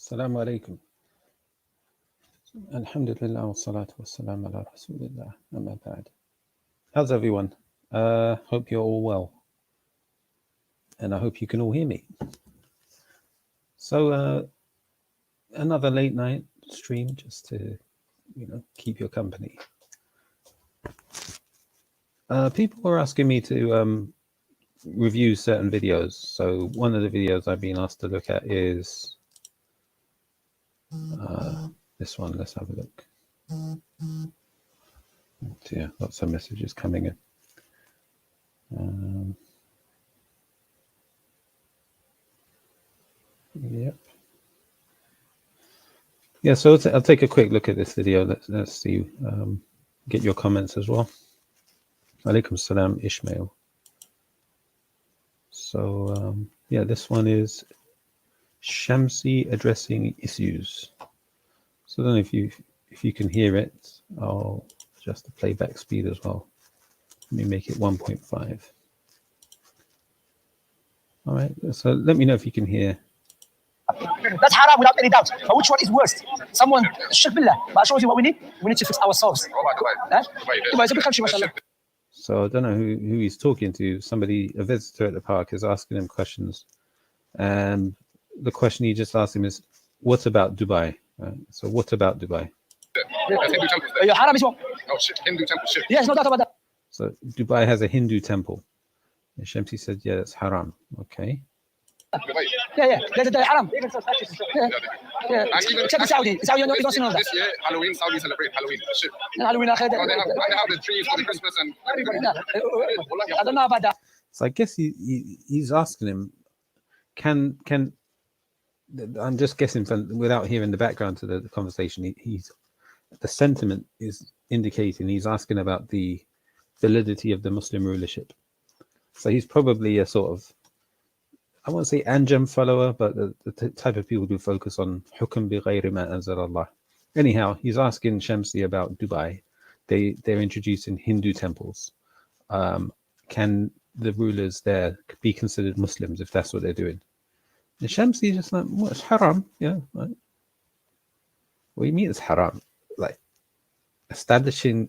Assalamu alaikum. Alhamdulillah wa salatu wa salam ala rasulillah. Amma ba'd. How's everyone? Hope you're all well. And I hope you can all hear me. So another late night stream just to, keep your company. People were asking me to review certain videos. So one of the videos I've been asked to look at is this one. Let's have a look. Yeah, lots of messages coming in. Yep. Yeah, so I'll take a quick look at this video. Let's see. Get your comments as well. Alaikum salam, Ishmael. So yeah, this one is Shamsi addressing issues. So I don't know if you can hear it. I'll adjust the playback speed as well. Let me make it 1.5. All right. So let me know if you can hear. That's haram without any doubt. But which one is worst? Someone, shirk billah. But I show you what we need. We need to fix ourselves. Dubai is a big country, mashallah. So I don't know who he's talking to. Somebody, a visitor at the park, is asking him questions. And the question he just asked him is, what about Dubai? So what about Dubai? Haram is what? Hindu temple. Yes, no doubt about that. So Dubai has a Hindu temple. And Shamsi said, yeah, that's haram. Okay. Yeah. They're haram. Yeah. Except in Saudi. Saudi, you don't see none of that. This year, Halloween, Saudi celebrate Halloween. Shit. Halloween, they have the trees for the Christmas and. I don't know about that. So I guess he's asking him, can I'm just guessing without hearing the background to the conversation, he's the sentiment is indicating he's asking about the validity of the Muslim rulership. So he's probably a sort of, I won't say Anjam follower, but the type of people who focus on hukm bi ghayri ma anzal Allah. Anyhow, he's asking Shamsi about Dubai. They're introducing Hindu temples. Can the rulers there be considered Muslims if that's what they're doing? And Shamsi is just like, well, it's haram. Yeah. Right. What do you mean it's haram? Like establishing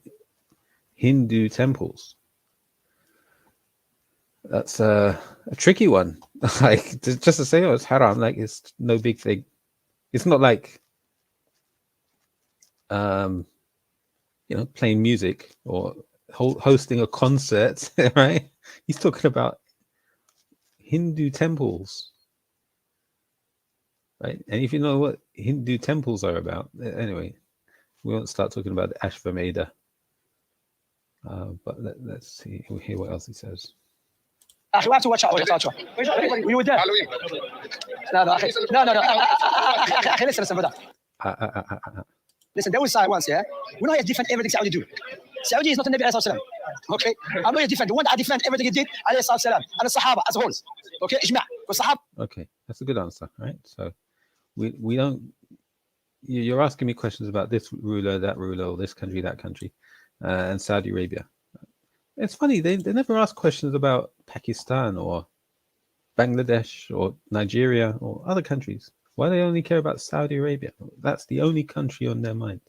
Hindu temples. That's a tricky one. Like just to say, oh, it's haram, like it's no big thing. It's not like playing music or hosting a concert, right? He's talking about Hindu temples, right? And if you know what Hindu temples are about, anyway, we won't start talking about the Ashvamedha. But let's see. We'll hear what else he says. We have to watch out. We were there. Halloween. No. Listen, brother. Listen, they will say once, yeah? We're not here to defend everything Saudi do. Saudi is not a Nabi alayhi salam. Okay? I'm not here to defend. The one that I defend everything he did, alayhi salam, and the Sahaba as a whole. Okay? Ijma'. Okay, that's a good answer, right? So we don't, you're asking me questions about this ruler, that ruler, or this country, that country, and Saudi Arabia. It's funny, they never ask questions about Pakistan or Bangladesh or Nigeria or other countries. Why do they only care about Saudi Arabia? That's the only country on their mind.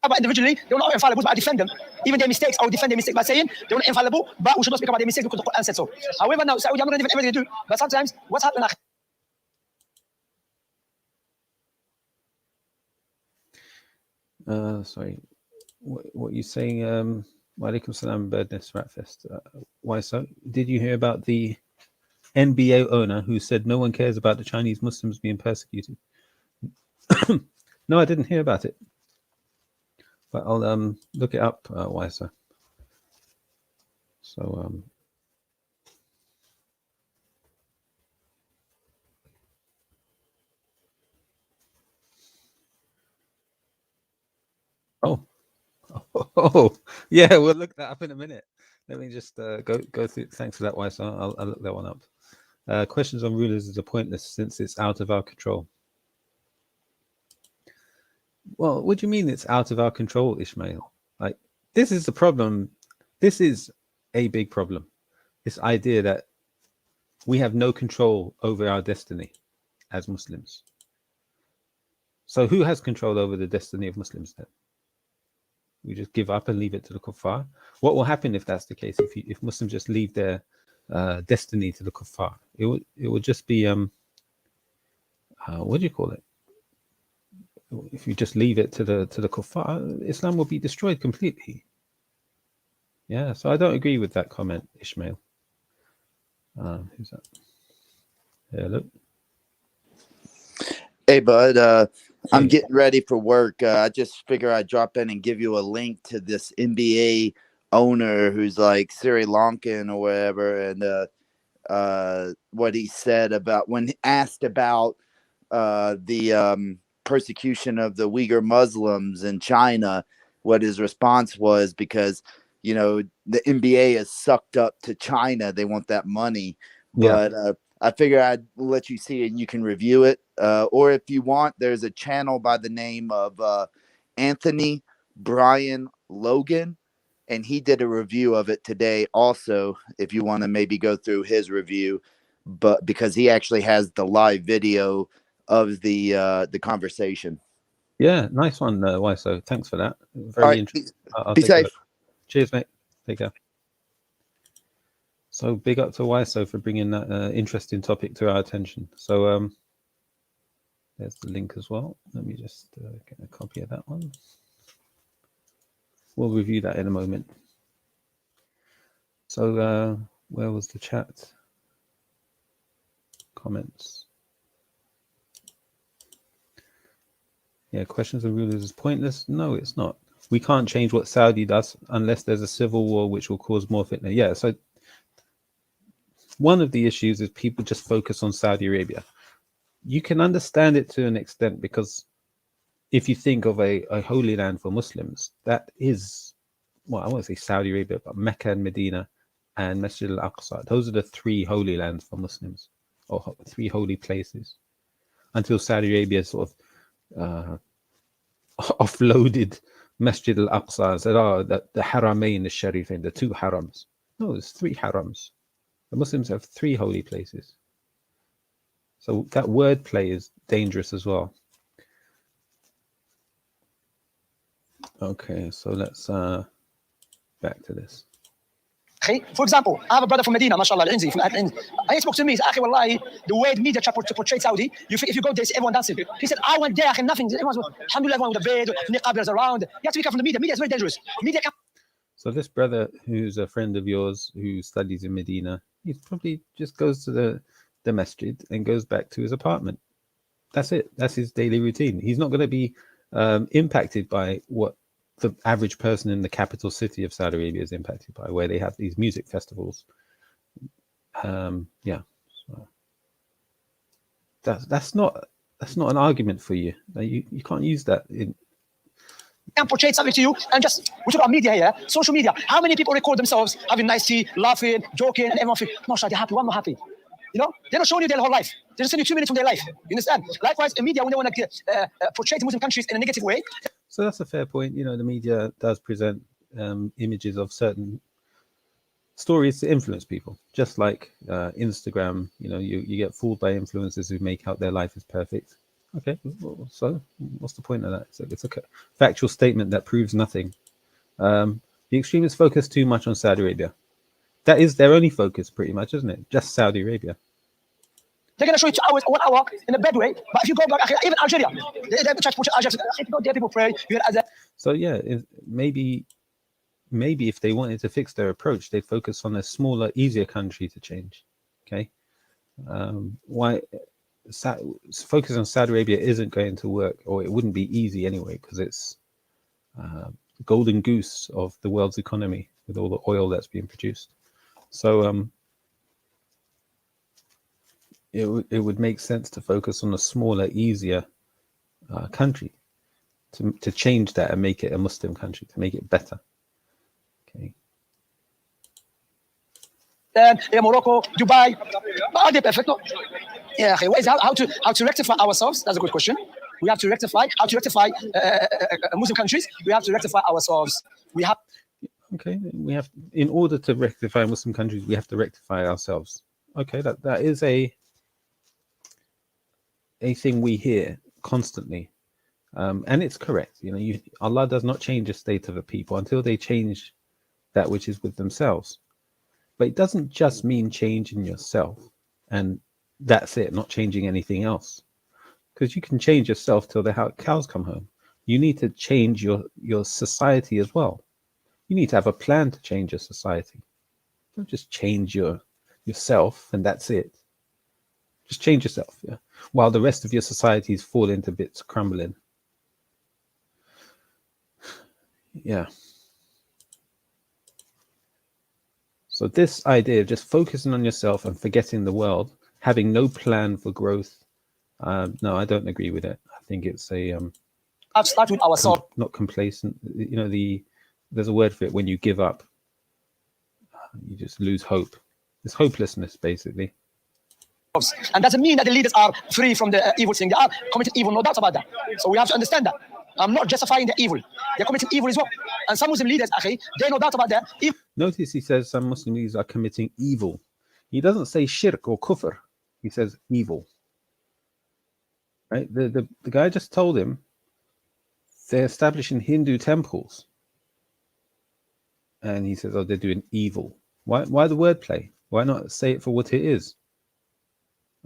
But individually, they're not infallible, but I defend them. Even their mistakes, I will defend their mistakes by saying they're not infallible, but we should not speak about their mistakes because the Quran said so. However, now, Saudi, I'm not going to defend everything they do, but sometimes what's happening? Sorry. What you're saying, Walaikum salam, Birdnest Ratfest. Why so? Did you hear about the NBA owner who said no one cares about the Chinese Muslims being persecuted? No, I didn't hear about it. But I'll look it up, why so? So Oh, yeah, we'll look that up in a minute. Let me just go through. Thanks for that, Weiss. I'll look that one up. Questions on rulers is pointless since it's out of our control. Well, what do you mean it's out of our control, Ishmael? Like, this is the problem. This is a big problem. This idea that we have no control over our destiny. as Muslims. So who has control over the destiny of Muslims then? We just give up and leave it to the kuffar. What will happen if that's the case? If Muslims just leave their destiny to the kuffar, it would just be what do you call it? If you just leave it to the kuffar, Islam will be destroyed completely. Yeah, so I don't agree with that comment, Ishmael. Who's that? Hello. Hey, bud. I'm getting ready for work. I just figure I'd drop in and give you a link to this NBA owner who's like Sri Lankan or whatever, and what he said about when asked about the persecution of the Uyghur Muslims in China, what his response was, because the NBA is sucked up to China. They want that money, but I figure I'd let you see it and you can review it. Or if you want, there's a channel by the name of Anthony Brian Logan, and he did a review of it today also, if you want to maybe go through his review, but because he actually has the live video of the conversation. Yeah, nice one, Wyso. Thanks for that. Very All right, interesting. I'll be take a safe. look. Cheers, mate. Take care. So big up to Wyso for bringing that interesting topic to our attention. So there's the link as well. Let me just get a copy of that one. We'll review that in a moment. So where was the chat? Comments. Yeah, questions of rulers is pointless. No, it's not. We can't change what Saudi does unless there's a civil war which will cause more fitna. Yeah, so one of the issues is people just focus on Saudi Arabia. You can understand it to an extent, because if you think of a holy land for Muslims, that is, well, I won't say Saudi Arabia, but Mecca and Medina and Masjid al-Aqsa. Those are the three holy lands for Muslims, or three holy places, until Saudi Arabia sort of offloaded Masjid al-Aqsa and said, oh, the Haramain al-Sharifain, the two harams. No, there's three harams. The Muslims have three holy places. So that wordplay is dangerous as well. Okay, so let's back to this. For example, I have a brother from Medina, mashallah, Al-Inzi, from Al-Inzi. He spoke to me, he said, wallahi, the way the media try to portray Saudi, if you go there, everyone dancing. He said, I went there, nothing. Everyone's, alhamdulillah, everyone with a beard, niqab around. You have to be careful from the media. Media is very dangerous. Media can... So this brother, who's a friend of yours, who studies in Medina, he probably just goes to the masjid and goes back to his apartment. That's it. That's his daily routine. He's not going to be impacted by what the average person in the capital city of Saudi Arabia is impacted by, where they have these music festivals. Yeah, so that's not an argument for you. You can't use that in. Can portray something to you, and just we talk about media here, social media. How many people record themselves having nice tea, laughing, joking, and everyone feels, mashallah, they're happy, one more happy. They're not showing you their whole life. They're just showing you 2 minutes from their life. You understand? Likewise, in media, when they want to portray the Muslim countries in a negative way. So that's a fair point. The media does present images of certain stories to influence people, just like Instagram. You get fooled by influencers who make out their life is perfect. Okay, so what's the point of that? It's a factual statement that proves nothing. The extremists focus too much on Saudi Arabia. That is their only focus, pretty much, isn't it? Just Saudi Arabia. They're going to show you 2 hours or 1 hour in a bad way. But if you go back, even Algeria, they try to push Algeria. If you go there, people pray. So yeah, maybe if they wanted to fix their approach, they'd focus on a smaller, easier country to change. Okay, why focus on Saudi Arabia isn't going to work, or it wouldn't be easy anyway, because it's the golden goose of the world's economy with all the oil that's being produced. So it would make sense to focus on a smaller, easier country to change that and make it a Muslim country, to make it better. Okay. Then Morocco, Dubai, are they perfect? No. Yeah. How to rectify ourselves? That's a good question. We have to rectify Muslim countries. We have to rectify ourselves. Okay, in order to rectify Muslim countries, we have to rectify ourselves. Okay, that is a thing we hear constantly, and it's correct. You know, Allah does not change the state of a people until they change that which is with themselves. But it doesn't just mean changing yourself, and that's it, not changing anything else. Because you can change yourself till the cows come home. You need to change your society as well. You need to have a plan to change your society. Don't just change yourself and that's it. Just change yourself, yeah. While the rest of your societies fall into bits, crumbling. Yeah. So this idea of just focusing on yourself and forgetting the world, having no plan for growth, no, I don't agree with it. I think it's a start with ourselves. Not complacent. You know, there's a word for it when you give up. You just lose hope. It's hopelessness, basically. And doesn't mean that the leaders are free from the evil thing. They are committing evil, no doubt about that. So we have to understand that. I'm not justifying the evil. They're committing evil as well. And some Muslim leaders, they no doubt about that. Notice he says some Muslim leaders are committing evil. He doesn't say shirk or kufr. He says evil. Right? The guy just told him they're establishing Hindu temples. And he says, oh, they're doing evil. Why the wordplay? Why not say it for what it is?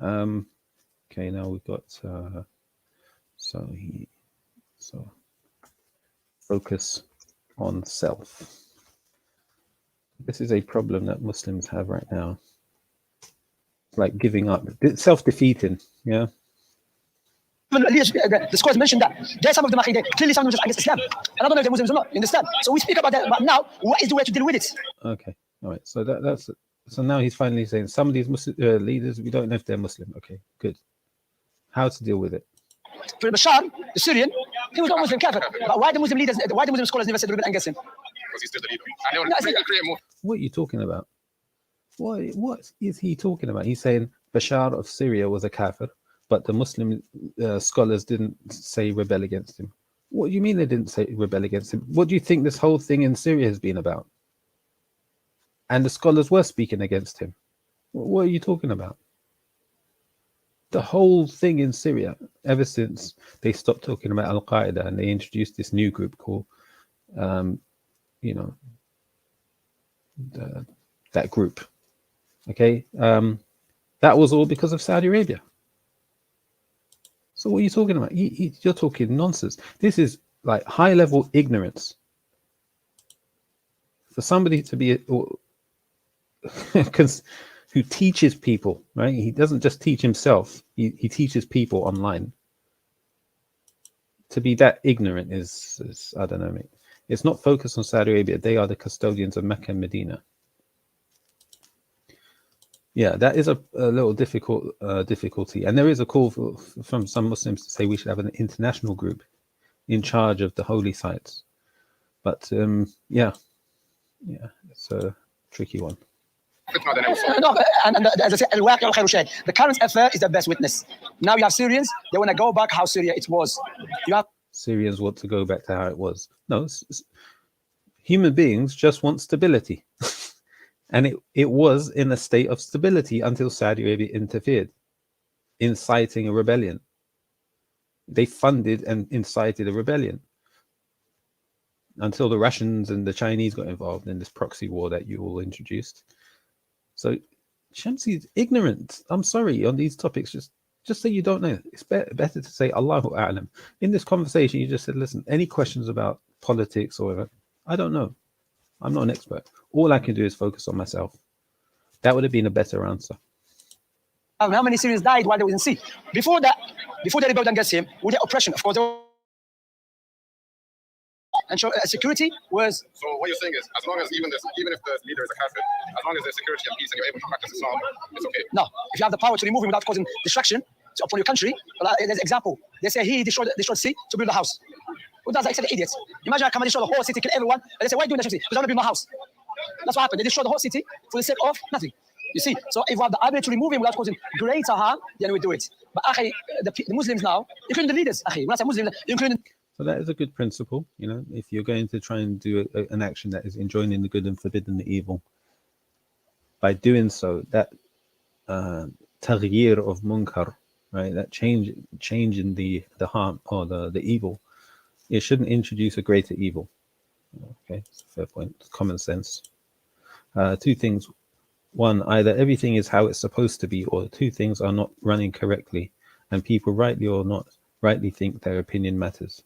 Okay, now we've got so focus on self. This is a problem that Muslims have right now. Like giving up, self-defeating, yeah. The scholars mentioned that there's some of them clearly some of them just against Islam. And I don't know if they're Muslims or not. You understand? So we speak about that, but now what is the way to deal with it? Okay, all right. So that's so now he's finally saying some of these Muslim leaders, we don't know if they're Muslim. Okay, good. How to deal with it? For Bashar, the Syrian, he was not Muslim, kafir. But why the Muslim leaders, why the Muslim scholars never said rebel against him? Because he's still the leader. And they will create more. What are you talking about? What is he talking about? He's saying Bashar of Syria was a kafir, but the Muslim scholars didn't say rebel against him. What do you mean they didn't say rebel against him? What do you think this whole thing in Syria has been about? And the scholars were speaking against him. What are you talking about? The whole thing in Syria, ever since they stopped talking about Al-Qaeda and they introduced this new group called, that group, okay? That was all because of Saudi Arabia. So what are you talking about? You're talking nonsense. This is like high-level ignorance. For somebody to be who teaches people, right? He doesn't just teach himself. He teaches people online. To be that ignorant is I don't know, mate. It's not focused on Saudi Arabia. They are the custodians of Mecca and Medina. Yeah, that is a little difficulty. And there is a call from some Muslims to say we should have an international group in charge of the holy sites. But yeah, it's a tricky one. No, and as I said, the current affair is the best witness. Now you have Syrians, they want to go back how Syria it was. You have Syrians want to go back to how it was. No, human beings just want stability. And it was in a state of stability until Saudi Arabia interfered, inciting a rebellion. They funded and incited a rebellion until the Russians and the Chinese got involved in this proxy war that you all introduced. So Shamsi is ignorant. I'm sorry on these topics. Just say you don't know. It's better to say Allahu A'lam. In this conversation, you just said, listen, any questions about politics or whatever, I don't know. I'm not an expert. All I can do is focus on myself. That would have been a better answer. How many Syrians died while they were in sea? Before they rebelled against him, with the oppression, of course. And so security was. So what you're saying is, as long as even if the leader is a kafir, as long as there's security and peace and you're able to practice Islam, it's okay. No, if you have the power to remove him without causing destruction upon your country, there's an example. They say he destroyed sea to build a house. Who does that except the idiots? Imagine I come and destroy the whole city, kill everyone, and they say, why are you doing that? Because I want to build my house. That's what happened. They destroyed the whole city for the sake of nothing. You see, so if we have the ability to remove him without causing greater harm, then we do it. But the Muslims now, including the leaders, when I say Muslims, including. So that is a good principle, if you're going to try and do an action that is enjoining the good and forbidding the evil. By doing so, that taghyir of munkar, right? That change in the harm or the evil, it shouldn't introduce a greater evil. Okay, it's a fair point. It's common sense. Two things. One, either everything is how it's supposed to be, or two things are not running correctly, and people, rightly or not rightly, think their opinion matters.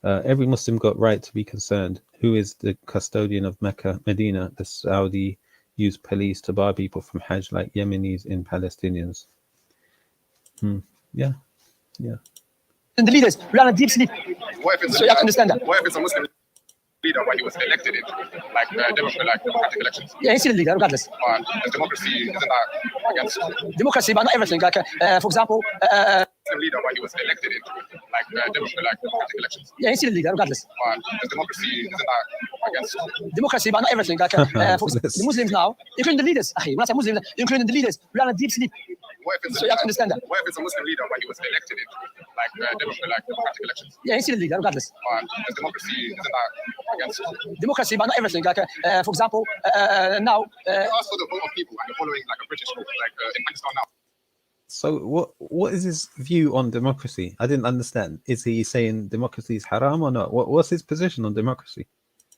Every Muslim got right to be concerned. Who is the custodian of Mecca, Medina? The Saudi used police to bar people from Hajj like Yemenis in Palestinians. Yeah. And the leaders, we are in a deep sleep. What if it's So you have to understand that. What if it's a Muslim leader but he was elected in democratic elections? Yeah, he's still a leader, regardless. But the democracy isn't that against Democracy, but not everything. Like, for example, Muslim leader but he was elected in democratic elections? yeah, he's still a leader, regardless. But the democracy isn't that against Democracy, but not everything. Like, for the Muslims now, including the leaders, when I say Muslims, including the leaders, we are in a deep sleep. What if it's So you have to understand that. What if it's a Muslim leader but he was elected in democratic elections? Yeah, he's still a leader, regardless. But the democracy isn't that against Democracy, but not everything. Like, for example, now. You ask for the vote of people and you're following like a British rule, like in Pakistan now. So what is his view on democracy? I didn't understand. Is he saying democracy is haram or not? What's his position on democracy?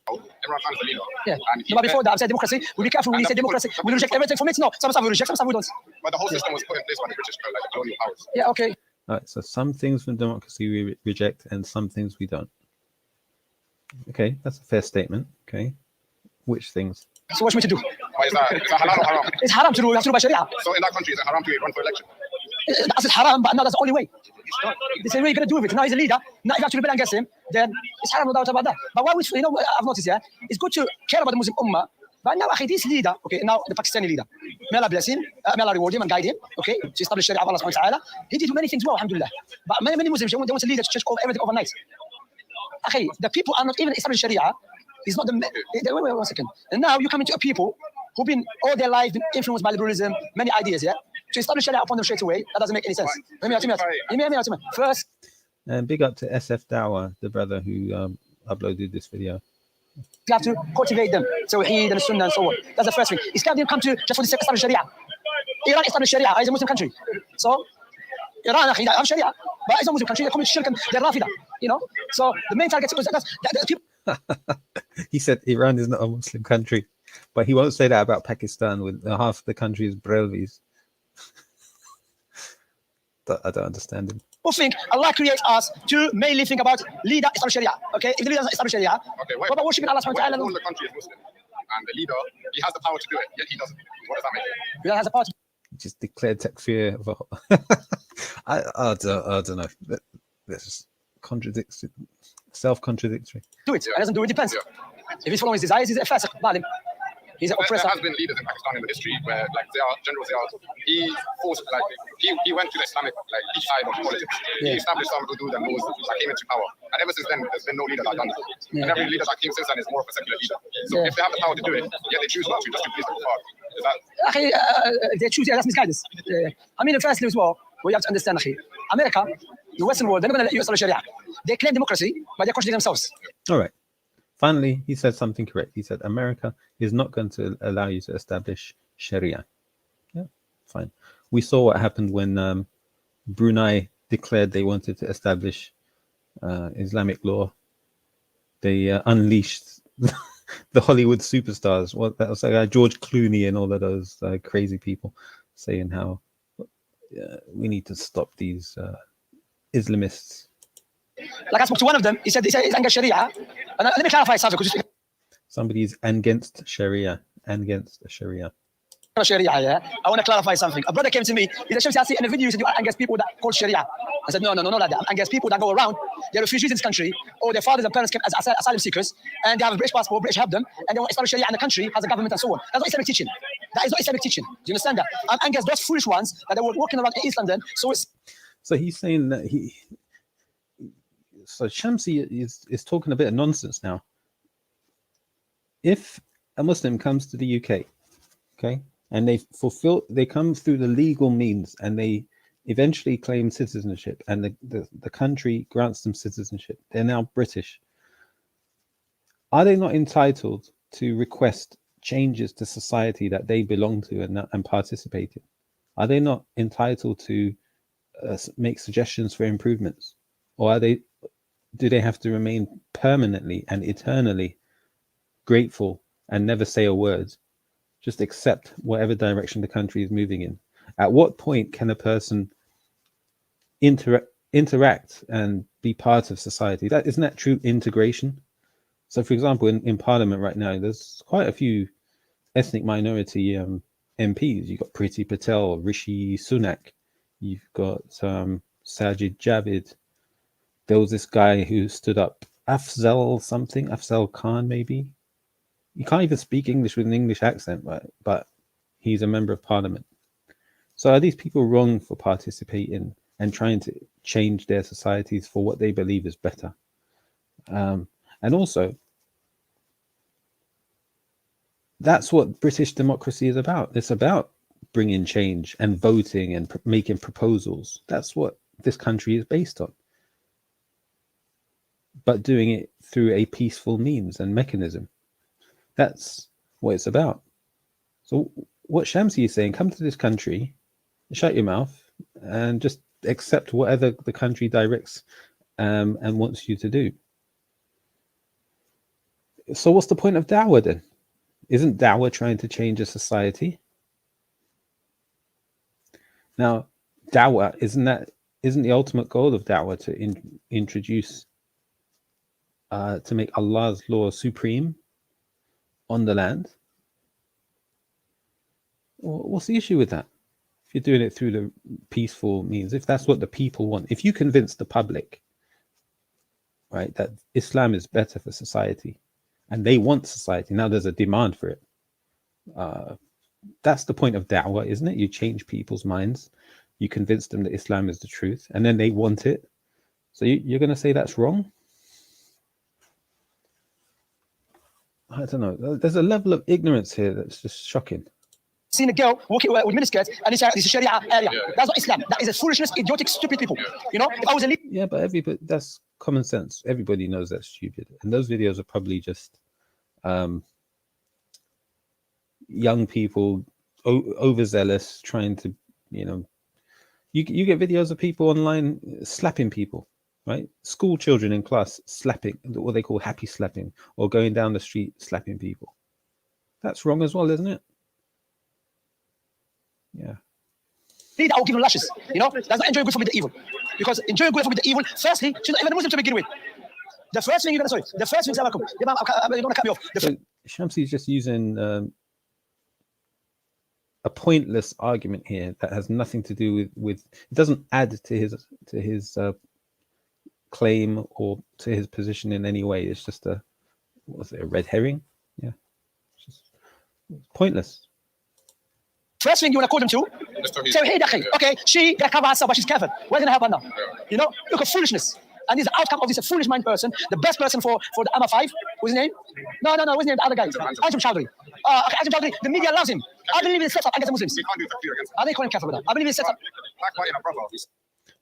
Imran Khan is the leader. Yeah. And No, but before that, I said democracy. We'll be careful when we say democracy. We reject everything from it. No, some stuff we reject, some stuff we don't. But the whole system was put in place by the British, like the colonial powers. Yeah, okay. All right, so some things from democracy we reject and some things we don't. Okay, that's a fair statement. Okay, which things? So what should we to do? Why is that halal or haram? It's haram to do. We have to do by Sharia. So in that country, is it haram to run for election? It's haram, but now that's the only way. This is the way you're going to do with it. Now he's a leader. Now if you have to rebel against him, then it's haram, no doubt about that. But what we, I've noticed, yeah, it's good to care about the Muslim Ummah. But now, this leader, okay, now the Pakistani leader, may Allah bless him, may Allah reward him and guide him, okay, to establish Sharia of Allah subhanahu wa ta'ala. He did many things well, alhamdulillah. But many Muslims, they want a leader to change everything overnight. Okay, the people are not even establishing Sharia. It's not the. Wait, 1 second. And now you come into a people who've been all their life been influenced by liberalism, many ideas, yeah? To establish Sharia upon them straight away, that doesn't make any sense. Let me out. First. And big up to SF Dawa, the brother who uploaded this video. You have to cultivate them. So Eid and Sunnah and so on. That's the first thing. Islam didn't come to just for the sake of establish Sharia. Iran established Sharia. It's a Muslim country. So Iran, they have Sharia, but it's a Muslim country. They commit shirk and they're Rafida. So the main target is that people. He said Iran is not a Muslim country, but he won't say that about Pakistan with half the country is Brelvis. I don't understand him. Who think Allah creates us to mainly think about leader establish Sharia. Okay, if the leader doesn't establish Sharia, what about worshiping Allah subhanahu wa ta'ala? All the country is Muslim, and the leader, he has the power to do it, yet he doesn't. What does that make? He has a power to Just declared takfir. I don't know. This is self-contradictory. do it. He doesn't do it. Depends. If he's following his desires, he's a fasiq. He's an oppressor. There has been leaders in Pakistan in the history where, like, General Ziaud, he forced, like, he went to the Islamic, like, each side of politics. He established some hudud and laws that came into power. And ever since then, there's been no leader that done it. And every leader that came since then is more of a secular leader. So if they have the power to do it, yet they choose not to, just to please the Kuffar. Is that? They choose, that's misguidance. I mean, firstly as well, we have to understand, America, the Western world, they're not going to let you establish Sharia. They claim democracy, but they're contradicting themselves. All right. Finally, he said something correct. He said America is not going to allow you to establish Sharia. Yeah, fine. We saw what happened when Brunei declared they wanted to establish Islamic law. They unleashed the Hollywood superstars. What that was George Clooney and all of those crazy people saying how we need to stop these Islamists. Like I spoke to one of them, he said he's against Sharia. And let me clarify something. Somebody's against Sharia. Against Sharia. Sharia, yeah. I want to clarify something. A brother came to me. He said, Shamsi, I see in the video you said you are against people that call Sharia. I said, no, like that. I'm against people that go around. They're refugees in this country, or their fathers and parents came as asylum seekers, and they have a British passport, British help them, and they want to establish Sharia in the country, has a government and so on. That's not Islamic teaching. That is not Islamic teaching. Do you understand that? I'm against those foolish ones that they were walking around in East London. So he's saying that So Shamsi is talking a bit of nonsense now. If a Muslim comes to the UK, okay, and they come through the legal means and they eventually claim citizenship and the country grants them citizenship, they're now British. Are they not entitled to request changes to society that they belong to and participate in? Are they not entitled to make suggestions for improvements, or do they have to remain permanently and eternally grateful and never say a word, just accept whatever direction the country is moving in? At what point can a person interact and be part of society? Isn't that true integration? So, for example, in Parliament right now, there's quite a few ethnic minority MPs. You've got Priti Patel, Rishi Sunak, you've got Sajid Javid. There was this guy who stood up, Afzal Khan, maybe. He can't even speak English with an English accent, right? But he's a member of Parliament. So are these people wrong for participating and trying to change their societies for what they believe is better? And also, that's what British democracy is about. It's about bringing change and voting and making proposals. That's what this country is based on. But doing it through a peaceful means and mechanism. That's what it's about. So what Shamsi is saying, come to this country, shut your mouth, and just accept whatever the country directs and wants you to do. So what's the point of da'wah then? Isn't da'wah trying to change a society? Now, da'wah, isn't the ultimate goal of da'wah to introduce, to make Allah's law supreme on the land? What's the issue with that? If you're doing it through the peaceful means, if that's what the people want, if you convince the public, right, that Islam is better for society, and they want society, now there's a demand for it. That's the point of da'wah, isn't it? You change people's minds, you convince them that Islam is the truth, and then they want it. So you're going to say that's wrong? I don't know. There's a level of ignorance here that's just shocking. Seen a girl walking with miniskirt and it's a Sharia area. That's not Islam. That is a foolishness, idiotic, stupid people. You know, if I was a leader. Yeah, but that's common sense. Everybody knows that's stupid. And those videos are probably just young people overzealous trying to, you know, you get videos of people online slapping people, right? School children in class slapping, what they call happy slapping, or going down the street slapping people. That's wrong as well, isn't it? Yeah. Leader, I will give him lashes. You know, that's not enjoying good from the evil. Because enjoying good from the evil, firstly, she's not even a Muslim to begin with. The first thing you're going to say, the first thing, you're going to cut me off. So Shamsi is just using a pointless argument here that has nothing to do with it doesn't add to his claim or to his position in any way. It's just a red herring? Yeah. It's just pointless. First thing you want to call them to, say, hey, okay, she got to cover herself, but she's careful. Where's going to help her now? You know, look at foolishness. And this is the outcome of this foolish mind person, the best person for the AMA 5. What's his name? No, what's his name? The other guy. Anjem Chowdhury. Anjem Chowdhury, the media loves him. I believe it's set up against the Muslims. We can't do takfir against him. Are they calling careful with that? I believe it's set up.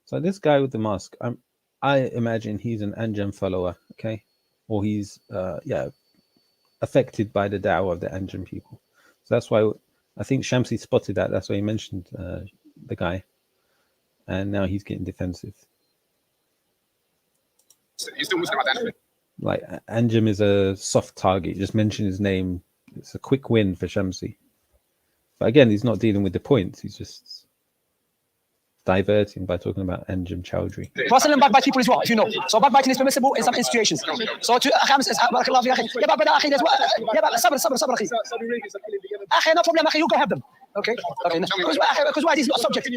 So this guy with the mask, I imagine he's an Anjem follower, okay? Or he's, affected by the da'wah of the Anjem people. So that's why I think Shamsi spotted that. That's why he mentioned the guy. And now he's getting defensive. He's still Muslim identity. Like, Anjem is a soft target. Just mention his name. It's a quick win for Shamsi. But again, he's not dealing with the points. He's just diverting by talking about Anjem Chowdhury. Personal backbite people is what, if you know. So backbiting is permissible in some situations. So to no problem, you go have them. Okay. Because why this is not a subject?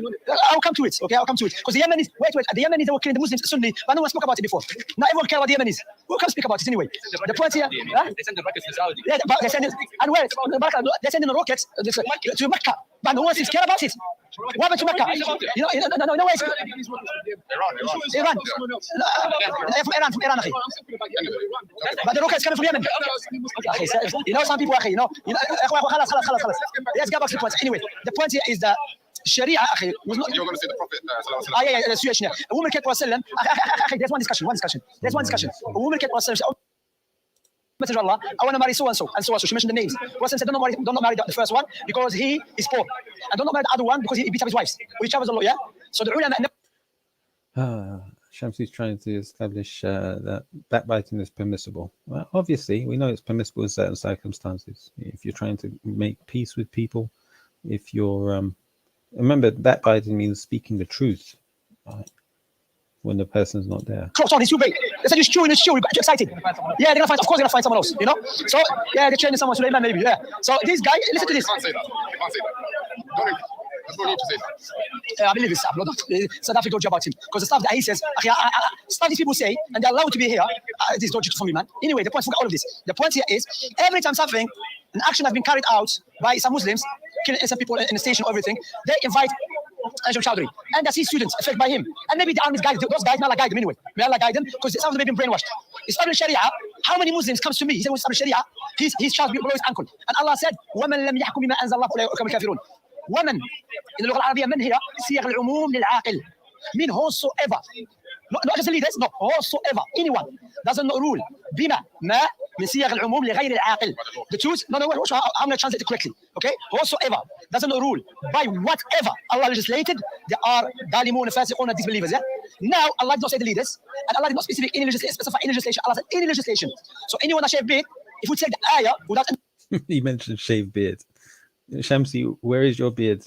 I'll come to it. Okay, I'll come to it. Because the Yemenis, wait, the Yemenis, they were killing the Muslims, Sunni, but no one spoke about it before. Not everyone care about the Yemenis. Who can speak about it anyway? The point here, they send the rockets to Saudi. Yeah, but they send it, and where? They're sending the rockets to Mecca, but no one seems to care about it. What happened to Mecca? You know, no way. Iran. From Iran. But the rockets coming from Yemen. You know, some people, you know, let's get back to the point. Anyway, the point here is that Sharia was not. You're going to say the Prophet. The situation here. A woman came to Rasulullah. There's one discussion. There's one discussion. A woman came to Rasulullah. Messenger of Allah, I want to marry so and so and so and so. She mentioned the names. Rasul said, don't not marry the first one because he is poor, and don't not marry the other one because he beats up his wives. Or he travels a lot. Yeah. So the ulama. Shamsi's trying to establish that backbiting is permissible. Well, obviously, we know it's permissible in certain circumstances. If you're trying to make peace with people, if you're remember, backbiting means speaking the truth, right? When the person's not there. Cross on, he's too big. They said he's chewing his shoe. We got too excited. Yeah, they're gonna find. Of course, they're gonna find someone else. You know. So yeah, they're training someone. Suleiman, maybe. Yeah. So this guy, listen to this. You can't say that. You can't say that. Don't even. There's no need to say that. I believe it's South Africa job about him because the stuff that he says, stuff these people say, and they're allowed to be here. This don't for me, man. Anyway, the point, forget all of this. The point here is every time something, an action has been carried out by some Muslims, killing innocent people in the station or everything, they invite Ajam Chowdhury, and that's his students affected by him. And maybe the army's guide, those guys, may Allah guide them anyway. May Allah guide them because some of them have been brainwashed. Establish Sharia. How many Muslims comes to me? He said, establish Sharia. His child below his ankle. And Allah said, وَمَنْ لَمْ يَحْكُمْ بِمَا أَنزَلَ اللَّهُ فَأُولَٰئِكَ هُمُ الْكَافِرُونَ. ومن in اللغة العربية من هي صيغ العموم للعاقل mean whosoever not just the leaders no whosoever anyone doesn't rule بما ما من صيغ العموم لغير العاقل the truth no I'm going to translate it correctly okay whosoever doesn't rule by whatever Allah legislated they are ظالمون فاسقون disbelievers yeah? Now Allah did not say the leaders and Allah did not specify any legislation Allah said any legislation so anyone that shave beard if we take the ayah without he mentioned shave beard. Shamsi, where is your beard?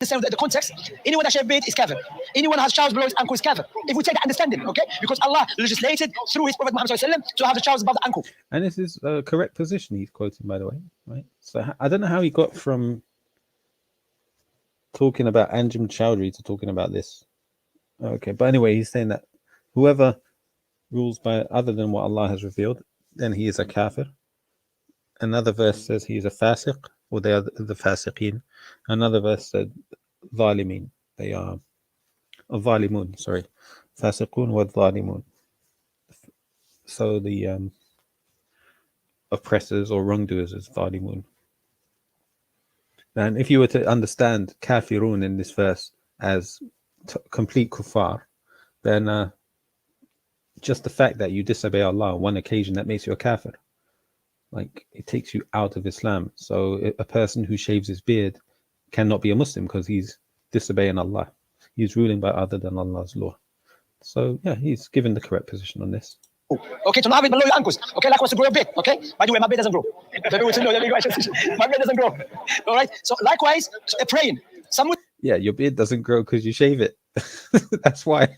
The context, anyone that shave beard is kafir. Anyone who has showers below his ankle is kafir. If we take the understanding, okay? Because Allah legislated through his Prophet Muhammad to have the showers above the ankle. And this is a correct position he's quoting, by the way, right? So I don't know how he got from talking about Anjem Chowdhury to talking about this. Okay, but anyway, he's saying that whoever rules by other than what Allah has revealed, then he is a kafir. Another verse says he is a fasiq, or they are the fasiqeen. Another verse said zalimin. They are zalimun, sorry. Fasiqun wa zalimun. So the oppressors or wrongdoers is zalimun. And if you were to understand kafirun in this verse as complete kuffar, then just the fact that you disobey Allah on one occasion, that makes you a kafir. Like, it takes you out of Islam. So a person who shaves his beard cannot be a Muslim because he's disobeying Allah. He's ruling by other than Allah's law. So yeah, he's given the correct position on this. Okay, to not have it below your ankles. Okay, likewise to grow a beard. Okay, by the way, my beard doesn't grow. My beard doesn't grow. All right. So likewise, praying. Yeah, your beard doesn't grow because you shave it. That's why.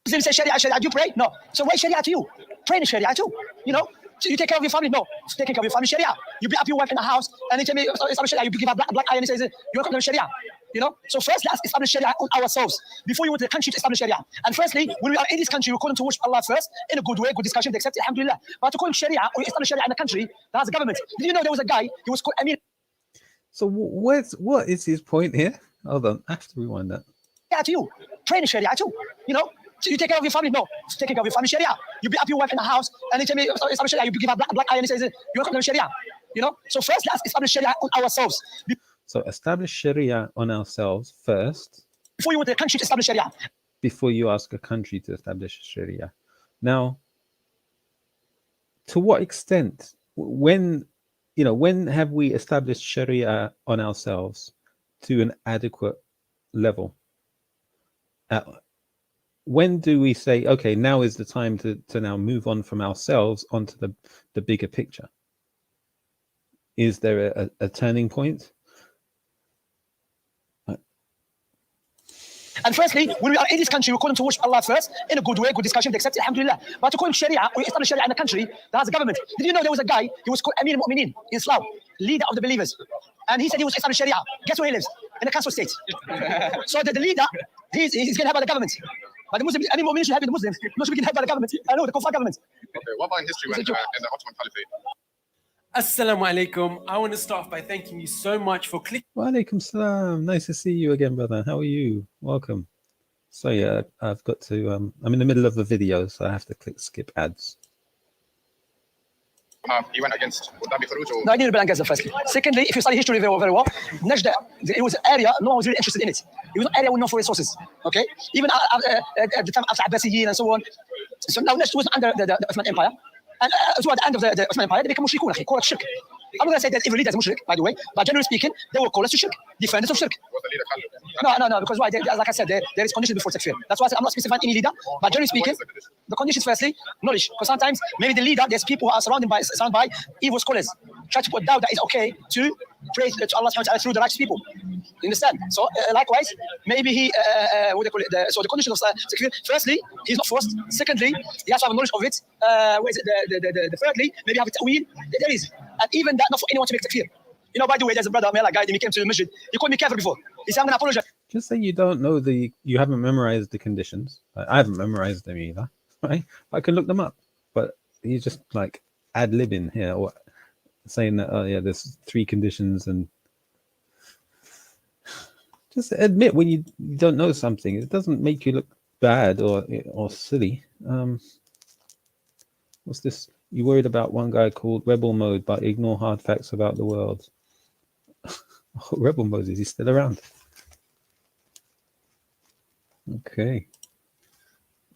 Muslims say Sharia, Sharia. Do you pray? No. So why Sharia to you? Pray in Sharia too. You know, so you take care of your family. No, taking care of your family Sharia. You beat up your wife in the house, and they tell me establish Sharia. You give a black eye, and he says you're not Sharia. You know. So first, let's establish Sharia on ourselves before you went to the country to establish Sharia. And firstly, when we are in this country, we're calling to worship Allah first in a good way, good discussion, they accept it, alhamdulillah. But to call Sharia or establish Sharia in a country that has a government. Did you know there was a guy? He was called Amir. So what is his point here? Hold on, I have to rewind that. Yeah, to you, pray in Sharia too. You know. So you take care of your family? No, taking care of your family Sharia. You beat up your wife in the house, and they tell me establish Sharia. You give a black eye, and he says you're not Sharia. You know. So first, let's establish Sharia on ourselves. So establish Sharia on ourselves first. Before you went to the country to establish Sharia. Before you ask a country to establish Sharia. Now, to what extent? When have we established Sharia on ourselves to an adequate level? When do we say, okay, now is the time to now move on from ourselves onto the bigger picture? Is there a turning point? And firstly, when we are in this country, we're calling to worship Allah first in a good way, good discussion, they accept it, alhamdulillah. But to call Sharia or establish Sharia in a country that has a government. Did you know there was a guy, he was called Amir al-Mu'mineen in Islam, leader of the believers. And he said he was establish Sharia. Guess where he lives? In a council state. So the leader, he's getting help by the government. But the Muslims, any Mu'min should help the Muslims. Not should be getting help by the government. I know, the Kuffar government. Okay, what about in history when in the Ottoman Caliphate? Assalamu alaikum. I want to start off by thanking you so much for clicking. Wa alaikum salam. Nice to see you again, brother. How are you? Welcome. So yeah, I've got to, I'm in the middle of the video, so I have to click skip ads. He went against, would that be Farouj or? No, I didn't rebel against them firstly. Secondly, if you study history very well, Najda, it was an area, no one was really interested in it. It was an area with no resources, okay? Even at the time after Abbasiyin and so on. So now Najd was under the Ottoman Empire. And so at the end of the Ottoman Empire, they became mushrikun, called shirk. I'm not going to say that every leader is mushrik, by the way, but generally speaking, they were called us to shirk, defenders of shirk. Was the leader No, because why? Like I said, there is condition before takfir. That's why I said I'm not specifying any leader, but generally speaking, the conditions firstly, knowledge. Because sometimes maybe the leader, there's people who are surrounded by evil scholars, try to put doubt that it's okay to pray to Allah subhanahu wa ta'ala through the righteous people. You understand? So likewise, maybe he, what they call it, so the condition of takfir, firstly, he's not forced. Secondly, he has to have knowledge of it. Where is it? The thirdly, maybe have a ta'weel. There is. And even that, not for anyone to make takfir. You know, by the way, there's a brother, may Allah guide him, he came to the masjid. He called me kafir before. He said, I'm going to apologize. Just say you don't know you haven't memorized the conditions. I haven't memorized them either, right? I can look them up, but he's just like ad-libbing here, or saying that, oh yeah, there's 3 conditions, and just admit when you don't know something. It doesn't make you look bad or silly. What's this? You worried about one guy called Rebel Mode, but ignore hard facts about the world. Oh, Rebel Mode, is he still around? Okay.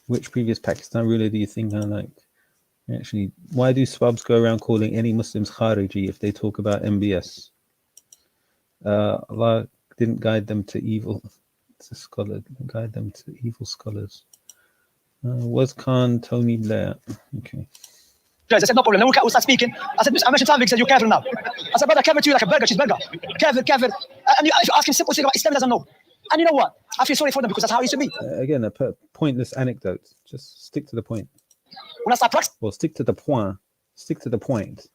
Which previous Pakistan ruler do you think I like? Actually, why do swabs go around calling any Muslims Khariji if they talk about MBS? Allah didn't guide them to evil. It's a scholar. Didn't guide them to evil scholars. Was Khan Tony Blair? Okay. I said, no problem. Then we'll start speaking. I said, I mentioned something. He said, you're kafir now. I said, brother, kafir to you like a burger, cheeseburger. Kafir. And if you ask him simple thing about Islam, he doesn't know. And you know what? I feel sorry for them because that's how it used to be. Again, a pointless anecdote. Just stick to the point. When I start practicing, Well, stick to the point. Stick to the point.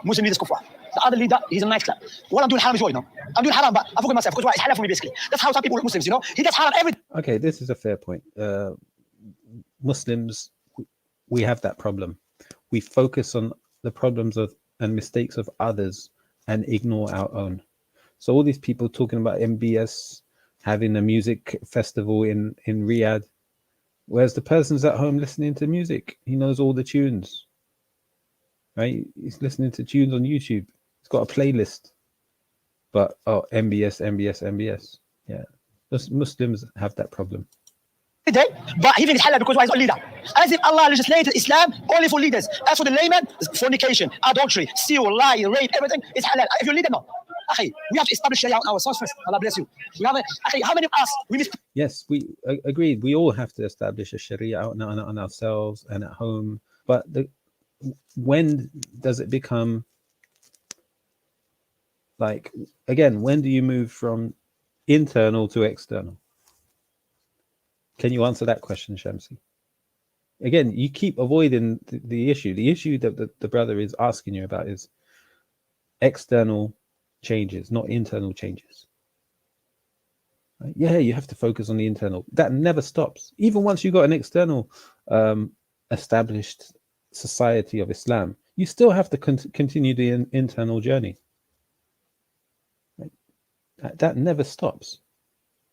Muslim leaders kuffar. The other leader, he's a nightclub. What I'm doing haram is what, you know? I'm doing haram, but I forget myself because it's halal for me, basically. That's how some people, Muslims, you know? He does haram everything. Okay, this is a fair point. Muslims, we have that problem. We focus on the problems of and mistakes of others and ignore our own. So all these people talking about MBS, having a music festival in Riyadh, whereas the person's at home listening to music. He knows all the tunes, right? He's listening to tunes on YouTube. He's got a playlist. But, oh, MBS. Yeah. Those Muslims have that problem. Day, but he thinks it's halal because why he's a leader. As if Allah legislated Islam only for leaders. As for the layman, fornication, adultery, steal, lie, rape, everything is halal. If you're a leader, no. We have to establish Sharia on ourselves first. Allah bless you. We have how many of us? Yes, we agreed. We all have to establish a Sharia on ourselves and at home. But when does it become like, again, when do you move from internal to external? Can you answer that question, Shamsi? Again, you keep avoiding the issue. The issue that the brother is asking you about is external changes, not internal changes. Right? Yeah, you have to focus on the internal. That never stops. Even once you got an external established society of Islam, you still have to continue the internal journey. Right? That never stops.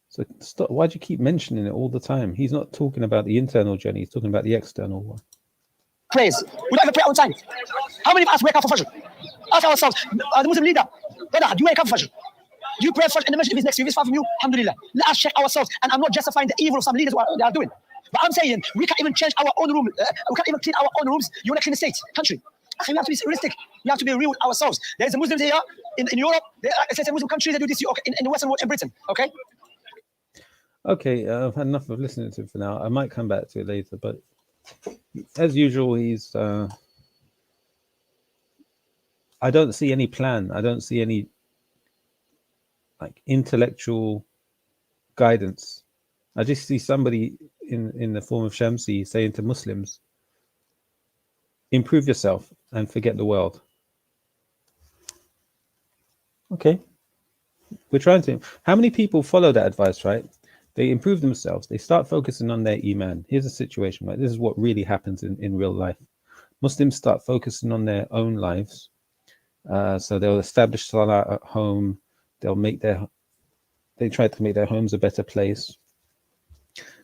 So stop. Why do you keep mentioning it all the time? He's not talking about the internal journey. He's talking about the external one. Praise. We don't even pray on time. How many of us wake up for Fajr? Ask ourselves, the Muslim leader, brother, do you wake up for Fajr? Do you pray Fajr in the masjid if it's next to you? If it's far from you, alhamdulillah. Let us check ourselves. And I'm not justifying the evil of some leaders what they are doing. But I'm saying we can't even change our own room. We can't even clean our own rooms. You want to clean the state, country. We have to be realistic. We have to be real with ourselves. There is a Muslims here in Europe. There are Muslim countries that do this in the Western world, in Britain. Okay? Okay, I've had enough of listening to it for now. I might come back to it later, but as usual, he's I don't see any plan. I don't see any like intellectual guidance. I just see somebody in the form of Shamsi saying to Muslims, improve yourself and forget the world. Okay, we're trying to. How many people follow that advice, right? They improve themselves. They start focusing on their iman. Here's a situation, right? This is what really happens in real life. Muslims start focusing on their own lives. So they'll establish salah at home. They try to make their homes a better place.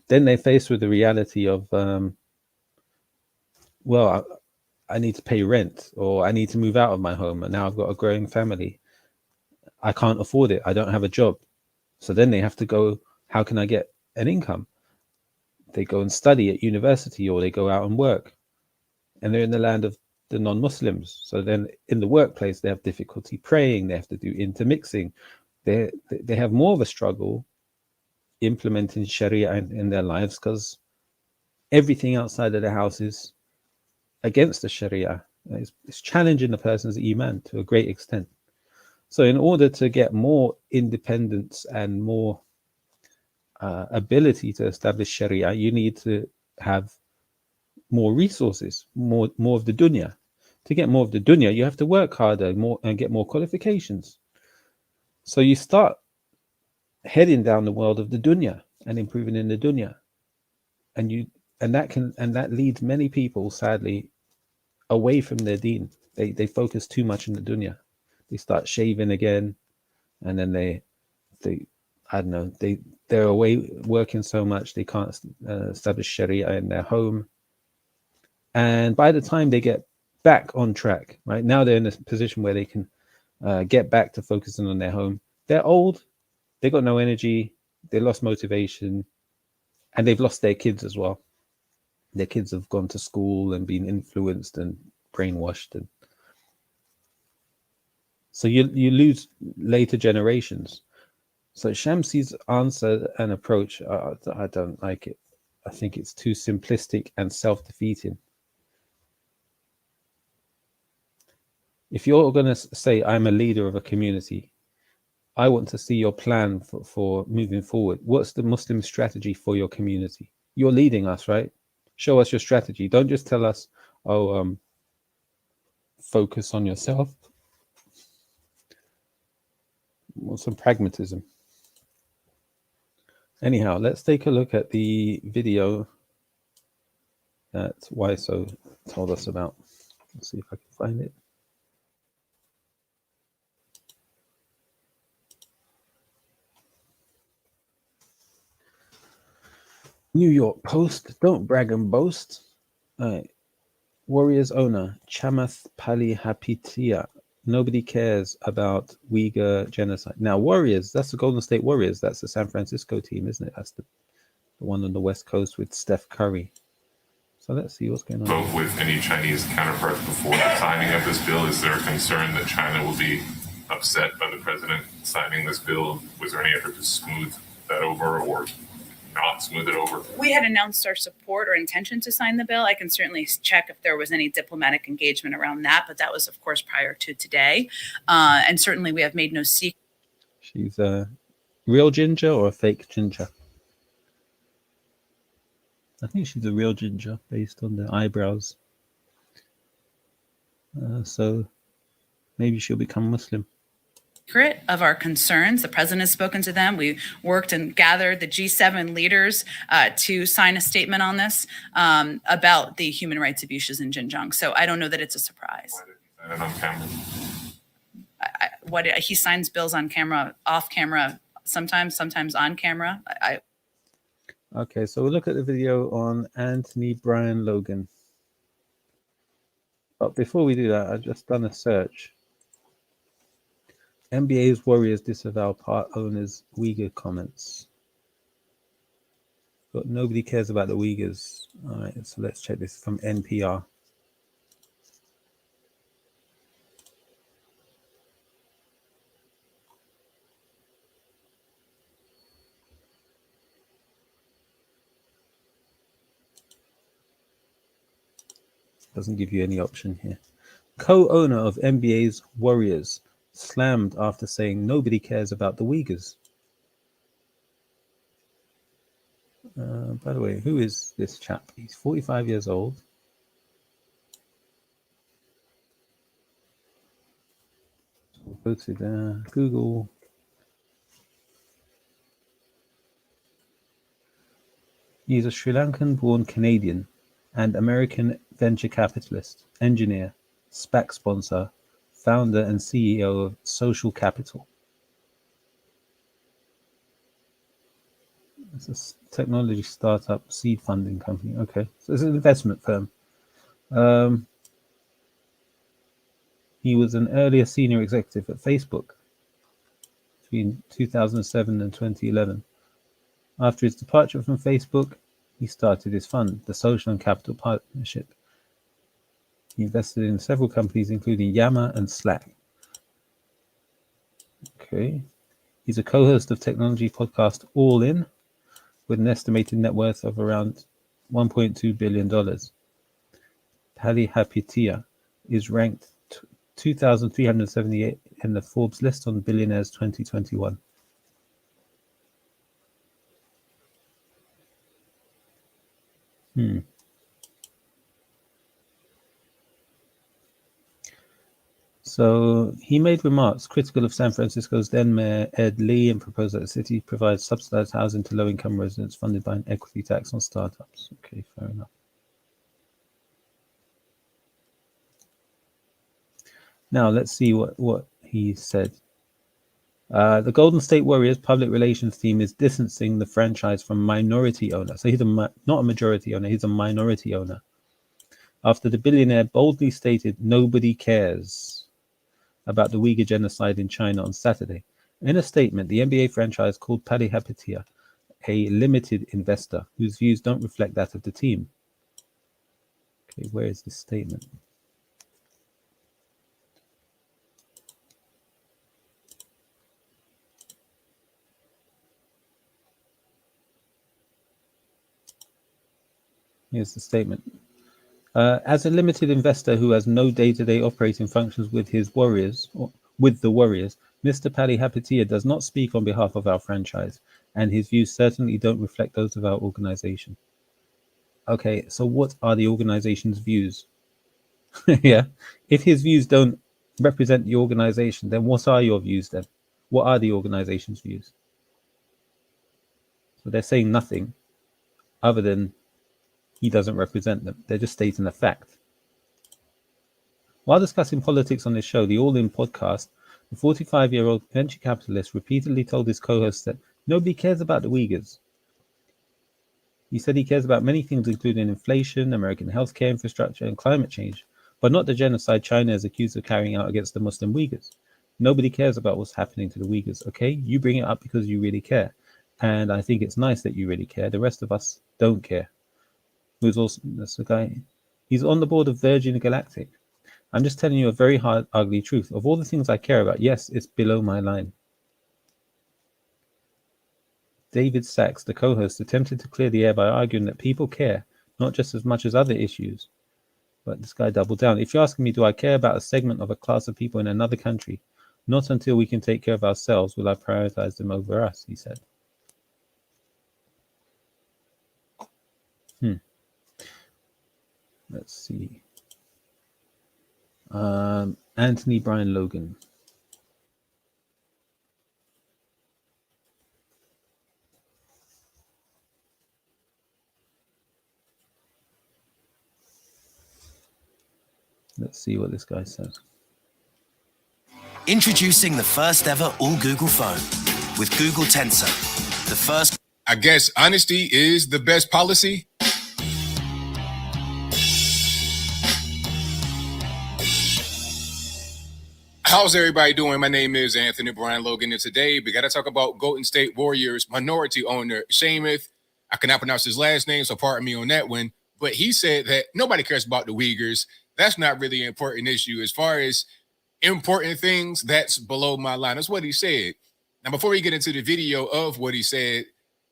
Then they're faced with the reality of, well, I need to pay rent, or I need to move out of my home, and now I've got a growing family. I can't afford it. I don't have a job. So then they have to go, how can I get an income? They go and study at university, or they go out and work. And they're in the land of the non-Muslims. So then in the workplace, they have difficulty praying. They have to do intermixing. they have more of a struggle implementing Sharia in their lives, because everything outside of the house is against the Sharia. It's challenging the person's iman to a great extent. So in order to get more independence and more ability to establish Sharia, you need to have more resources, more of the dunya. To get more of the dunya, you have to work harder, more, and get more qualifications. So you start heading down the world of the dunya and improving in the dunya, and that leads many people, sadly, away from their deen. They focus too much on the dunya. They start shaving again, and then they I don't know, they're away working so much they can't establish Sharia in their home. And by the time they get back on track, right now they're in a position where they can get back to focusing on their home. They're old, they got no energy, they lost motivation, and they've lost their kids as well. Their kids have gone to school and been influenced and brainwashed, and so you lose later generations. So Shamsi's answer and approach, I don't like it. I think it's too simplistic and self-defeating. If you're going to say, I'm a leader of a community, I want to see your plan for moving forward. What's the Muslim strategy for your community? You're leading us, right? Show us your strategy. Don't just tell us, focus on yourself. Want some pragmatism. Anyhow, let's take a look at the video that YSO told us about. Let's see if I can find it. New York Post, don't brag and boast. Warriors owner, Chamath Palihapitiya. Nobody cares about Uyghur genocide. Now, Warriors, that's the Golden State Warriors. That's the San Francisco team, isn't it? That's the one on the West Coast with Steph Curry. So let's see what's going on. Vote with any Chinese counterparts before the signing of this bill. Is there a concern that China will be upset by the president signing this bill? Was there any effort to smooth that over or not smooth it over? We had announced our support or intention to sign the bill. I can certainly check if there was any diplomatic engagement around that, but that was, of course, prior to today. And certainly we have made no secret. She's a real ginger or a fake ginger? I think she's a real ginger based on the eyebrows. So maybe she'll become Muslim. Of our concerns. The president has spoken to them. We worked and gathered the G7 leaders to sign a statement on this about the human rights abuses in Xinjiang. So I don't know that it's a surprise. Why did he sign it on camera? He signs bills on camera, off camera, sometimes on camera. Okay, so we'll look at the video on Anthony Brian Logan. But before we do that, I've just done a search. NBA's Warriors disavow part owners' Uyghur comments. But nobody cares about the Uyghurs. All right, so let's check this from NPR. Doesn't give you any option here. Co-owner of NBA's Warriors slammed after saying nobody cares about the Uyghurs. By the way, who is this chap? He's 45 years old. Go to Google. He's a Sri Lankan-born Canadian and American venture capitalist, engineer, SPAC sponsor, founder and CEO of Social Capital. It's a technology startup seed funding company. Okay, so it's an investment firm. He was an earlier senior executive at Facebook between 2007 and 2011. After his departure from Facebook, he started his fund, the Social and Capital Partnership. He invested in several companies, including Yammer and Slack. Okay. He's a co-host of technology podcast All In, with an estimated net worth of around $1.2 billion. Palihapitiya is ranked 2,378 in the Forbes list on Billionaires 2021. So he made remarks critical of San Francisco's then Mayor Ed Lee and proposed that the city provide subsidized housing to low-income residents funded by an equity tax on startups. Okay, fair enough. Now let's see what he said. The Golden State Warriors public relations team is distancing the franchise from minority owner. So he's not a majority owner, he's a minority owner. After the billionaire boldly stated nobody cares about the Uyghur genocide in China on Saturday. In a statement, the NBA franchise called Palihapitiya a limited investor whose views don't reflect that of the team. Okay, where is this statement? Here's the statement. As a limited investor who has no day-to-day operating functions with the Warriors, Mr. Palihapitiya does not speak on behalf of our franchise, and his views certainly don't reflect those of our organization. Okay, so what are the organization's views? Yeah, if his views don't represent the organization, then what are your views then? What are the organization's views? So they're saying nothing other than he doesn't represent them. They're just stating a fact. While discussing politics on this show, the All In podcast, the 45-year-old venture capitalist repeatedly told his co-host that nobody cares about the Uyghurs. He said he cares about many things, including inflation, American healthcare infrastructure, and climate change, but not the genocide China is accused of carrying out against the Muslim Uyghurs. Nobody cares about what's happening to the Uyghurs, okay? You bring it up because you really care. And I think it's nice that you really care. The rest of us don't care. Who's also, that's the guy, he's on the board of Virgin Galactic. I'm just telling you a very hard, ugly truth. Of all the things I care about, yes, it's below my line. David Sachs, the co-host, attempted to clear the air by arguing that people care, not just as much as other issues. But this guy doubled down. If you're asking me, do I care about a segment of a class of people in another country? Not until we can take care of ourselves will I prioritize them over us, he said. Let's see. Anthony Brian Logan. Let's see what this guy says. Introducing the first ever all Google phone with Google Tensor. The first. I guess honesty is the best policy. How's everybody doing? My name is Anthony Brian Logan, and today we got to talk about Golden State Warriors minority owner Shamsi. I cannot pronounce his last name, so pardon me on that one. But he said that nobody cares about the Uyghurs. That's not really an important issue. As far as important things, that's below my line. That's what he said. Now, before we get into the video of what he said,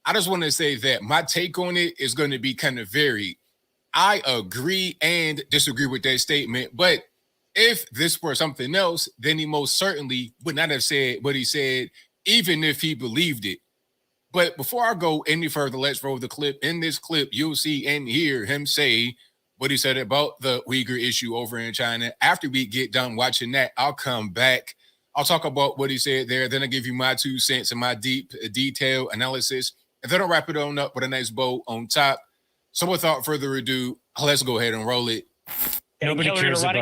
I just want to say that my take on it is going to be kind of varied. I agree and disagree with that statement, but if this were something else, then he most certainly would not have said what he said, even if he believed it. But before I go any further, let's roll the clip. In this clip, you'll see and hear him say what he said about the Uyghur issue over in China. After we get done watching that, I'll come back. I'll talk about what he said there. Then I'll give you my 2 cents and my deep detail analysis. And then I'll wrap it on up with a nice bow on top. So without further ado, let's go ahead and roll it. Nobody cares about.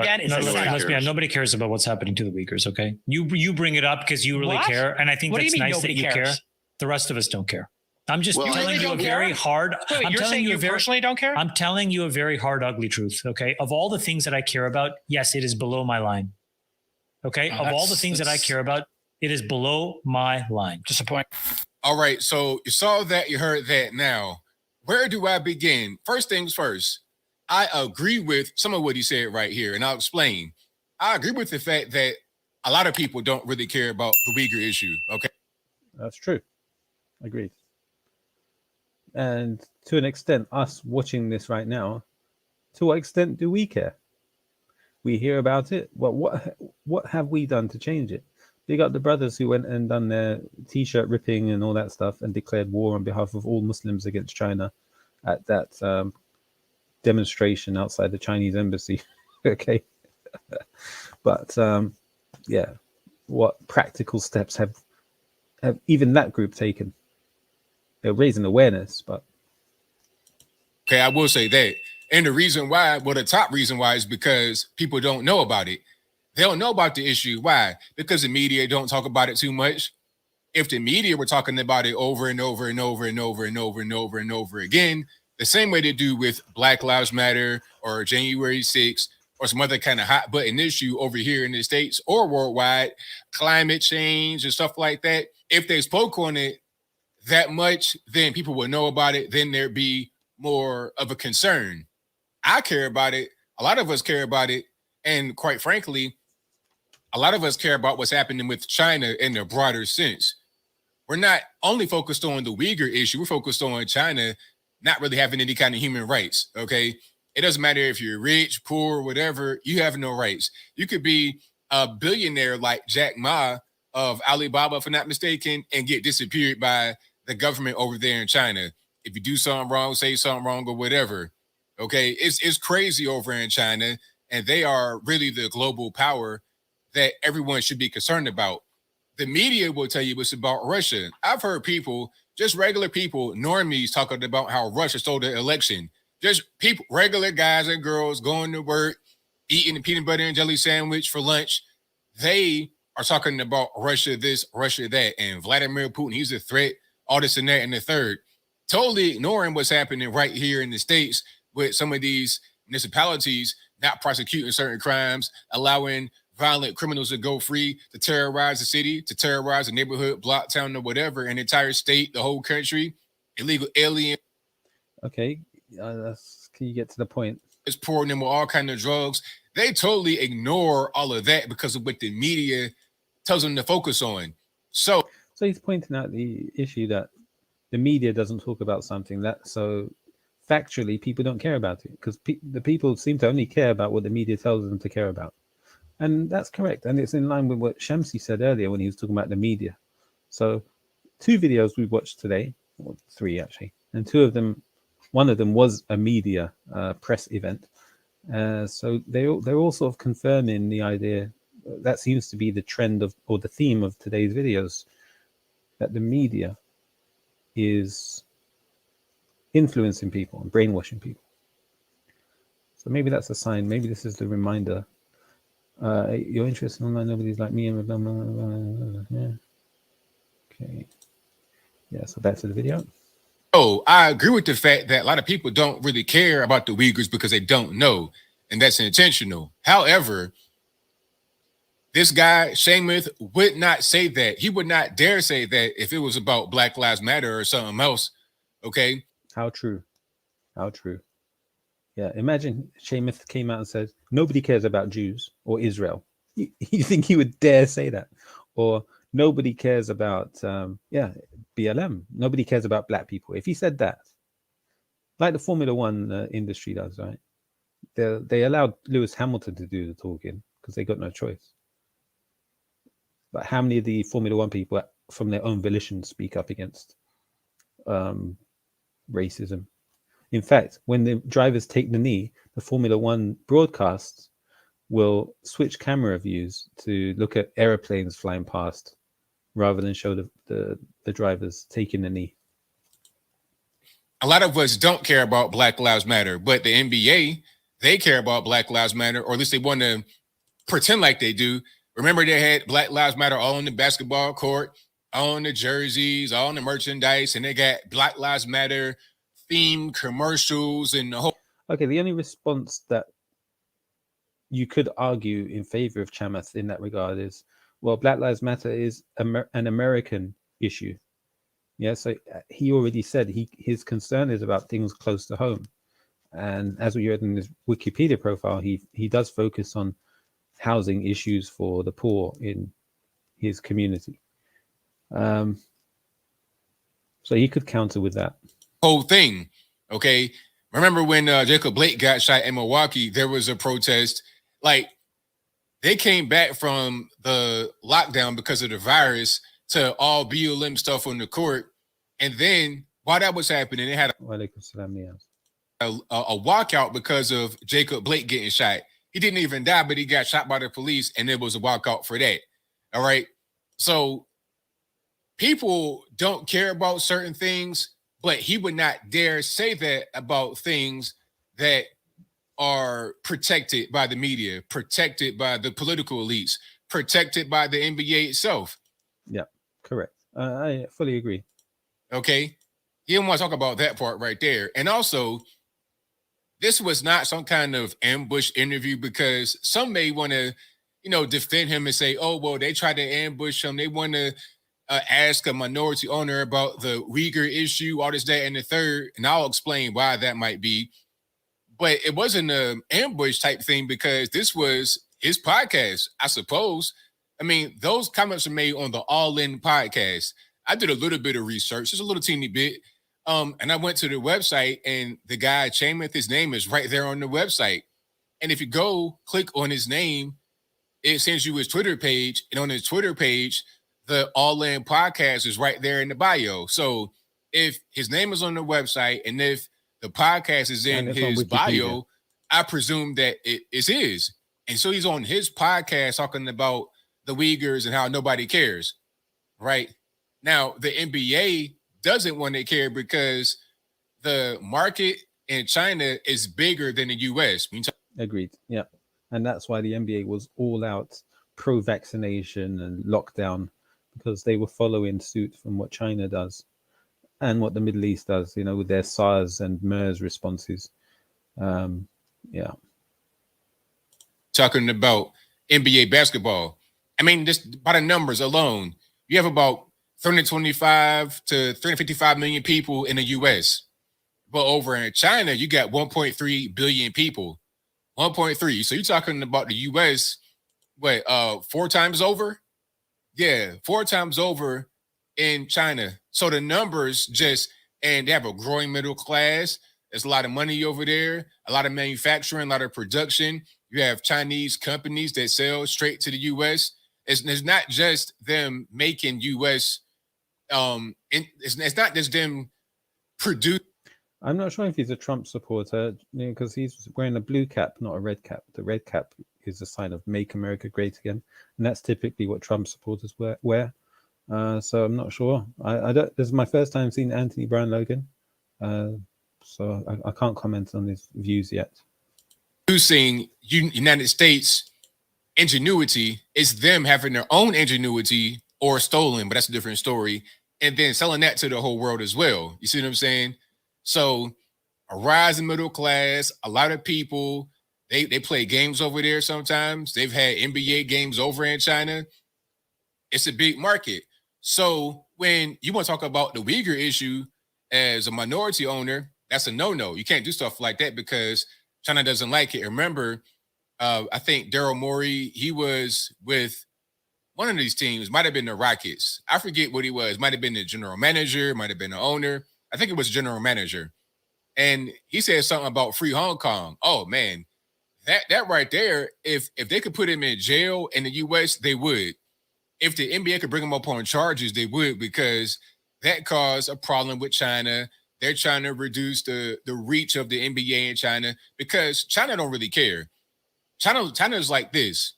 Nobody cares about what's happening to the Uyghurs. Okay, you bring it up because you really care, and I think that's nice that you care. The rest of us don't care. I'm just telling you a very hard. I'm telling you personally don't care. I'm telling you a very hard, ugly truth. Okay, of all the things that I care about, yes, it is below my line. Okay, of all the things that I care about, it is below my line. Disappointing. All right, so you saw that, you heard that. Now, where do I begin? First things first. I agree with some of what he said right here, and I'll explain. I agree with the fact that a lot of people don't really care about the Uyghur issue, okay? That's true. Agreed. And to an extent, us watching this right now, to what extent do we care? We hear about it. Well, what have we done to change it? Big up the brothers who went and done their T-shirt ripping and all that stuff and declared war on behalf of all Muslims against China at that demonstration outside the Chinese embassy. Okay. But yeah, what practical steps have even that group taken? They're raising awareness, but okay, I will say that. And the reason why, well, the top reason why is because people don't know about it. They don't know about the issue. Why? Because the media don't talk about it too much. If the media were talking about it over and over and over and over and over and over and over again, the same way they do with Black Lives Matter or January 6th or some other kind of hot button issue over here in the States or worldwide, climate change and stuff like that. If they spoke on it that much, then people would know about it. Then there'd be more of a concern. I care about it. A lot of us care about it. And quite frankly, a lot of us care about what's happening with China in a broader sense. We're not only focused on the Uyghur issue. We're focused on China not really having any kind of human rights, okay? It doesn't matter if you're rich, poor, whatever. You have no rights. You could be a billionaire like Jack Ma of Alibaba, if I'm not mistaken, and get disappeared by the government over there in China. If you do something wrong, say something wrong or whatever. Okay, it's crazy over in China, and they are really the global power that everyone should be concerned about. The media will tell you it's about Russia. I've heard people, just regular people, normies, talking about how Russia stole the election. Just people, regular guys and girls going to work, eating a peanut butter and jelly sandwich for lunch. They are talking about Russia this, Russia that, and Vladimir Putin, he's a threat, all this and that and the third. Totally ignoring what's happening right here in the States with some of these municipalities not prosecuting certain crimes, allowing violent criminals to go free, to terrorize the city, to terrorize the neighborhood, block town, or whatever, an entire state, the whole country, illegal alien. Okay, can you get to the point? It's pouring them with all kinds of drugs. They totally ignore all of that because of what the media tells them to focus on. So he's pointing out the issue that the media doesn't talk about something that so factually people don't care about it because the people seem to only care about what the media tells them to care about. And that's correct. And it's in line with what Shamsi said earlier when he was talking about the media. So 2 videos we watched today, or 3 actually, and 2 of them, one of them was a media press event. So they're all sort of confirming the idea that seems to be the trend of, or the theme of today's videos, that the media is influencing people and brainwashing people. So maybe that's a sign. Maybe this is the reminder. You're interested in online, nobody's like me. Yeah. Okay. Yeah, so back to the video. Oh, I agree with the fact that a lot of people don't really care about the Uyghurs because they don't know, and that's intentional. However, this guy, Shamsi, would not say that. He would not dare say that if it was about Black Lives Matter or something else, okay? How true. How true. Yeah, imagine Shamsi came out and said, nobody cares about Jews or Israel. You think he would dare say that? Or nobody cares about, BLM. Nobody cares about black people. If he said that, like the Formula One industry does, right? They allowed Lewis Hamilton to do the talking because they got no choice. But how many of the Formula One people from their own volition speak up against racism? In fact, when the drivers take the knee, the Formula One broadcasts will switch camera views to look at airplanes flying past rather than show the drivers taking the knee. A lot of us don't care about Black Lives Matter, but the NBA, they care about Black Lives Matter, or at least they want to pretend like they do. Remember, they had Black Lives Matter all on the basketball court, all on the jerseys, all on the merchandise, and they got Black Lives Matter themed commercials and the whole. Okay, the only response that you could argue in favor of Chamath in that regard is, well, Black Lives Matter is an American issue. Yeah, so he already said his concern is about things close to home. And as we read in his Wikipedia profile, he does focus on housing issues for the poor in his community. So he could counter with that whole thing. Okay. Remember when Jacob Blake got shot in Milwaukee, there was a protest. Like, they came back from the lockdown because of the virus to all BLM stuff on the court. And then while that was happening, they had a walkout because of Jacob Blake getting shot. He didn't even die, but he got shot by the police, and there was a walkout for that. All right. So people don't care about certain things, but he would not dare say that about things that are protected by the media, protected by the political elites, protected by the NBA itself. Yeah, correct. I fully agree. Okay. You don't want to talk about that part right there. And also, this was not some kind of ambush interview, because some may want to, defend him and say, oh, well, they tried to ambush him. They want to ask a minority owner about the Uyghur issue, all this, that, and the third. And I'll explain why that might be. But it wasn't an ambush type thing, because this was his podcast, I suppose. I mean, those comments are made on the All In podcast. I did a little bit of research, just a little teeny bit. And I went to the website, and the guy, Chamath, his name is right there on the website. And if you go click on his name, it sends you his Twitter page. And on his Twitter page, the All In podcast is right there in the bio. So if his name is on the website, and if the podcast is in his bio, I presume that it is his. And so he's on his podcast talking about the Uyghurs and how nobody cares, right? Now, the NBA doesn't want to care because the market in China is bigger than the U.S. Agreed. Yeah. And that's why the NBA was all out pro-vaccination and lockdown, because they were following suit from what China does and what the Middle East does, with their SARS and MERS responses. Yeah. Talking about NBA basketball. I mean, just by the numbers alone, you have about 325 to 355 million people in the U.S. But over in China, you got 1.3 billion people. 1.3. So you're talking about the U.S., 4 times over? Yeah, 4 times over in China. So the numbers and they have a growing middle class. There's a lot of money over there, a lot of manufacturing, a lot of production. You have Chinese companies that sell straight to the U.S. It's not just them making U.S. It's not just them produce. I'm not sure if he's a Trump supporter, because he's wearing a blue cap, not a red cap. The red cap is a sign of "Make America Great Again," and that's typically what Trump supporters wear. So I'm not sure. I don't. This is my first time seeing Anthony Brown Logan, so I can't comment on his views yet. Using United States ingenuity is them having their own ingenuity or stolen, but that's a different story, and then selling that to the whole world as well. You see what I'm saying? So a rising middle class, a lot of people, they play games over there sometimes. They've had NBA games over in China. It's a big market. So when you want to talk about the Uyghur issue as a minority owner, that's a no-no. You can't do stuff like that because China doesn't like it. Remember, I think Daryl Morey, he was with one of these teams, might have been the Rockets. I forget what he was. Might have been the general manager, might have been the owner. I think it was general manager. And he said something about free Hong Kong. Oh, man, that right there, if they could put him in jail in the U.S., they would. If the NBA could bring him up on charges, they would, because that caused a problem with China. They're trying to reduce the reach of the NBA in China because China don't really care. China's like this.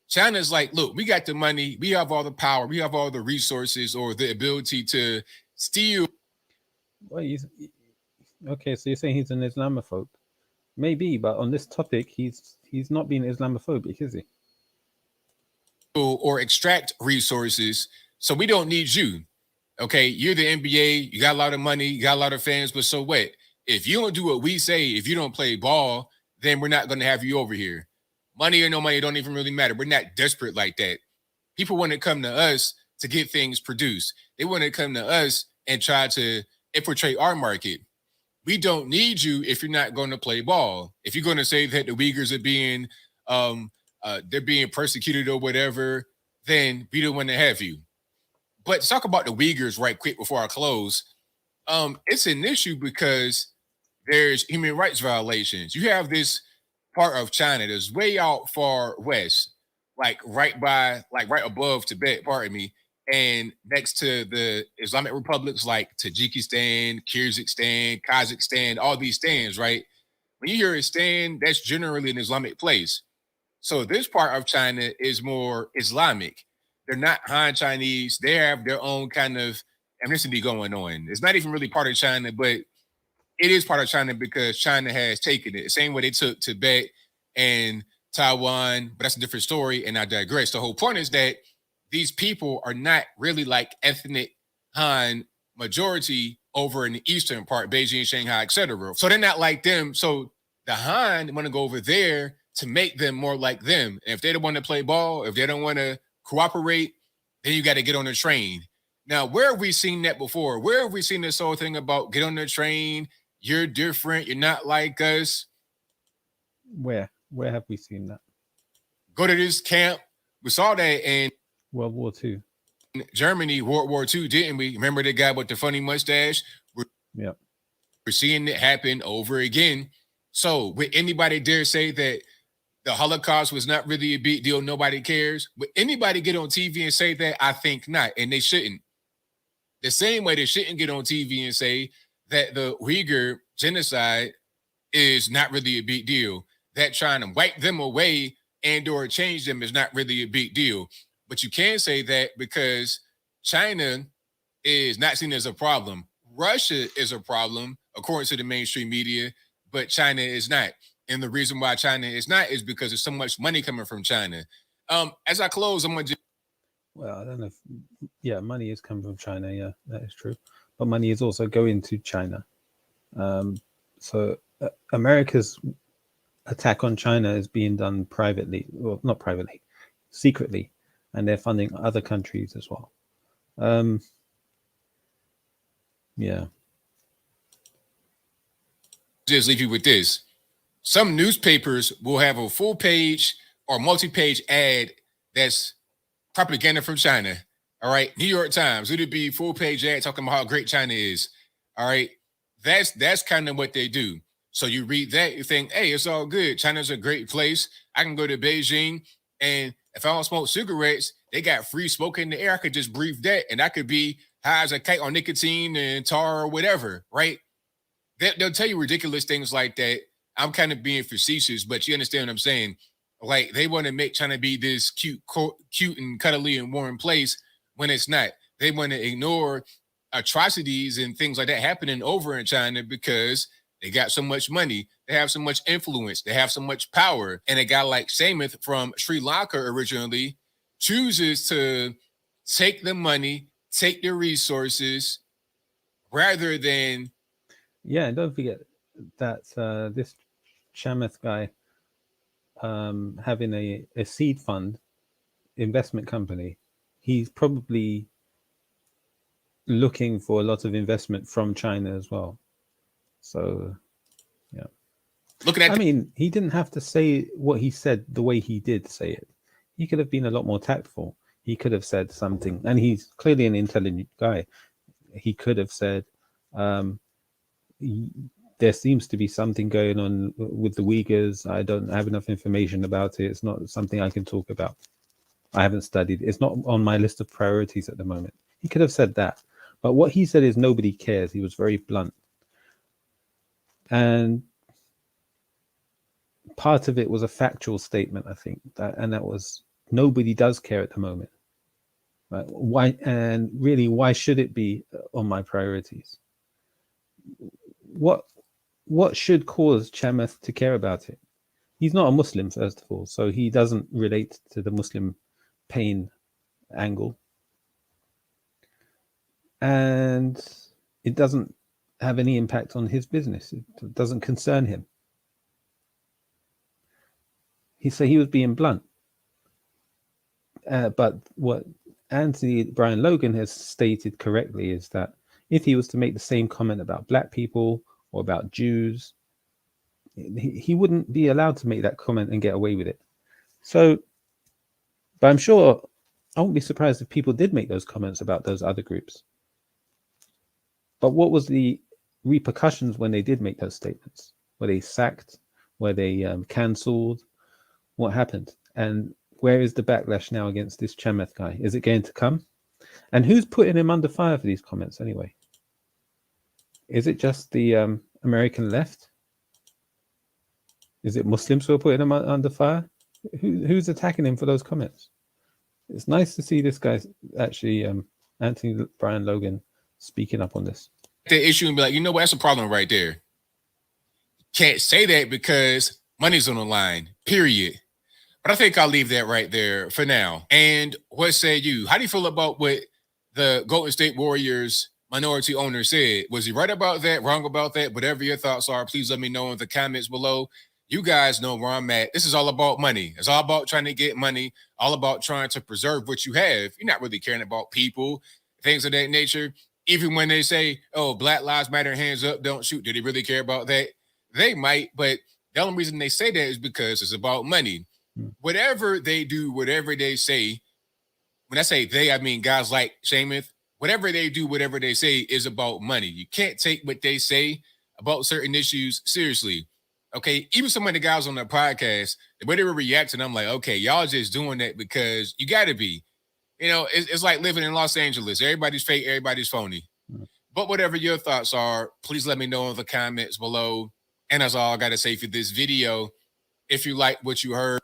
China's like, look, we got the money. We have all the power. We have all the resources or the ability to steal. Well, okay, so you're saying he's an Islamophobe? Maybe, but on this topic, he's not being Islamophobic, is he? Or extract resources. So we don't need you. Okay, you're the NBA. You got a lot of money. You got a lot of fans. But so what? If you don't do what we say, if you don't play ball, then we're not going to have you over here. Money or no money, don't even really matter. We're not desperate like that. People want to come to us to get things produced. They want to come to us and try to infiltrate our market. We don't need you if you're not going to play ball. If you're going to say that the Uyghurs are being they're being persecuted or whatever, then we don't want to have you. But to talk about the Uyghurs right quick before I close, it's an issue because there's human rights violations. You have this part of China that's way out far west, like right above Tibet, pardon me, and next to the Islamic republics like Tajikistan, Kyrgyzstan, Kazakhstan, all these stands, right? When you hear a stand, that's generally an Islamic place. So this part of China is more Islamic. They're not Han Chinese. They have their own kind of ethnicity going on. It's not even really part of China, but it is part of China because China has taken it. The same way they took Tibet and Taiwan, but that's a different story, and I digress. The whole point is that these people are not really like ethnic Han majority over in the eastern part, Beijing, Shanghai, etc. So they're not like them. So the Han want to go over there to make them more like them. And if they don't want to play ball, if they don't want to cooperate, then you got to get on the train. Now, where have we seen that before? Where have we seen this whole thing about get on the train? You're different. You're not like us. Where have we seen that? Go to this camp. We saw that in World War II. Germany, World War II, didn't we? Remember the guy with the funny mustache? Yeah. We're seeing it happen over again. So would anybody dare say that the Holocaust was not really a big deal? Nobody cares. Would anybody get on TV and say that? I think not. And they shouldn't. The same way they shouldn't get on TV and say that the Uyghur genocide is not really a big deal. That trying to wipe them away and or change them is not really a big deal. But you can say that because China is not seen as a problem. Russia is a problem, according to the mainstream media, but China is not. And the reason why China is not is because there's so much money coming from China. As I close, I'm going to... Well, I don't know if... money is coming from China. Yeah, that is true. But money is also going to China. So America's attack on China is being done privately. Well, not privately, secretly. And they're funding other countries as well. Just leave you with this. Some newspapers will have a full page or multi-page ad that's propaganda from China. All right. New York Times, it'd be full page ad talking about how great China is. All right. That's kind of what they do. So you read that, you think, hey, it's all good. China's a great place. I can go to Beijing, and if I don't smoke cigarettes, they got free smoke in the air. I could just breathe that, and I could be high as a kite on nicotine and tar or whatever, right? They'll tell you ridiculous things like that. I'm kind of being facetious, but you understand what I'm saying? Like, they want to make China be this cute and cuddly and warm place when it's not. They want to ignore atrocities and things like that happening over in China because they got so much money. They have so much influence. They have so much power. And a guy like Samath from Sri Lanka originally chooses to take the money, take the resources, rather than... Yeah, and don't forget that this Chamath guy having a seed fund investment company, he's probably looking for a lot of investment from China as well. So, yeah. I mean, he didn't have to say what he said the way he did say it. He could have been a lot more tactful. He could have said something, and he's clearly an intelligent guy. He could have said, there seems to be something going on with the Uyghurs. I don't have enough information about it. It's not something I can talk about. I haven't studied. It's not on my list of priorities at the moment. He could have said that. But what he said is nobody cares. He was very blunt. And part of it was a factual statement, I think, and that was nobody does care at the moment. Right? Why? And really, why should it be on my priorities? What should cause Chamath to care about it? He's not a Muslim, first of all, so he doesn't relate to the Muslim pain angle, and it doesn't have any impact on his business. It doesn't concern him. He was being blunt. But what Anthony Brian Logan has stated correctly is that if he was to make the same comment about black people or about Jews, he wouldn't be allowed to make that comment and get away with it. So, but I'm sure I wouldn't be surprised if people did make those comments about those other groups. But what was the repercussions when they did make those statements? Were they sacked? Were they cancelled? What happened? And where is the backlash now against this Chamath guy? Is it going to come? And who's putting him under fire for these comments anyway? Is it just the American left? Is it Muslims who are putting him under fire? Who's attacking him for those comments? It's nice to see this guy actually, Anthony Brian Logan, speaking up on this. The issue and be like, you know what? That's a problem right there. Can't say that because money's on the line, period. But I think I'll leave that right there for now. And what say you? How do you feel about what the Golden State Warriors minority owner said? Was he right about that, wrong about that? Whatever your thoughts are, please let me know in the comments below. You guys know where I'm at. This is all about money. It's all about trying to get money, all about trying to preserve what you have. You're not really caring about people, things of that nature. Even when they say, oh, Black Lives Matter, hands up, don't shoot. Do they really care about that? They might, but the only reason they say that is because it's about money. Whatever they do, whatever they say, when I say they, I mean guys like Shamsi, whatever they do, whatever they say is about money. You can't take what they say about certain issues seriously. Okay, even some of the guys on the podcast, the way they were reacting, I'm like, okay, y'all just doing that because you got to be. You know, it's like living in Los Angeles. Everybody's fake, everybody's phony. But whatever your thoughts are, please let me know in the comments below. And that's all I got to say for this video. If you like what you heard.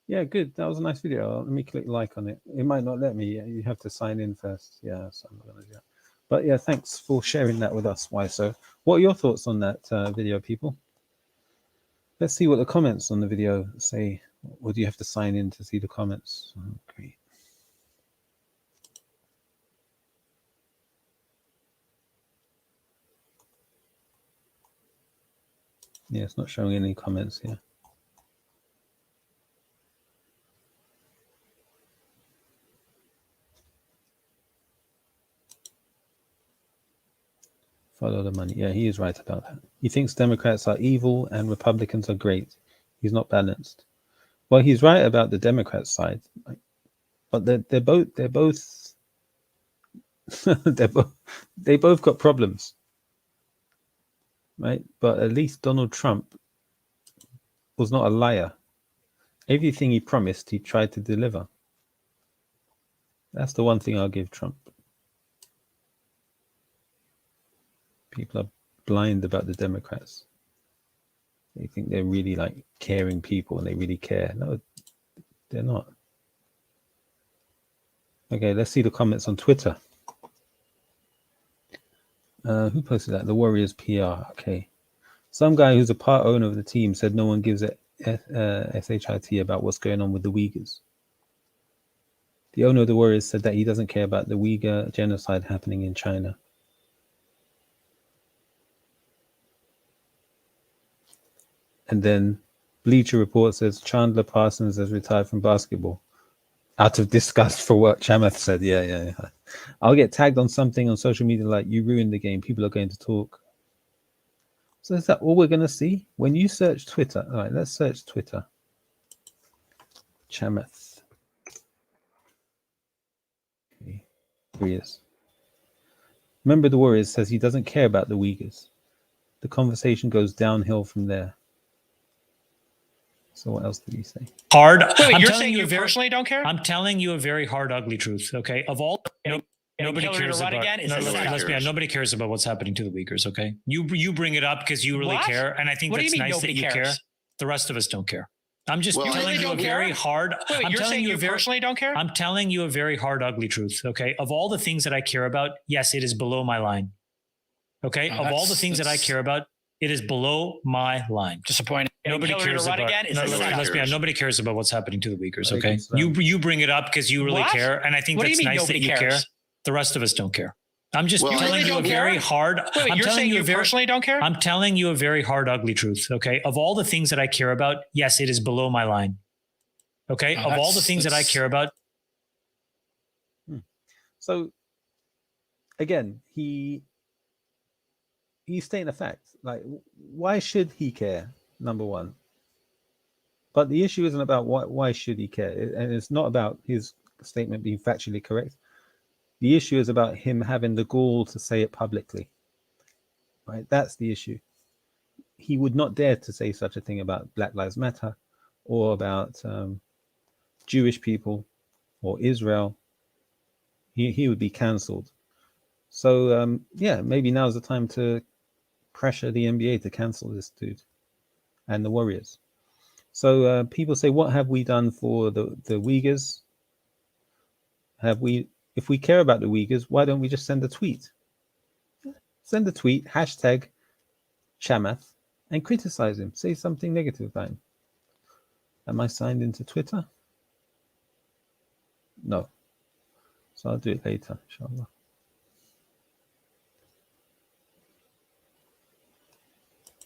Yeah, good. That was a nice video. Let me click like on it. It might not let me. You have to sign in first. Yeah, so I'm not going to do that. But yeah, thanks for sharing that with us. Why so? What are your thoughts on that video, people? Let's see what the comments on the video say. Or do you have to sign in to see the comments? Oh, great. Yeah, it's not showing any comments here. Follow the money. Yeah, he is right about that. He thinks Democrats are evil and Republicans are great. He's not balanced. Well, he's right about the Democrat side, but they're both they both got problems, right? But at least Donald Trump was not a liar. Everything he promised, he tried to deliver. That's the one thing I'll give Trump. People are blind about the Democrats. They think they're really like caring people and they really care. No, they're not. Okay, let's see the comments on Twitter. Who posted that? The Warriors PR. Okay. Some guy who's a part owner of the team said no one gives a SHIT about what's going on with the Uyghurs. The owner of the Warriors said that he doesn't care about the Uyghur genocide happening in China. And then Bleacher Report says Chandler Parsons has retired from basketball out of disgust for what Chamath said. Yeah. I'll get tagged on something on social media like you ruined the game. People are going to talk. So is that all we're going to see? When you search Twitter. All right, let's search Twitter. Chamath. Okay, here he is. Member of the Warriors says he doesn't care about the Uyghurs. The conversation goes downhill from there. So what else did he say? Hard. Wait, you're saying you personally don't care? I'm telling you a very hard, ugly truth. Okay, of all nobody cares about. Nobody cares about what's happening to the Uyghurs. Okay, you bring it up because you really care, and I think that's nice that you care. The rest of us don't care. I'm just telling you a very hard. Wait, you're saying you personally don't care? I'm telling you a very hard, ugly truth. Okay, of all the things that I care about, yes, it is below my line. Okay, of all the things that I care about, it is below my line. Disappointing. Nobody cares about. Nobody cares about what's happening to the Uyghurs. Okay, you bring it up because you really care, and I think that's nice that you care. The rest of us don't care. I'm just telling you a very hard. Wait, you're saying you personally don't care? I'm telling you a very hard, ugly truth. Okay, of all the things that I care about, yes, it is below my line. Okay, of all the things that I care about. So, again, he's stating a fact. Like, why should he care? Number one. But the issue isn't about why should he care, and it's not about his statement being factually correct. The issue is about him having the gall to say it publicly. Right? That's the issue. He would not dare to say such a thing about Black Lives Matter or about Jewish people or Israel. He would be cancelled. So, yeah, maybe now's the time to pressure the NBA to cancel this dude and the Warriors. So people say, what have we done for the Uyghurs? If we care about the Uyghurs, why don't we just send a tweet? Send a tweet, hashtag Chamath, and criticize him. Say something negative about him. Am I signed into Twitter? No. So I'll do it later, inshallah.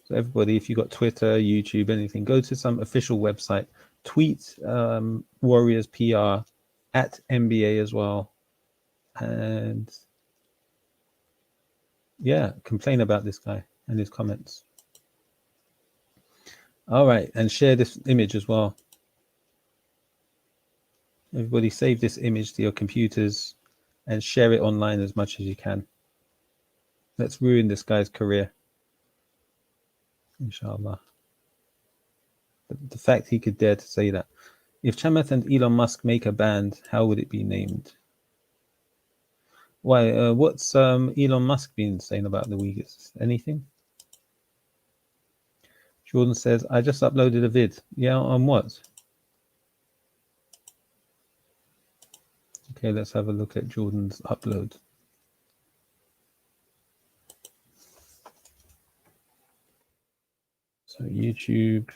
So everybody, if you've got Twitter, YouTube, anything, go to some official website, tweet Warriors PR at NBA as well. And yeah, complain about this guy and his comments. All right, and share this image as well. Everybody save this image to your computers and share it online as much as you can. Let's ruin this guy's career. Inshallah. The fact he could dare to say that. If Chamath and Elon Musk make a band, how would it be named? Why? What's Elon Musk been saying about the Uyghurs? Anything? Jordan says, I just uploaded a vid. Yeah, on what? Okay, let's have a look at Jordan's upload. So YouTube.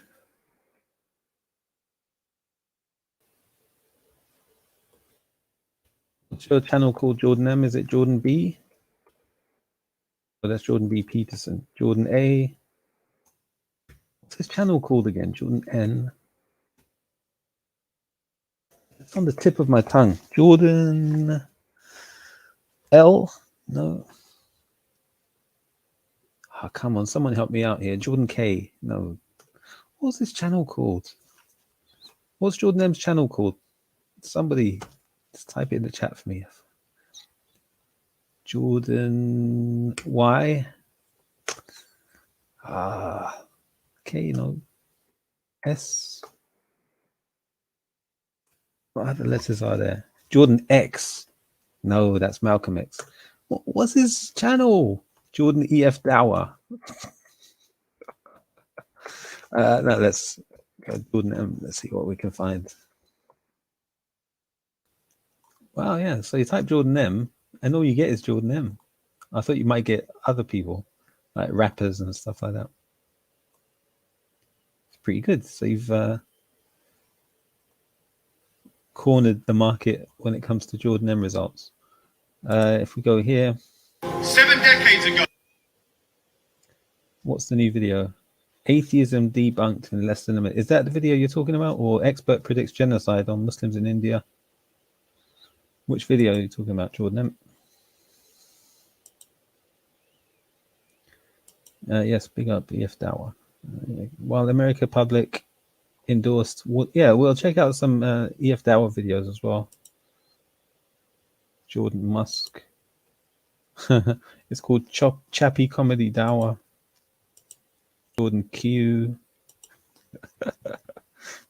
What's your channel called, Jordan M? Is it Jordan B? Oh, that's Jordan B. Peterson. Jordan A. What's his channel called again? Jordan N. It's on the tip of my tongue. Jordan L? No. Oh, come on. Someone help me out here. Jordan K? No. What's this channel called? What's Jordan M's channel called? Somebody just type it in the chat for me. Jordan Y? K, no. S? What other letters are there? Jordan X? No, that's Malcolm X. What's his channel? Jordan EF Dower. No, let's go Jordan M. Let's see what we can find. Wow, yeah. So you type Jordan M, and all you get is Jordan M. I thought you might get other people, like rappers and stuff like that. It's pretty good. So you've cornered the market when it comes to Jordan M results. If we go here. 7 decades ago. What's the new video? Atheism debunked in less than a minute. Is that the video you're talking about? Or expert predicts genocide on Muslims in India? Which video are you talking about, Jordan? Yes, big up EF Dower. While America Public endorsed, yeah, we'll check out some EF Dower videos as well. Jordan Musk. It's called Chappy Comedy Dower. Jordan Q.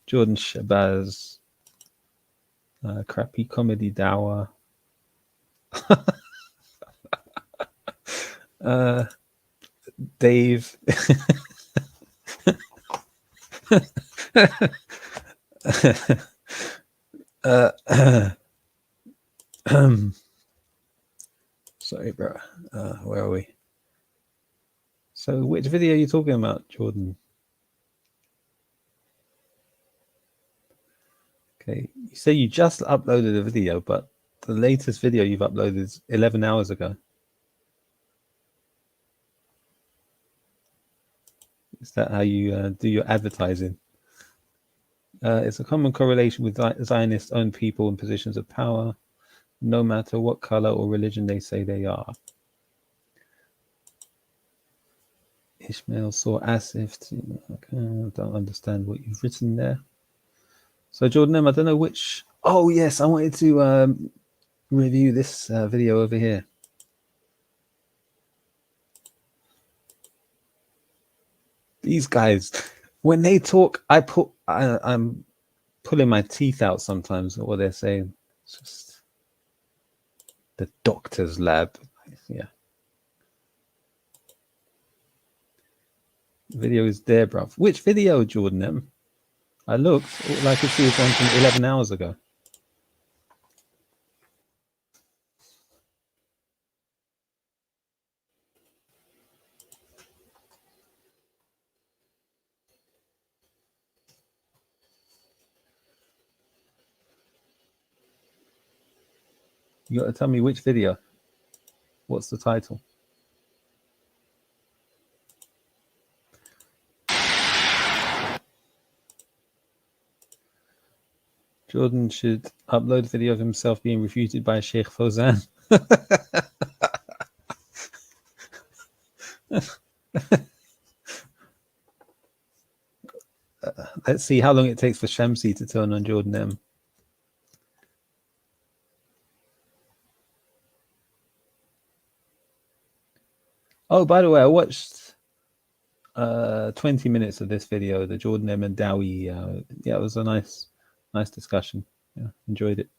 Jordan Shabazz. Crappy Comedy Dower. Dave. Sorry, bro. Where are we? So which video are you talking about, Jordan? Okay, you say you just uploaded a video, but the latest video you've uploaded is 11 hours ago. Is that how you do your advertising? It's a common correlation with Zionists own people in positions of power, no matter what color or religion they say they are. Ishmael saw Asif. Okay, I don't understand what you've written there. So Jordan M, I don't know which Oh yes, I wanted to review this video over here. These guys, when they talk, I'm pulling my teeth out sometimes at what they're saying. It's just the doctor's lab. Yeah. Video is there, bruv. Which video, Jordan M? I looked. All I could see was one from 11 hours ago. You got to tell me which video. What's the title? Jordan should upload video of himself being refuted by Sheikh Fawzan. Let's see how long it takes for Shamsi to turn on Jordan M. Oh, by the way, I watched 20 minutes of this video, the Jordan M and Dowie. Yeah, it was a nice discussion. Yeah, enjoyed it.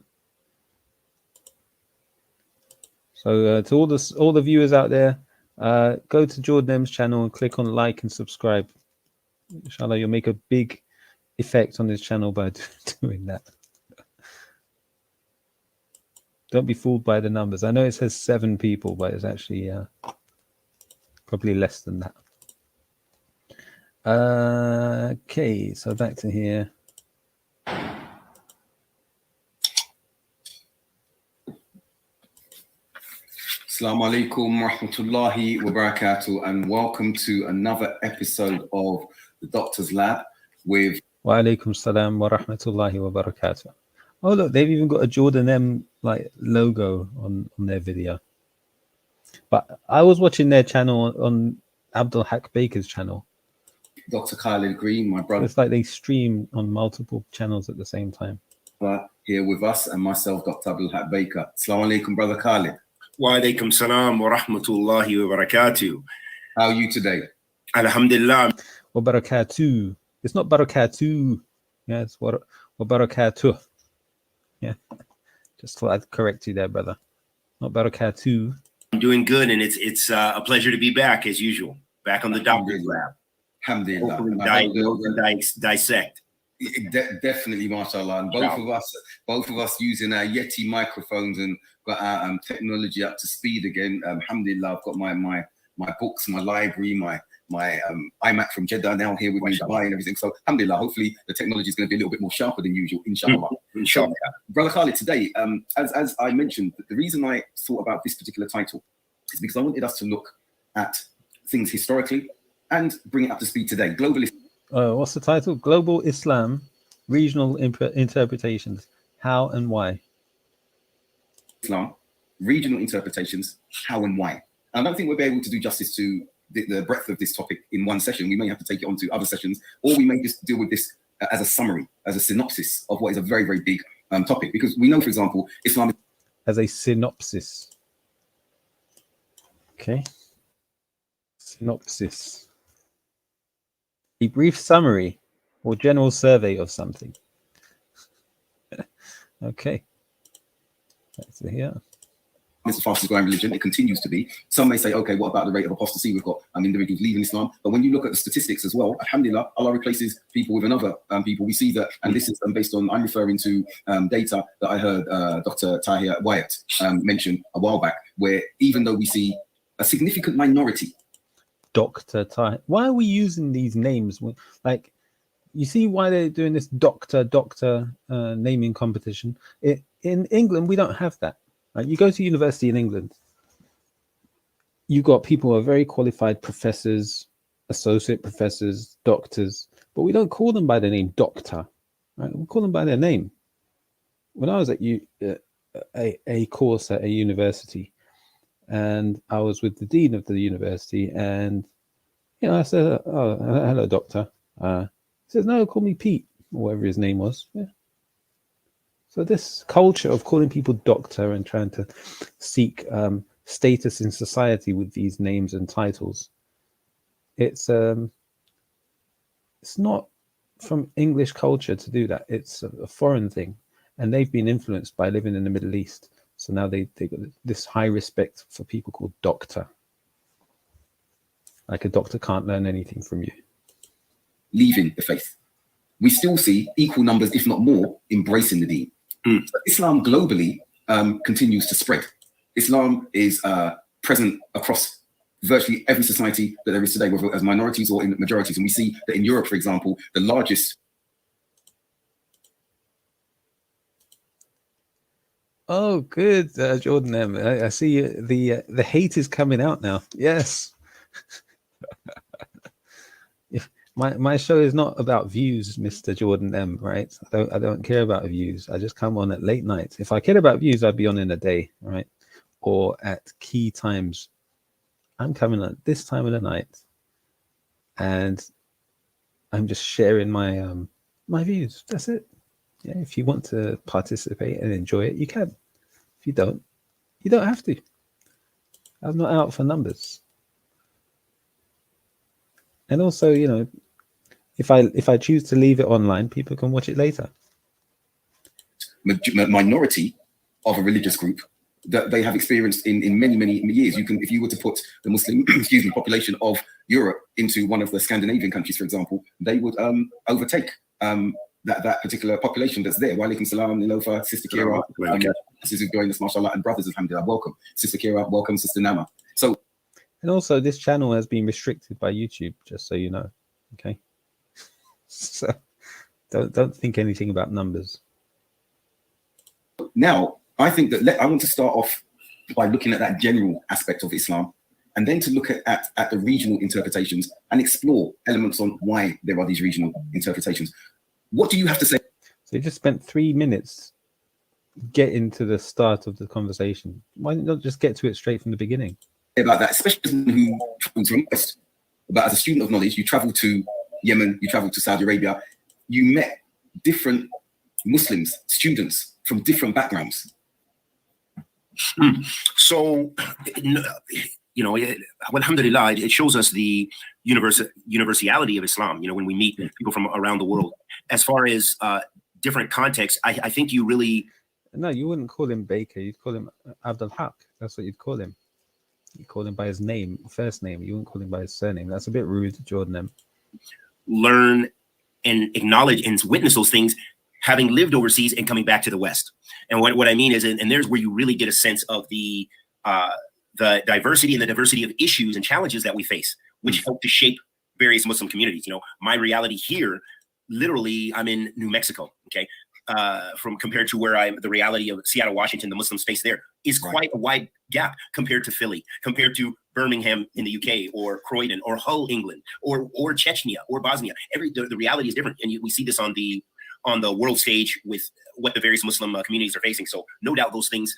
So to all the viewers out there, go to Jordan M's channel and click on like and subscribe. Inshallah, you'll make a big effect on this channel by doing that. Don't be fooled by the numbers. I know it says 7 people, but it's actually probably less than that. Okay, so back to here. Assalamu alaikum wa rahmatullahi wa barakatuh, and welcome to another episode of the Doctor's Lab with Wa alaikum salam wa rahmatullahi wa barakatuh. Oh look, they've even got a Jordan M like logo on their video. But I was watching their channel on Abdul Haq Baker's channel. Dr. Khalid Green, my brother. It's like they stream on multiple channels at the same time. Here with us and myself, Dr. Abdul Haq Baker. Assalamu alaikum, brother Khalid. Wa alaikum salam wa rahmatullahi wa barakatuh. How are you today? Alhamdulillah. Wa barakatuh. It's not barakatuh. Yeah, it's wa barakatuh. Yeah. Just thought I'd correct you there, brother. Not barakatuh. I'm doing good, and it's a pleasure to be back as usual. Back on the Doctor's Lab. Alhamdulillah. Dissect. Definitely, mashallah. And both of us using our Yeti microphones and got our technology up to speed again. Alhamdulillah, I've got my books, my library, my iMac from Jeddah now here with me, Dubai and everything. So alhamdulillah, hopefully the technology is going to be a little bit more sharper than usual, inshallah. Inshallah. Brother Khalid, today, as I mentioned, the reason I thought about this particular title is because I wanted us to look at things historically and bring it up to speed today. Globalist. What's the title? Global Islam, Regional Interpretations, How and Why. Islam, Regional Interpretations, How and Why. And I don't think we'll be able to do justice to the breadth of this topic in one session. We may have to take it on to other sessions, or we may just deal with this as a summary, as a synopsis of what is a very, very big topic. Because we know, for example, Islam as a synopsis. Okay. Synopsis. A brief summary or general survey of something. Okay. That's it here. It's the fastest growing religion. It continues to be. Some may say, okay, what about the rate of apostasy? We've got individuals leaving Islam. But when you look at the statistics as well, alhamdulillah, Allah replaces people with another people. We see that, and this is based on, I'm referring to data that I heard Dr. Tahir Wyatt mention a while back, where even though we see a significant minority. Dr. Tahir. Why are we using these names? Like, you see why they're doing this doctor naming competition? In England, we don't have that. Like, you go to university in England, you got people who are very qualified professors, associate professors, doctors, but we don't call them by the name doctor. Right? We call them by their name. When I was at a course at a university, and I was with the dean of the university, and I said, "Oh, hello, doctor." He says, "No, call me Pete," or whatever his name was. Yeah. So this culture of calling people doctor and trying to seek status in society with these names and titles, it's not from English culture to do that. It's a foreign thing, and they've been influenced by living in the Middle East. So now they got this high respect for people called doctor. Like a doctor can't learn anything from you. Leaving the faith. We still see equal numbers, if not more, embracing the deen. So Islam globally continues to spread. Islam is present across virtually every society that there is today, whether as minorities or in majorities. And we see that in Europe, for example, the largest. Oh, good, Jordan M. I see the hate is coming out now. Yes. My show is not about views, Mr. Jordan M. Right? I don't care about views. I just come on at late nights. If I cared about views, I'd be on in a day, right? Or at key times. I'm coming at this time of the night, and I'm just sharing my my views. That's it. Yeah, if you want to participate and enjoy it, you can. If you don't have to. I'm not out for numbers. And also, you know, if I choose to leave it online, people can watch it later. Minority of a religious group that they have experienced in many years. If you were to put the Muslim population of Europe into one of the Scandinavian countries, for example, they would overtake that particular population that's there. Wa alaikum salam, Nilofa, Sister Kira, Sister Goinus, mashallah, and brothers, alhamdulillah, welcome. Sister Kira, welcome. Sister Nama. So, and also this channel has been restricted by YouTube, just so you know. Okay. So don't think anything about numbers. Now, I think that I want to start off by looking at that general aspect of Islam, and then to look at the regional interpretations and explore elements on why there are these regional interpretations. What do you have to say? So you just spent 3 minutes getting to the start of the conversation. Why not just get to it straight from the beginning? About that, especially who travels from the West. But as a student of knowledge, you travel to Yemen, you travel to Saudi Arabia, you met different Muslims, students from different backgrounds. So, you know, alhamdulillah, it shows us the universality of Islam, you know, when we meet people from around the world. As far as different contexts, I think you really... No, you wouldn't call him Baker. You'd call him Abdul Haq. That's what you'd call him. You call him by his name, first name. You wouldn't call him by his surname. That's a bit rude, Jordan M. Learn and acknowledge and witness those things, having lived overseas and coming back to the West. And what I mean is, and there's where you really get a sense of the diversity and the diversity of issues and challenges that we face, which help to shape various Muslim communities. You know, my reality here, literally, I'm in New Mexico, okay? From compared to where the reality of Seattle, Washington, the Muslim space there is quite a wide gap compared to Philly, compared to Birmingham in the UK, or Croydon, or Hull, England, or Chechnya, or Bosnia. The reality is different, and we see this on the world stage with what the various Muslim communities are facing. So no doubt those things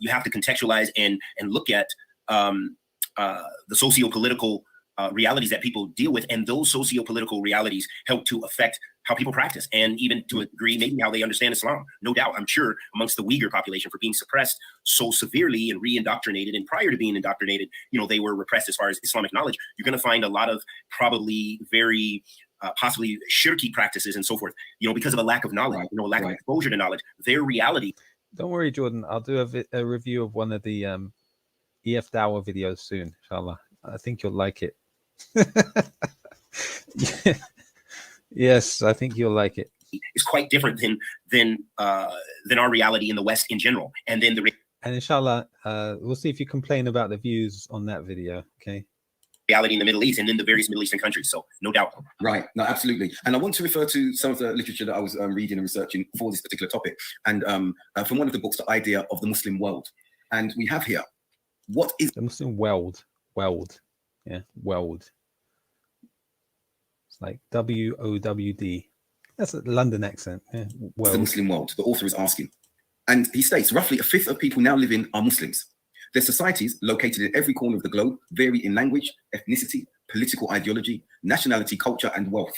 you have to contextualize and look at the socio-political realities that people deal with, and those socio-political realities help to affect how people practice, and even to a degree maybe how they understand Islam. No doubt, I'm sure amongst the Uyghur population, for being suppressed so severely and re-indoctrinated, and prior to being indoctrinated, you know, they were repressed as far as Islamic knowledge. You're going to find a lot of probably very possibly shirky practices and so forth, you know, because of a lack of knowledge, you know, a lack of exposure to knowledge. Their reality. Don't worry, Jordan. I'll do a review of one of the EF Dawah videos soon, inshallah. I think you'll like it. Yes, I think you'll like it. It's quite different than our reality in the West in general, and then and inshallah, we'll see if you complain about the views on that video. Okay. Reality in the Middle East and in the various Middle Eastern countries. So no doubt. Right. No, absolutely. And I want to refer to some of the literature that I was reading and researching for this particular topic, and from one of the books, The Idea of the Muslim World. And we have here, what is the Muslim world? World. Yeah, world. It's like WOWD. That's a London accent. Yeah, world. The Muslim world, the author is asking. And he states, roughly a fifth of people now living are Muslims. Their societies, located in every corner of the globe, vary in language, ethnicity, political ideology, nationality, culture, and wealth.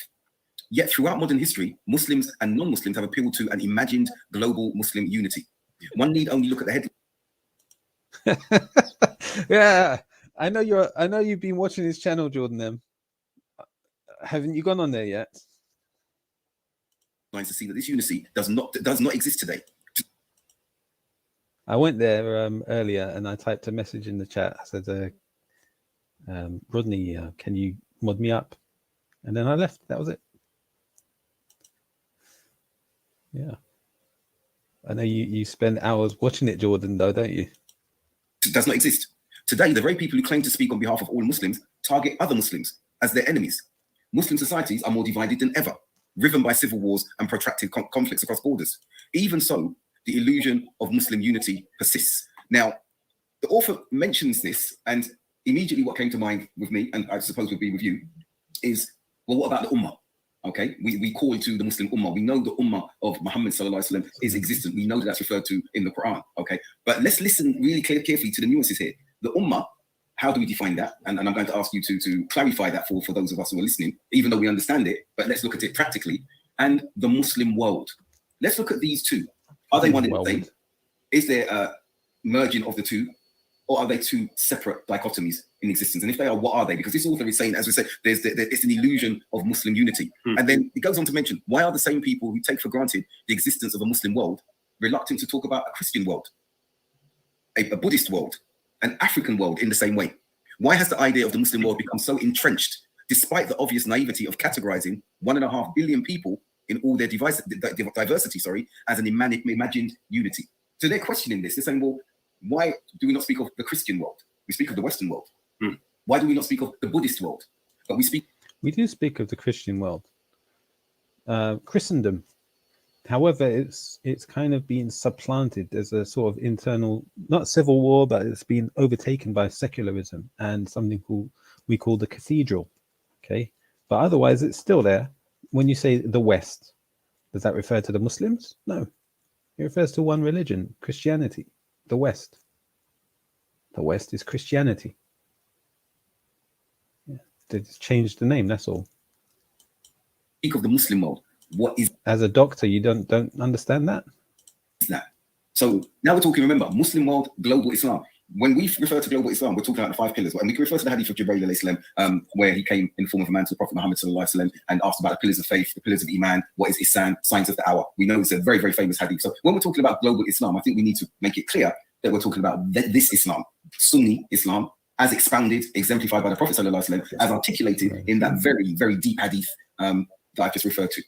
Yet throughout modern history, Muslims and non-Muslims have appealed to an imagined global Muslim unity. One need only look at the headline. Yeah, I know you've been watching his channel, Jordan. Haven't you gone on there yet? To see that this unity does not exist today. I went there earlier and I typed a message in the chat. I said, Rodney, can you mod me up? And then I left. That was it. Yeah. I know you spend hours watching it, Jordan, though, don't you? It does not exist. Today, the very people who claim to speak on behalf of all Muslims target other Muslims as their enemies. Muslim societies are more divided than ever, riven by civil wars and protracted conflicts across borders. Even so, the illusion of Muslim unity persists. Now, the author mentions this, and immediately what came to mind with me, and I suppose would be with you, is, well, what about the Ummah? Okay, we call to the Muslim Ummah. We know the Ummah of Muhammad sallallahu alaihi wasallam is existent. We know that that's referred to in the Quran. Okay, but let's listen really carefully to the nuances here. The Ummah, how do we define that? And I'm going to ask you to clarify that for those of us who are listening, even though we understand it, but let's look at it practically. And the Muslim world. Let's look at these two. Are they one and the same? Is there a merging of the two? Or are they two separate dichotomies in existence? And if they are, what are they? Because this author is saying, as we said, it's an illusion of Muslim unity. And then it goes on to mention, why are the same people who take for granted the existence of a Muslim world reluctant to talk about a Christian world, a Buddhist world, an African world in the same way? Why has the idea of the Muslim world become so entrenched, despite the obvious naivety of categorizing 1.5 billion people in all their diversity, as an imagined unity? So they're questioning this. They're saying, well, why do we not speak of the Christian world? We speak of the Western world. Why do we not speak of the Buddhist world? But we do speak of the Christian world, Christendom. However, it's kind of been supplanted as a sort of internal, not civil war, but it's been overtaken by secularism and something we call the cathedral. Okay, but otherwise it's still there. When you say the West, does that refer to the Muslims? No, it refers to one religion, Christianity. The West. The West is Christianity. Yeah. They just changed the name, that's all. Speak of the Muslim world. What is, as a doctor, you don't understand that? That. So now we're talking, remember, Muslim world, global Islam. When we refer to global Islam, we're talking about the 5 pillars. And we can refer to the hadith of Jibreel alayhi salam, where he came in the form of a man to the Prophet Muhammad sallallahu alaihi wasallam and asked about the pillars of faith, the pillars of Iman, what is Ihsan, signs of the hour. We know it's a very, very famous hadith. So when we're talking about global Islam, I think we need to make it clear that we're talking about this Islam, Sunni Islam, as expounded, exemplified by the Prophet sallallahu alaihi wasallam, as articulated in that very, very deep hadith that I just referred to.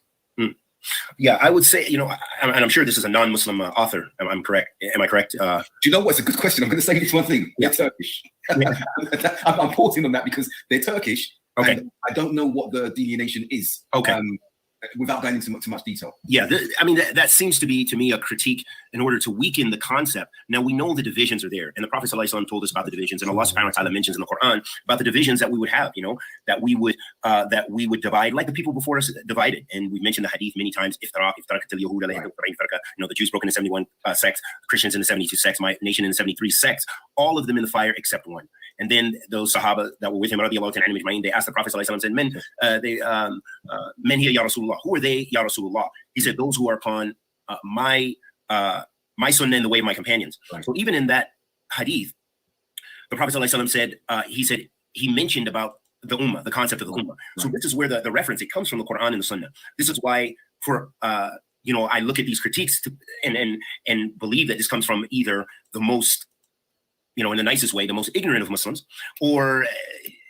Yeah, I would say, and I'm sure this is a non-Muslim author. I'm correct. Am I correct? Do you know what's a good question? I'm going to say this one thing. They're Turkish. I'm pausing on that because they're Turkish. Okay. And I don't know what the delineation is. Okay. Without going into too much detail. Yeah, that seems to be, to me, a critique in order to weaken the concept. Now, we know the divisions are there, and the Prophet ﷺ told us about the divisions, and Allah subhanahu wa ta'ala mentions in the Quran about the divisions that we would have, that we would divide, like the people before us divided. And we've mentioned the hadith many times, the Jews broke into 71 sects, Christians into 72 sects, my nation into 73 sects, all of them in the fire except one. And then those Sahaba that were with him, they asked the Prophet ﷺ, said, Men here, Ya Rasulullah. Who are they, Ya Rasulullah? He said, those who are upon my sunnah and the way of my companions. Right. So even in that hadith, the Prophet ﷺ said, he mentioned about the ummah, the concept of the ummah. Right. So this is where the reference, it comes from the Quran and the sunnah. This is why I look at these critiques and believe that this comes from either the most, in the nicest way, the most ignorant of Muslims, or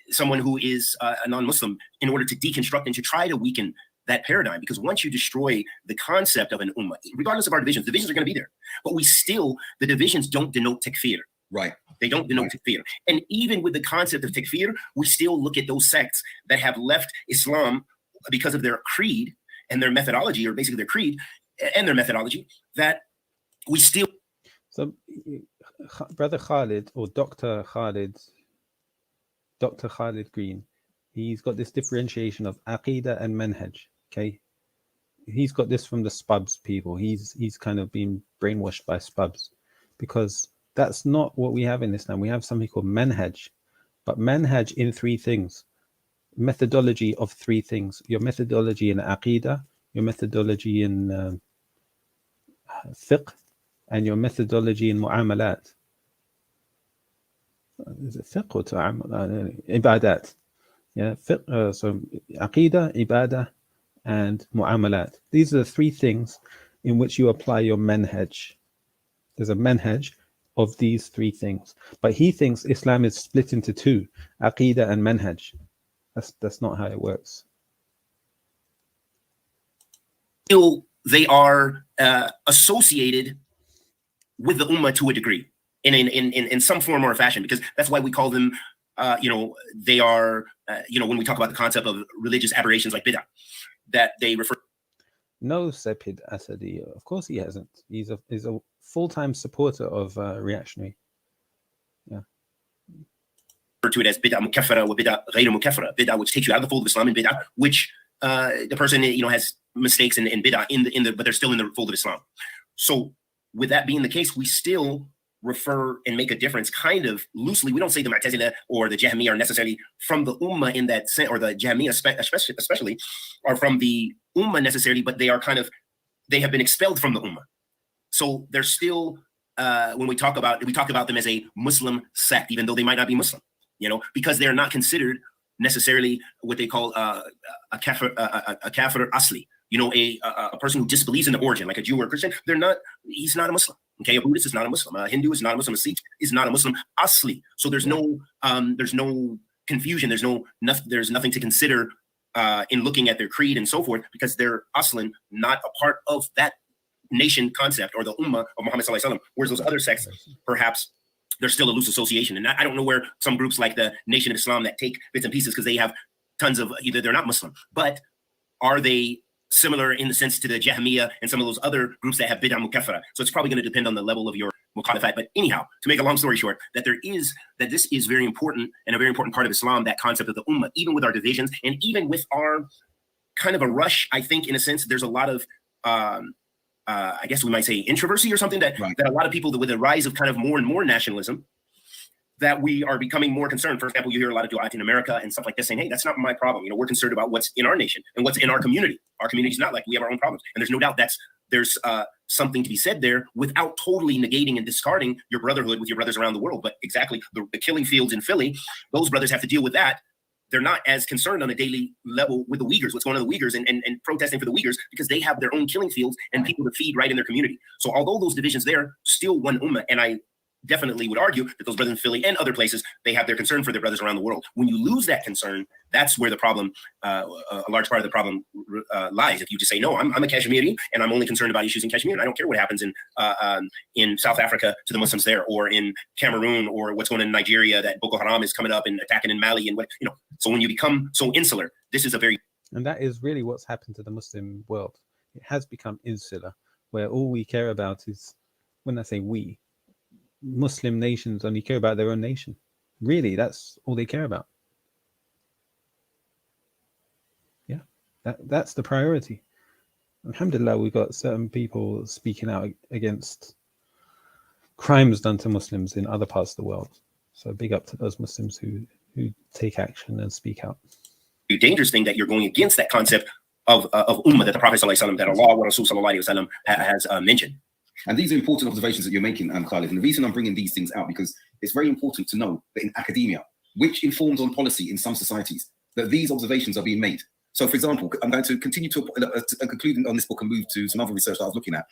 someone who is a non-Muslim, in order to deconstruct and to try to weaken that paradigm. Because once you destroy the concept of an ummah, regardless of our divisions are going to be there. But the divisions don't denote takfir. Right. They don't denote takfir. And even with the concept of takfir, we still look at those sects that have left Islam because of their creed and their methodology, or basically their creed and their methodology, that we still... So, Brother Khalid, or Dr. Khalid Green, he's got this differentiation of Aqidah and Manhaj. Okay, he's got this from the Spubs people. He's kind of been brainwashed by Spubs, because that's not what we have in Islam. We have something called Manhaj, but Manhaj in 3 things: methodology of three things: your methodology in aqidah, your methodology in fiqh, and your methodology in mu'amalat. Is it fiqh or ibadat? Yeah, fiqh, so aqidah, ibadah, and mu'amalat. These are the three things in which you apply your manhaj. There's a manhaj of these three things. But he thinks Islam is split into two, aqidah and manhaj. That's not how it works. Still, they are associated with the ummah to a degree, in some form or fashion, because that's why we call them, they are, when we talk about the concept of religious aberrations like bid'ah, that they refer. No, Sepid Asadi. Of course he hasn't. He's a full-time supporter of reactionary. Yeah. Refer to it as bid'ah mukaffara or bid'ah ghayr mukaffara, bid'ah which takes you out of the fold of Islam, and bid'ah which the person has mistakes in bid'ah but they're still in the fold of Islam. So with that being the case, we still refer and make a difference kind of loosely. We don't say the Mu'tazila or the Jahmiyyah are necessarily from the Ummah in that sense, or the Jahmiyyah especially are from the Ummah necessarily, but they are they have been expelled from the Ummah. So they're still, when we talk about them as a Muslim sect, even though they might not be Muslim, because they're not considered necessarily what they call a kafir asli, a person who disbelieves in the origin, like a Jew or a Christian. He's not a Muslim. Okay, a Buddhist is not a Muslim. A Hindu is not a Muslim. A Sikh is not a Muslim. Asli. So there's no confusion. There's nothing to consider in looking at their creed and so forth, because they're aslan not a part of that nation concept or the ummah of Muhammad sallallahu alaihi wasallam. Whereas those other sects, perhaps there's still a loose association. And I don't know where some groups like the Nation of Islam that take bits and pieces because they have tons of, either they're not Muslim, but are they similar in the sense to the Jahmiyyah and some of those other groups that have bid'ah mukaffara? So it's probably going to depend on the level of your mukhalafat. But anyhow, to make a long story short, that this is very important and a very important part of Islam, that concept of the ummah, even with our divisions and even with our kind of a rush. I think in a sense, there's a lot of, I guess we might say introversy or something that a lot of people, with the rise of kind of more and more nationalism, that we are becoming more concerned. For example, you hear a lot of du'at in America and stuff like this saying, hey, that's not my problem. We're concerned about what's in our nation and what's in our community. Our community is not like we have our own problems. And there's no doubt there's something to be said there without totally negating and discarding your brotherhood with your brothers around the world. But exactly, the killing fields in Philly, those brothers have to deal with that. They're not as concerned on a daily level with the Uyghurs, what's going on with the Uyghurs and protesting for the Uyghurs, because they have their own killing fields and people to feed right in their community. So although those divisions there, still one ummah. And I definitely would argue that those brothers in Philly and other places, they have their concern for their brothers around the world. When you lose that concern, that's where the problem, a large part of the problem lies. If you just say, no, I'm a Kashmiri and I'm only concerned about issues in Kashmir, and I don't care what happens in South Africa to the Muslims there, or in Cameroon, or what's going on in Nigeria, that Boko Haram is coming up and attacking in Mali, and what, so when you become so insular, this is a very... And that is really what's happened to the Muslim world. It has become insular, where all we care about is, when I say we, Muslim nations only care about their own nation. Really, that's all they care about. Yeah, that's the priority. Alhamdulillah, we've got certain people speaking out against crimes done to Muslims in other parts of the world. So big up to those Muslims who take action and speak out. The dangerous thing that you're going against that concept of ummah that the Prophet ﷺ, that Allah wa Rasul ﷺ has mentioned. And these are important observations that you're making, Khalid. And the reason I'm bringing these things out, because it's very important to know that in academia, which informs on policy in some societies, that these observations are being made. So, for example, I'm going to continue to conclude on this book and move to some other research that I was looking at.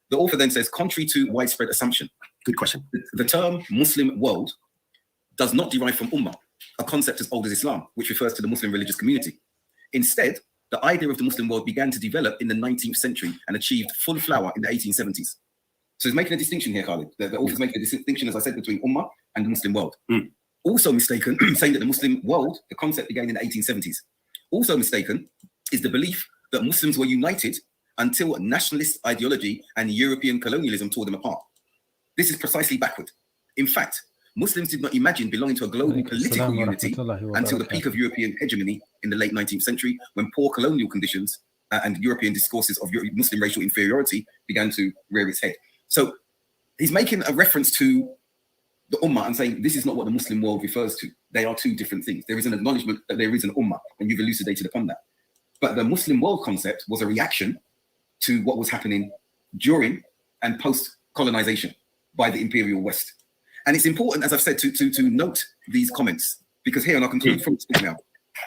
The author then says, contrary to widespread assumption, good question, the term Muslim world does not derive from ummah, a concept as old as Islam, which refers to the Muslim religious community. Instead, the idea of the Muslim world began to develop in the 19th century and achieved full flower in the 1870s. So he's making a distinction here, Khalid. The author's making a distinction, as I said, between ummah and the Muslim world. Also mistaken, saying that the Muslim world, the concept began in the 1870s. Also mistaken is the belief that Muslims were united until nationalist ideology and European colonialism tore them apart. This is precisely backward. In fact, Muslims did not imagine belonging to a global political unity until the peak of European hegemony in the late 19th century, when poor colonial conditions and European discourses of Muslim racial inferiority began to rear its head. So he's making a reference to the ummah and saying this is not what the Muslim world refers to. they are two different things. There is an acknowledgement that there is an ummah, and you've elucidated upon that. But the Muslim world concept was a reaction to what was happening during and post-colonization by the imperial West. And it's important, as I've said, to note these comments, because here, and I'll conclude from this now,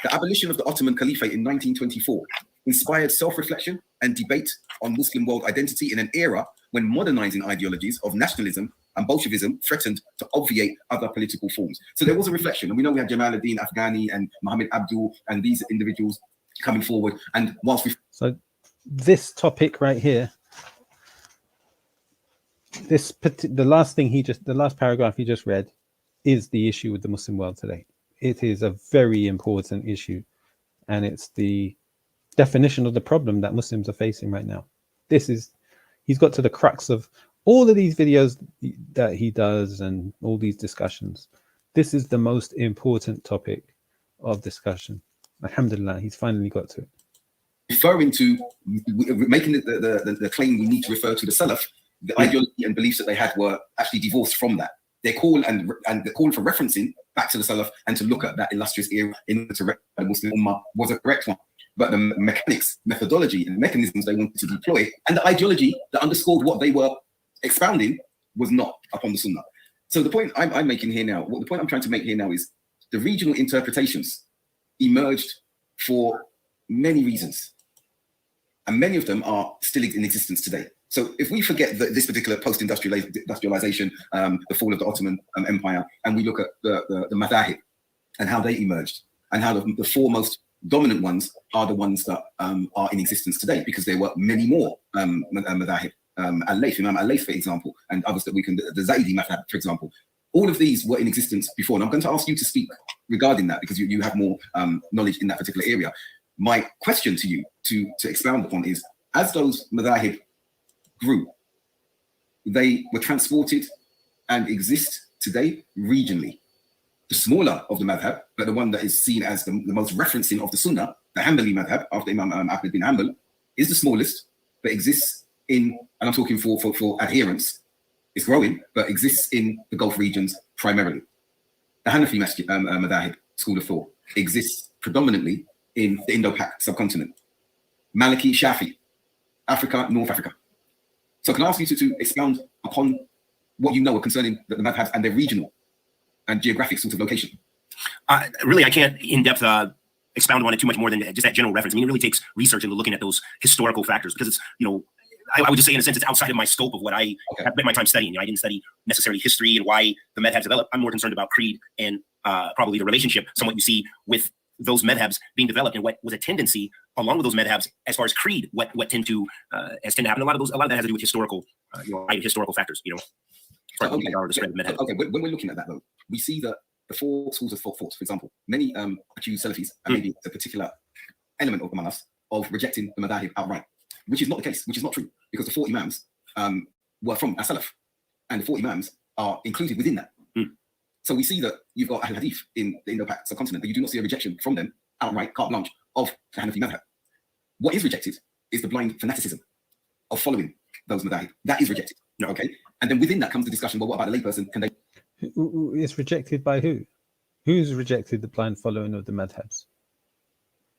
the abolition of the Ottoman Caliphate in 1924 inspired self-reflection and debate on Muslim world identity in an era when modernizing ideologies of nationalism and Bolshevism threatened to obviate other political forms. So there was a reflection, and we know we had Jamaluddin Afghani and Muhammad Abdul and these individuals coming forward. And whilst we... So this topic right here, the last paragraph he just read is the issue with the Muslim world today. It is a very important issue, and it's the definition of the problem that Muslims are facing right now. He's got to the crux of all of these videos that he does and all these discussions. This is the most important topic of discussion. Alhamdulillah, he's finally got to it. Referring to, making the claim we need to refer to the Salaf, the ideology and beliefs that they had were actually divorced from that. Their call and the call for referencing back to the Salaf and to look at that illustrious era in order to recognize the Muslim Ummah was a correct one. But the mechanics, methodology, and mechanisms they wanted to deploy, and the ideology that underscored what they were expounding was not upon the Sunnah. So the point I'm making here now, the point I'm trying to make here now is the regional interpretations emerged for many reasons, and many of them are still in existence today. So if we forget this particular post-industrialization, the fall of the Ottoman Empire, and we look at the madhahib and how they emerged, and how the four most dominant ones are the ones that are in existence today, because there were many more madhahib. Al-Layth, Imam Al-Layth, for example, and others that we can, the Zaidi madhab, for example. All of these were in existence before, and I'm going to ask you to speak regarding that, because you have more knowledge in that particular area. My question to you to expound upon is, as those madhahib grew, they were transported and exist today regionally. The smaller of the madhab, but the one that is seen as the most referencing of the Sunnah, the Hanbali madhab after Imam Ahmad bin Hanbal, is the smallest, but exists in, and I'm talking for adherence, it's growing, but exists in the Gulf regions primarily. The Hanafi madhab, school of thought, exists predominantly in the Indo-Pak subcontinent. Maliki, Shafi, Africa, North Africa. So can I ask you to expound upon what you know concerning the madhabs and their regional and geographic sort of location? Really, I can't in-depth expound on it too much more than just that general reference. I mean, it really takes research into looking at those historical factors, because it's, I would just say in a sense, it's outside of my scope of what I have spent my time studying. I didn't study necessarily history and why the madhabs developed. I'm more concerned about creed and probably the relationship, somewhat you see with those madhabs being developed, and what was a tendency along with those madhabs as far as creed, what tend to happen. A lot of that has to do with historical, historical factors. Okay, when we're looking at that though, we see that the four schools of thought, for example, many accuse Salafis, and maybe a particular element among us, of rejecting the madhahib outright, which is not the case, which is not true, because the four imams were from as-Salaf, and the four imams are included within that. So we see that you've got Ahl Hadith in the Indo-Pak subcontinent, but you do not see a rejection from them outright, carte blanche, of the Hanafi madhab. What is rejected is the blind fanaticism of following those madhahib. That is rejected. Okay, and then within that comes the discussion. Well, what about a layperson? Can they? It's rejected by who? Who's rejected the blind following of the madhabs?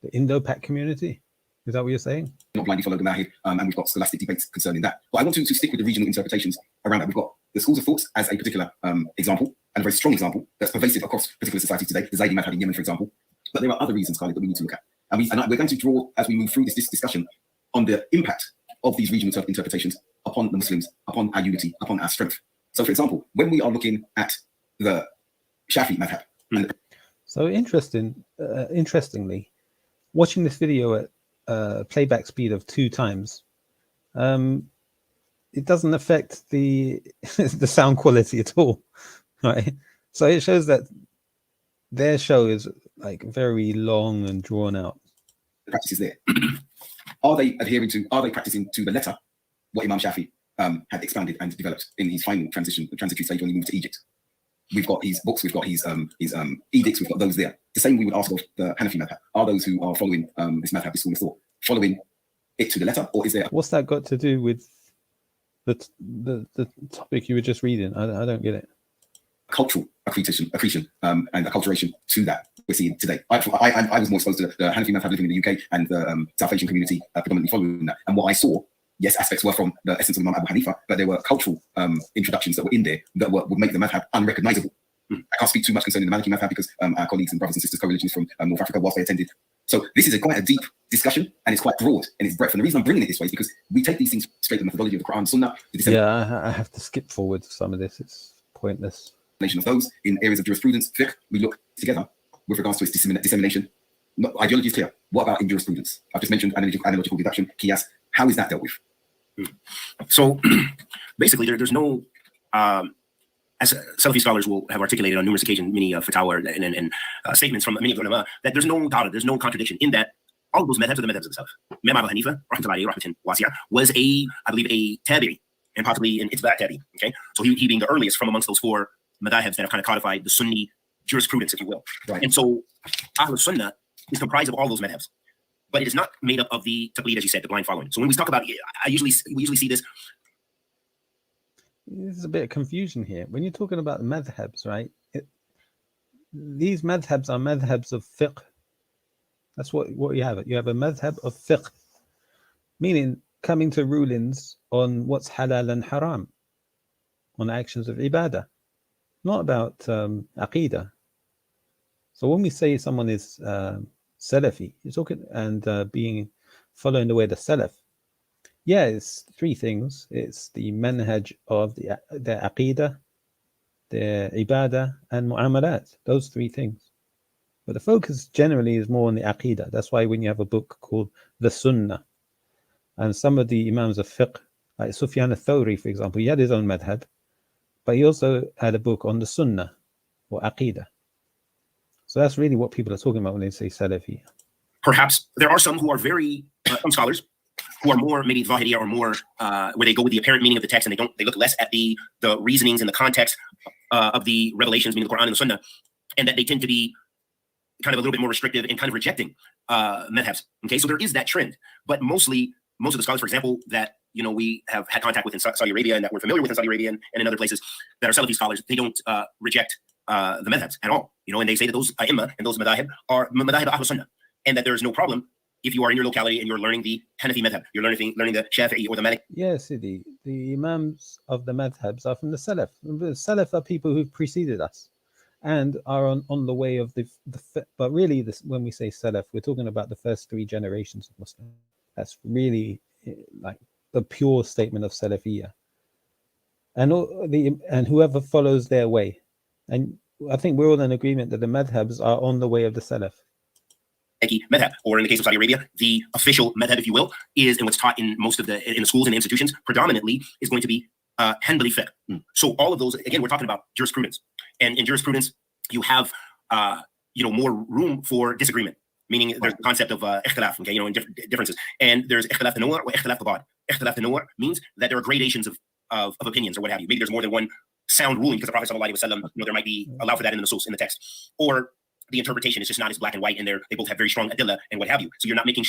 The Indo-Pak community? Is that what you're saying? Not blindly follow the madhab, and we've got scholastic debates concerning that. But I want to stick with the regional interpretations around that. We've got the schools of thoughts as a particular example, and a very strong example that's pervasive across particular societies today. The Zaidi madhab in Yemen, for example. But there are other reasons, Khalid, that we need to look at. And we're going to draw, as we move through this discussion, on the impact of these regional interpretations upon the Muslims, upon our unity, upon our strength. So, for example, when we are looking at the Shafi madhab. So interestingly, watching this video at playback speed of 2 times, it doesn't affect the the sound quality at all, right? So it shows that their show is like very long and drawn out. The practices there. Are they practicing to the letter what Imam Shafi had expanded and developed in his final transitory stage when he moved to Egypt? We've got his books, we've got his edicts, we've got those there. The same we would ask of the Hanafi madhab. Are those who are following this madhab, this school of thought, following it to the letter, or is there? What's that got to do with the topic you were just reading? I don't get it. cultural accretion and acculturation to that we're seeing today. I was more exposed to the Hanafi madhab living in the UK and the South Asian community predominantly following that. And what I saw, yes, aspects were from the essence of Imam Abu Hanifa, but there were cultural introductions that were in there that would make the madhab unrecognizable. I can't speak too much concerning the Maliki madhab because our colleagues and brothers and sisters co-religionists from North Africa, whilst they attended. So this is quite a deep discussion and it's quite broad in its breadth. And the reason I'm bringing it this way is because we take these things straight to the methodology of the Quran and Sunnah. Yeah, I have to skip forward some of this. It's pointless. Of those in areas of jurisprudence, fiqh, we look together with regards to its dissemination. Ideology is clear. What about in jurisprudence? I've just mentioned analogical deduction, qiyas. How is that dealt with? So basically, there's no, as Salafi scholars will have articulated on numerous occasions, many fatwa and statements from many of the ulama, that there's no doubt, there's no contradiction in that all of those madhabs are the madhabs of the Salaf. Imam Abu Hanifa, rahmatullahi rahmatan wasi'ah, was I believe, a tabi'i, and possibly an itba' tabi'i. Okay, so he being the earliest from amongst those four madhabs that have kind of codified the Sunni jurisprudence, if you will. Right. And so Ahlul Sunnah is comprised of all those madhabs, but it is not made up of the taqlid, as you said, the blind following. So when we talk about, we usually see this. There's a bit of confusion here. When you're talking about the madhabs, right? These madhabs are madhabs of fiqh. That's what you have. You have a madhab of fiqh, meaning coming to rulings on what's halal and haram, on actions of ibadah, not about aqidah. So when we say someone is Salafi, you're talking and following the way of the Salaf. Yeah, it's three things. It's the manhaj of the aqidah, the ibadah, and mu'amalat. Those three things. But the focus generally is more on the aqidah. That's why when you have a book called the Sunnah, and some of the imams of fiqh, like Sufyan al-Thawri, for example, he had his own madhab, but he also had a book on the Sunnah or aqidah. So that's really what people are talking about when they say Salafi. Perhaps there are some who are very, some scholars who are more maybe Zahiriya or more where they go with the apparent meaning of the text and they look less at the reasonings and the context of the revelations, meaning the Quran and the Sunnah, and that they tend to be kind of a little bit more restrictive and kind of rejecting madhabs. Okay, so there is that trend, but most of the scholars, for example, that we have had contact with in Saudi Arabia and that we're familiar with in Saudi Arabia and in other places that are Salafi scholars, they don't reject the madhabs at all. And they say that those a'imma and those madahib are madahib Ahlul Sunnah, and that there is no problem if you are in your locality and you're learning the Hanafi madhab, you're learning the Shafi'i or the Malik. Yes, the imams of the madhabs are from the Salaf. The Salaf are people who've preceded us and are on the way of the but really when we say Salaf, we're talking about the first three generations of Muslims. That's really like the pure statement of Salafiyah. And whoever follows their way. And I think we're all in agreement that the madhabs are on the way of the Salaf. Madhab, or in the case of Saudi Arabia, the official madhab, if you will, is, and what's taught in most of the schools and institutions predominantly is going to be Hanbali fiqh. So all of those, again, we're talking about jurisprudence, and in jurisprudence you have more room for disagreement, meaning there's the concept of ikhtilaf, okay, in differences, and there's ikhtilaf an-naw' or ikhtilaf al-ba'd. Ikhtilaf an-naw' means that there are gradations of opinions or what have you. Maybe there's more than one sound ruling because the Prophet sallallahu alaihi wasallam, there might be allow for that in the nusus, in the text, or the interpretation is just not as black and white, and they both have very strong adillah and what have you. So you're not making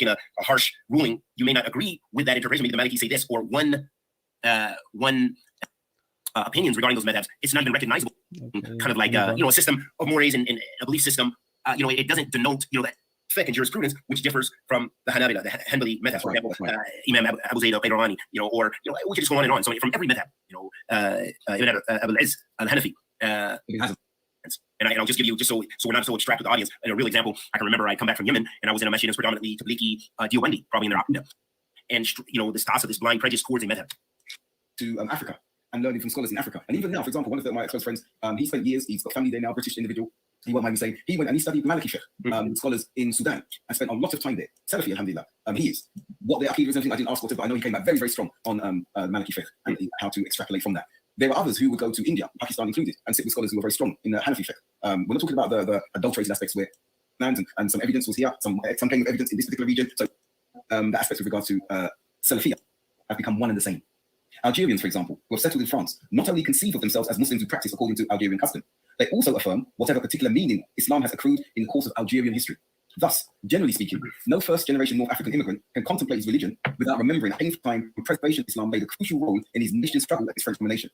a harsh ruling. You may not agree with that interpretation. Maybe the Maliki say this, or one opinions regarding those madhabs. It's not even recognizable. Okay. Kind of like a system of mores and a belief system. It doesn't denote that fiqh and jurisprudence, which differs from the Hanabila, the Hanbali madhab, for example, Imam Abu Zayd al-Qayrawani, or we could just go on and on. So from every madhab, Ibn Abu al-Izz al-Hanafi. And I'll just give you, just so we're not so distracted with the audience, a real example. I can remember I come back from Yemen and I was in a masjid that's predominantly Tabliki Diwandi, probably in their Aqidah. And this task of this blind prejudice towards a madhab. To Africa and learning from scholars in Africa. And even now, for example, one of my close friends, he spent years, he's got family there now, British individual. He won't mind me saying, he went and he studied Maliki fiqh, scholars in Sudan, and spent a lot of time there. Salafi, alhamdulillah. He is. What the Aqidah is, anything I didn't ask, but I know he came back very, very strong on Maliki fiqh and how to extrapolate from that. There are others who would go to India, Pakistan included, and sit with scholars who are very strong in the Hanafi fiqh. We're not talking about the adulterated aspects where and some evidence was here, some claim of evidence in this particular region. So the aspects with regards to Salafiyah have become one and the same. Algerians, for example, who have settled in France, not only conceive of themselves as Muslims who practice according to Algerian custom, they also affirm whatever particular meaning Islam has accrued in the course of Algerian history. Thus, generally speaking, no first-generation North African immigrant can contemplate his religion without remembering a painful time when Preservation Islam played a crucial role in his mission struggle against French domination.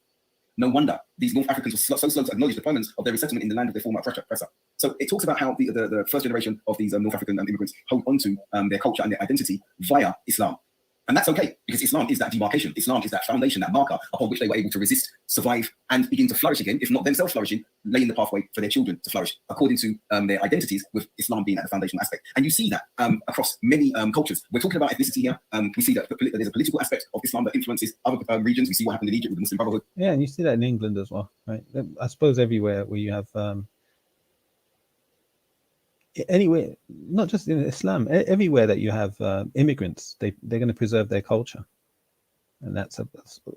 No wonder these North Africans were so slow to acknowledge the permanence of their resettlement in the land of their former oppressor. So it talks about how the first generation of these North African immigrants hold onto their culture and their identity via Islam. And that's okay, because Islam is that demarcation. Islam is that foundation, that marker upon which they were able to resist, survive, and begin to flourish again, if not themselves flourishing, laying the pathway for their children to flourish, according to their identities, with Islam being at the foundational aspect. And you see that across many cultures. We're talking about ethnicity here. We see that there's a political aspect of Islam that influences other regions. We see what happened in Egypt with the Muslim Brotherhood. Yeah, and you see that in England as well, right? I suppose everywhere where you have anywhere, not just in Islam, everywhere that you have immigrants, they're going to preserve their culture, and that's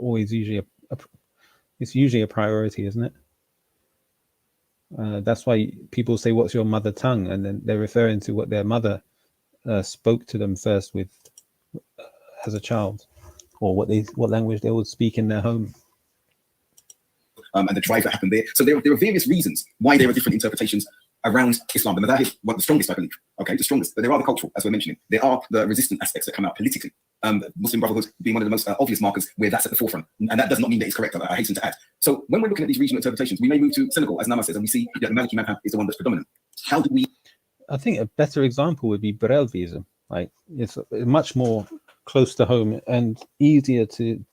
always usually it's usually a priority, isn't it? That's why people say, "What's your mother tongue?" and then they're referring to what their mother spoke to them first with as a child, or what language they would speak in their home. And the drive that happened there. So there are various reasons why there are different interpretations around Islam. The madhahib, one of the strongest, I believe. Okay, the strongest. But there are the cultural, as we're mentioning. There are the resistant aspects that come out politically. Muslim Brotherhood being one of the most obvious markers where that's at the forefront. And that does not mean that it's correct, I hasten to add. So when we're looking at these regional interpretations, we may move to Senegal, as Nama says, and we see that the Maliki madhab is the one that's predominant. How do we... I think a better example would be Barelvism. Like, it's much more close to home and easier to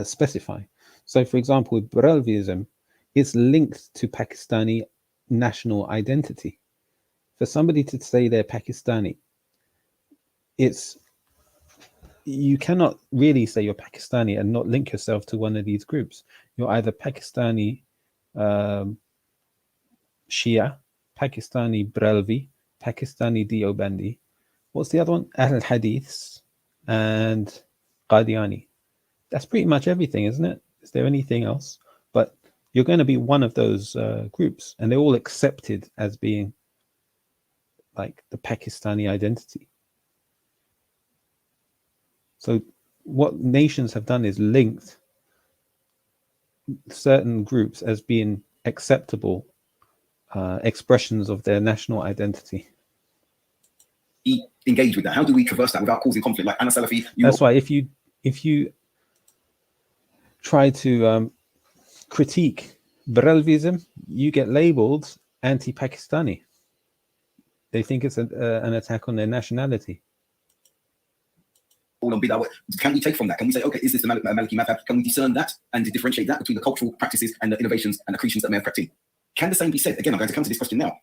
specify. So, for example, with Barelvism, it's linked to Pakistani national identity. For somebody to say they're Pakistani, you cannot really say you're Pakistani and not link yourself to one of these groups. You're either Pakistani Shia, Pakistani Barelvi, Pakistani Deobandi. What's the other one? Ahl Hadiths and Qadiani. That's pretty much everything, isn't it? Is there anything else? But you're going to be one of those groups, and they're all accepted as being like the Pakistani identity. So what nations have done is linked certain groups as being acceptable expressions of their national identity. Engage with that. How do we traverse that without causing conflict? Like Anna Salafi. That's why if you try to critique Barelvism, you get labeled anti-Pakistani. They think it's an attack on their nationality. Can we take from that? Can we say, okay, is this the Maliki madhab? Can we discern that and differentiate that between the cultural practices and the innovations and accretions that may have crept in? Can the same be said? Again, I'm going to come to this question now,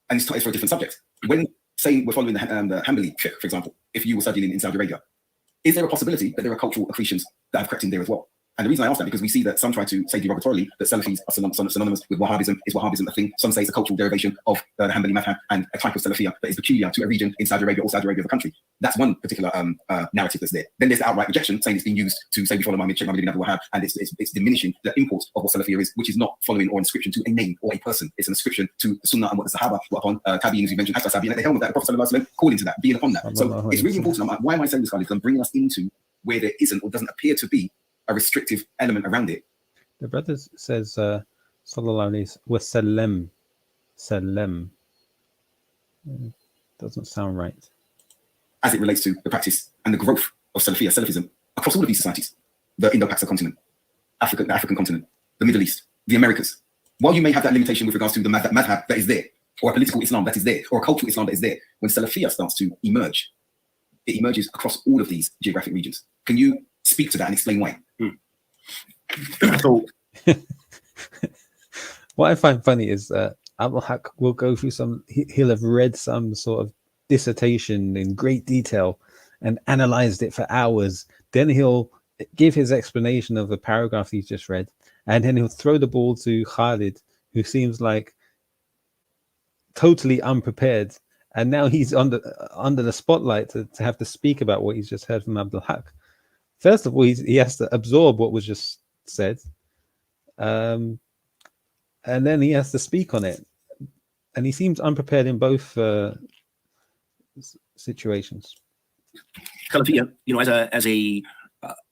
and it's for a different subject. When, say, we're following the Hanbali fiqh, for example, if you were studying in Saudi Arabia, is there a possibility that there are cultural accretions that have crept in there as well? And the reason I ask that, because we see that some try to say derogatorily that Salafis are synonymous with Wahhabism. Is Wahhabism a thing? Some say it's a cultural derivation of the Hanbali madhab and a type of Salafiyah that is peculiar to a region in Saudi Arabia or Saudi Arabia, the country. That's one particular narrative that's there. Then there's the outright rejection, saying it's being used to say we follow Sheikh Muhammad ibn Abdul Wahhab, and it's diminishing the import of what Salafiyah is, which is not following or inscription to a name or a person. It's an inscription to the Sunnah and what the Sahaba were upon, Tabi'in, as you mentioned, Hafsa Tabi'in, at the helm of that, the Prophet ﷺ calling to that, being upon that. So it's really important. Why am I saying this, guys? Because I'm bringing us into where there isn't or doesn't appear to be a restrictive element around it. The brother says, Sallallahu Alaihi Wasallam, Sallam. Doesn't sound right. As it relates to the practice and the growth of Salafism across all of these societies, the Indo-Pacific continent, the African continent, the Middle East, the Americas. While you may have that limitation with regards to the madhab that is there, or a political Islam that is there, or a cultural Islam that is there, when Salafiyah starts to emerge, it emerges across all of these geographic regions. Can you speak to that and explain why? So, what I find funny is that Abdul Haq will go through he'll have read some sort of dissertation in great detail and analyzed it for hours. Then he'll give his explanation of the paragraph he's just read, and then he'll throw the ball to Khalid, who seems like totally unprepared. And now he's under the spotlight to have to speak about what he's just heard from Abdul Haq. First of all, he has to absorb what was just said, and then he has to speak on it. And he seems unprepared in both situations. Salafiyah, as a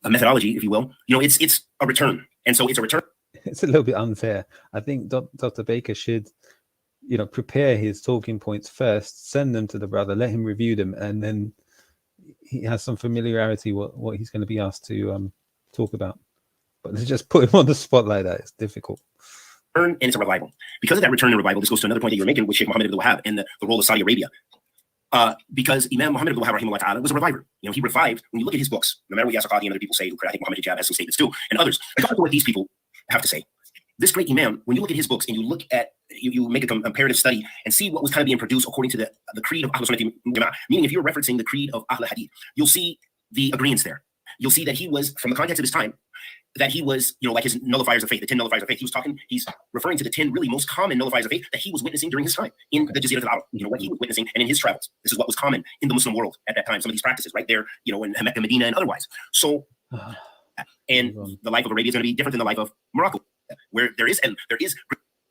methodology, if you will, it's a return, and so it's a return. It's a little bit unfair. I think Dr. Baker should, prepare his talking points first, send them to the brother, let him review them, and then he has some familiarity what he's going to be asked to talk about. But to just put him on the spot like that, it's difficult. And it's a revival. Because of that return and revival, this goes to another point that you were making with Sheikh Mohammed ibn Wahab and the role of Saudi Arabia. Because Imam Muhammad ibn Wahab rahimahullah ta'ala was a reviver. You know, he revived, when you look at his books, no matter what Yasir Qadhi and other people say, I think Muhammad Hijab has some statements too, and others, regardless of what these people have to say. This great Imam, when you look at his books and you look at, you make a comparative study and see what was kind of being produced according to the creed of Ahl Sunnah Jama'ah, meaning if you're referencing the creed of Ahl Hadith, you'll see the agreements there. You'll see that he was, from the context of his time, that he was, you know, like his nullifiers of faith, the 10 nullifiers of faith. He's referring to the 10 really most common nullifiers of faith that he was witnessing during his time in the Jazirat al-Arab, you know, what he was witnessing and in his travels. This is what was common in the Muslim world at that time, some of these practices right there, you know, in Mecca, Medina, and otherwise. So, and the life of Arabia is going to be different than the life of Morocco, where there is. I'm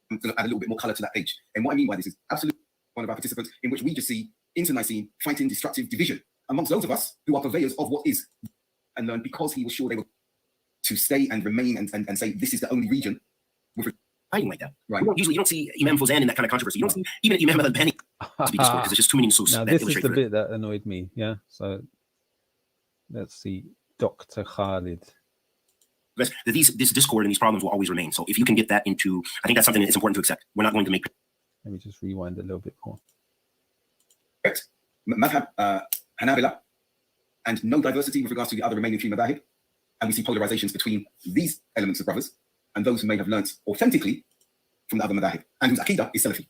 going to add a little bit more color to that page. And what I mean by this is absolutely one of our participants in which we just see internecine fighting destructive division amongst those of us who are purveyors of what is, and learn because he was sure they were to stay and remain and say this is the only region with fighting like that. Right. You don't see Imam Fawzan in that kind of controversy. You don't see even Imam al-Albani speak because there's just too many nusus. Now, this is the bit that annoyed me. Yeah. So let's see. Dr. Khalid. This discord and these problems will always remain. So if you can get that into, I think that's something that's important to accept. We're not going to make. Let me just rewind a little bit more. Correct. Madhab, Hanabila, and no diversity with regards to the other remaining three madhab. And we see polarizations between these elements of brothers and those who may have learnt authentically from the other madhab and whose aqidah is Salafi.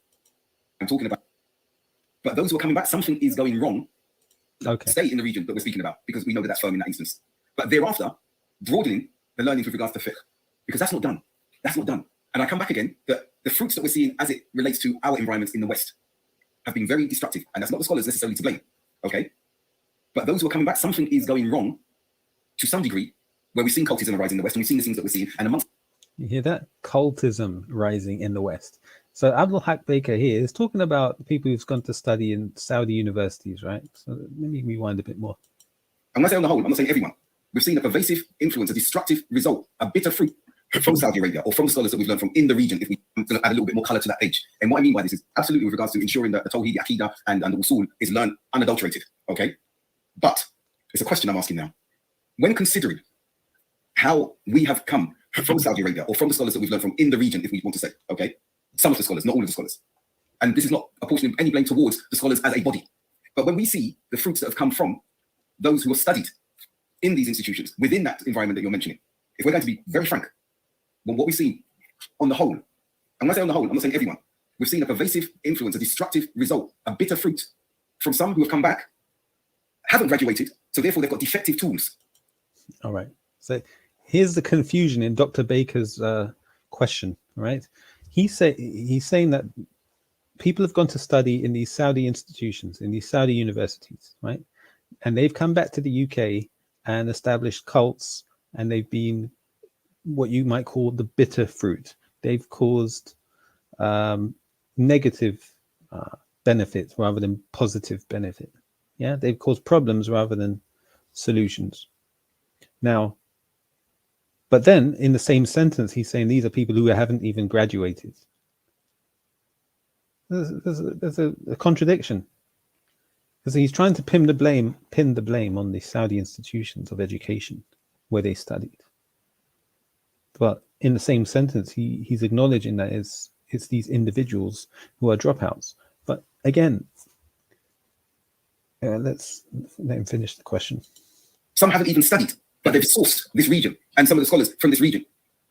I'm talking about. But those who are coming back, something is going wrong. Okay. Stay in the region that we're speaking about because we know that that's firm in that instance. But thereafter, broadening the learning with regards to fiqh, because that's not done. That's not done. And I come back again that the fruits that we're seeing as it relates to our environments in the West have been very destructive. And that's not the scholars necessarily to blame. Okay. But those who are coming back, something is going wrong to some degree, where we've seen cultism arise in the West, and we've seen the things that we're seeing. And amongst you hear that? Cultism rising in the West. So Abdul Haq Baker here is talking about people who've gone to study in Saudi universities, right? So let me rewind a bit more. I'm going to say on the whole, I'm not saying everyone. We've seen a pervasive influence, a destructive result, a bitter fruit from Saudi Arabia or from scholars that we've learned from in the region, if we add a little bit more color to that page. And what I mean by this is absolutely with regards to ensuring that the Tawheed, the Aqidah, and the Usul is learned unadulterated, okay? But it's a question I'm asking now. When considering how we have come from Saudi Arabia or from the scholars that we've learned from in the region, if we want to say, okay? Some of the scholars, not all of the scholars. And this is not apportioning any blame towards the scholars as a body. But when we see the fruits that have come from those who have studied in these institutions, within that environment that you're mentioning, if we're going to be very frank, well, what we've seen on the whole, and when I say on the whole, I'm not saying everyone, we've seen a pervasive influence, a destructive result, a bitter fruit from some who have come back, haven't graduated, so therefore they've got defective tools. All right. So here's the confusion in Dr. Baker's question, right? He's saying that people have gone to study in these Saudi institutions, in these Saudi universities, right? And they've come back to the UK and established cults, and they've been what you might call the bitter fruit. They've caused negative benefits rather than positive benefit. Yeah, they've caused problems rather than solutions. Now, but then in the same sentence, he's saying these are people who haven't even graduated. There's a contradiction. Because he's trying to pin the blame on the Saudi institutions of education where they studied. But in the same sentence, he's acknowledging that it's these individuals who are dropouts. But again, let him finish the question. Some haven't even studied, but they've sourced this region and some of the scholars from this region.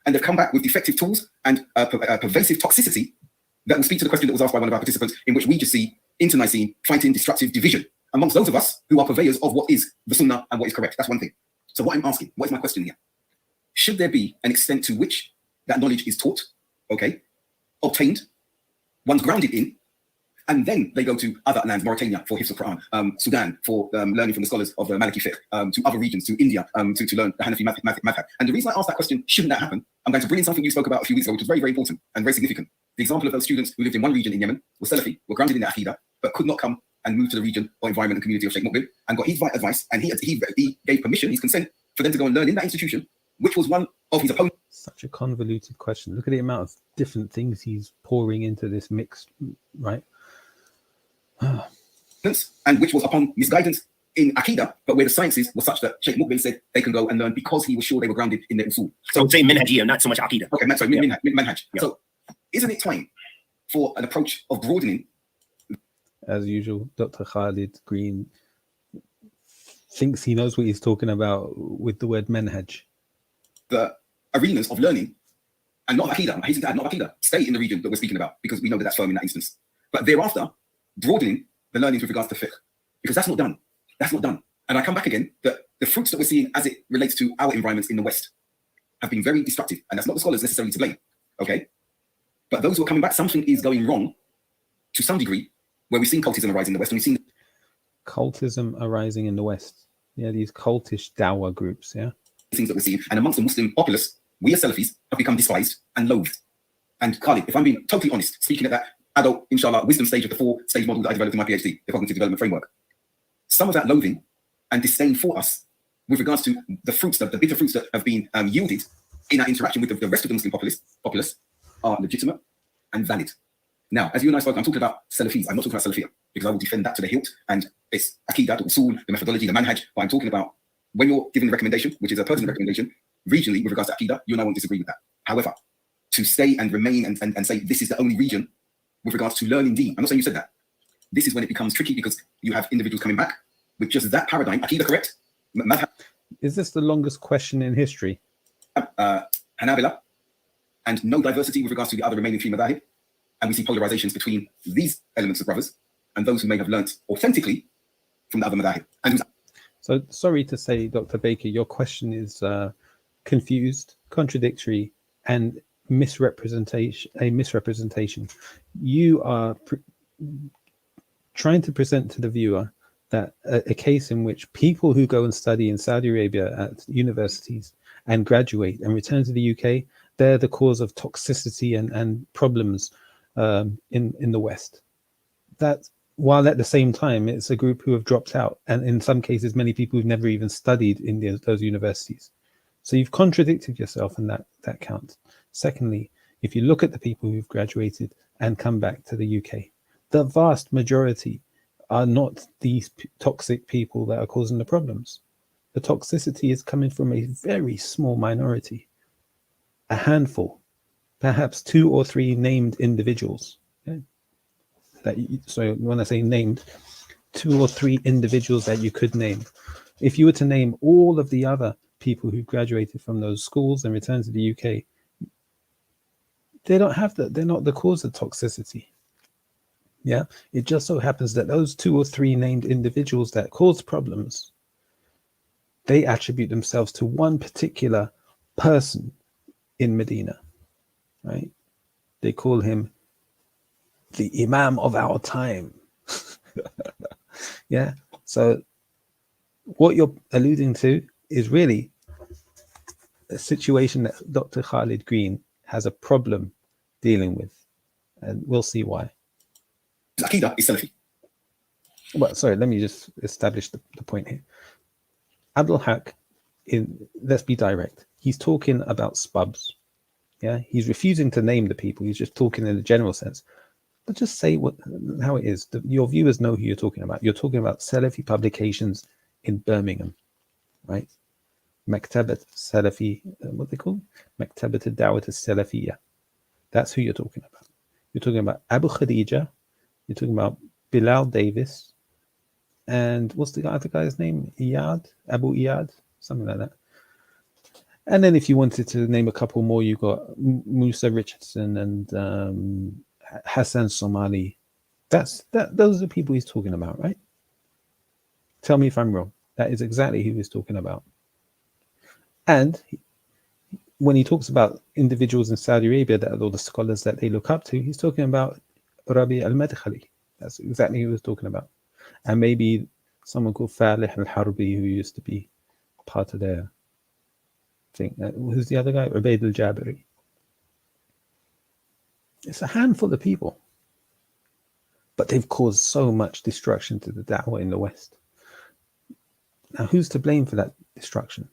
And they've come back with defective tools and pervasive toxicity that will speak to the question that was asked by one of our participants, in which we just see internecine fighting destructive division amongst those of us who are purveyors of what is the Sunnah and what is correct. That's one thing. So what I'm asking, what is my question here? Should there be an extent to which that knowledge is taught, okay, obtained, one's grounded in, and then they go to other lands, Mauritania for Hifz al-Quran, Sudan for learning from the scholars of Maliki fiqh, to other regions, to India to learn the Hanafi madhab. And the reason I asked that question, shouldn't that happen? I'm going to bring in something you spoke about a few weeks ago, which is very, very important and very significant. The example of those students who lived in one region in Yemen, were Salafi, were grounded in their Aqidah, but could not come and move to the region or environment and community of Sheikh Muqbil, and got his right advice, and he gave permission, his consent, for them to go and learn in that institution, which was one of his opponents. Such a convoluted question. Look at the amount of different things he's pouring into this mix, right? And which was upon misguidance in Aqidah, but where the sciences were such that Sheikh Mukbil said they can go and learn because he was sure they were grounded in their usul. So I would say minhajiyya, not so much Aqidah. Okay, sorry, manhaj. Yeah. So isn't it time for an approach of broadening? As usual, Dr. Khalid Green thinks he knows what he's talking about with the word manhaj. The arenas of learning, and not Aqidah, I hasten to add, not Aqidah, stay in the region that we're speaking about, because we know that that's firm in that instance. But thereafter, broadening the learnings with regards to fiqh, because that's not done. That's not done. And I come back again, that the fruits that we're seeing as it relates to our environments in the West have been very destructive. And that's not the scholars necessarily to blame, okay? But those who are coming back, something is going wrong to some degree, where we've seen cultism arise in the West, and we've seen cultism arising in the West. Yeah, these cultish dawah groups, yeah? Things that we're seeing. And amongst the Muslim populace, we as Salafis have become despised and loathed. And Khalid, if I'm being totally honest, speaking at that adult, inshallah, wisdom stage of the 4-stage model that I developed in my PhD, the Cognitive Development Framework, some of that loathing and disdain for us with regards to the fruits, the bitter fruits that have been yielded in our interaction with the rest of the Muslim populace are legitimate and valid. Now, as you and I spoke, I'm talking about Salafis. I'm not talking about Salafiyah, because I will defend that to the hilt, and it's Aqidah, the usul, the methodology, the manhaj. But I'm talking about when you're giving a recommendation, which is a personal recommendation, regionally with regards to Aqidah, you and I won't disagree with that. However, to stay and remain and say this is the only region with regards to learning deen, I'm not saying you said that. This is when it becomes tricky, because you have individuals coming back with just that paradigm. Aqidah correct? Is this the longest question in history? Hanabila, and no diversity with regards to the other remaining three madhahib. And we see polarizations between these elements of brothers and those who may have learnt authentically from the other madhahib. So sorry to say, Dr. Baker, your question is confused, contradictory, and misrepresentation. You are trying to present to the viewer that a case in which people who go and study in Saudi Arabia at universities and graduate and return to the UK, they're the cause of toxicity and problems in the West. That, while at the same time, it's a group who have dropped out, and in some cases, many people who've never even studied in those universities. So you've contradicted yourself in that count. Secondly, if you look at the people who've graduated and come back to the UK, the vast majority are not these toxic people that are causing the problems. The toxicity is coming from a very small minority, a handful, perhaps 2 or 3 named individuals. Okay? So when I say named, 2 or 3 individuals that you could name. If you were to name all of the other people who graduated from those schools and returned to the UK, they don't have that. They're not the cause of toxicity. Yeah, it just so happens that those 2 or 3 named individuals that cause problems, they attribute themselves to one particular person in Medina, right? They call him the Imam of our time. Yeah, so what you're alluding to is really a situation that Dr. Khalid Green has a problem dealing with, and we'll see why. Aqidah is Salafi. Well, sorry, let me just establish the point here. Abdul Haq, let's be direct, he's talking about spubs. Yeah, he's refusing to name the people, he's just talking in a general sense. But just say how it is. Your viewers know who you're talking about. You're talking about Salafi publications in Birmingham, right? Maktabat Salafi, what they call? Maktabat al-Dawat al-Salafiyya. That's who you're talking about. You're talking about Abu Khadija. You're talking about Bilal Davis. And what's the other guy's name? Iyad? Abu Iyad? Something like that. And then if you wanted to name a couple more, you got Musa Richardson and Hassan Somali. Those are the people he's talking about, right? Tell me if I'm wrong. That is exactly who he's talking about. And when he talks about individuals in Saudi Arabia that are all the scholars that they look up to, he's talking about Rabi al-Madkhali. That's exactly who he was talking about. And maybe someone called Falih al-Harbi, who used to be part of their thing. Who's the other guy? Ubaid al-Jabiri. It's a handful of people. But they've caused so much destruction to the da'wah in the West. Now, who's to blame for that destruction?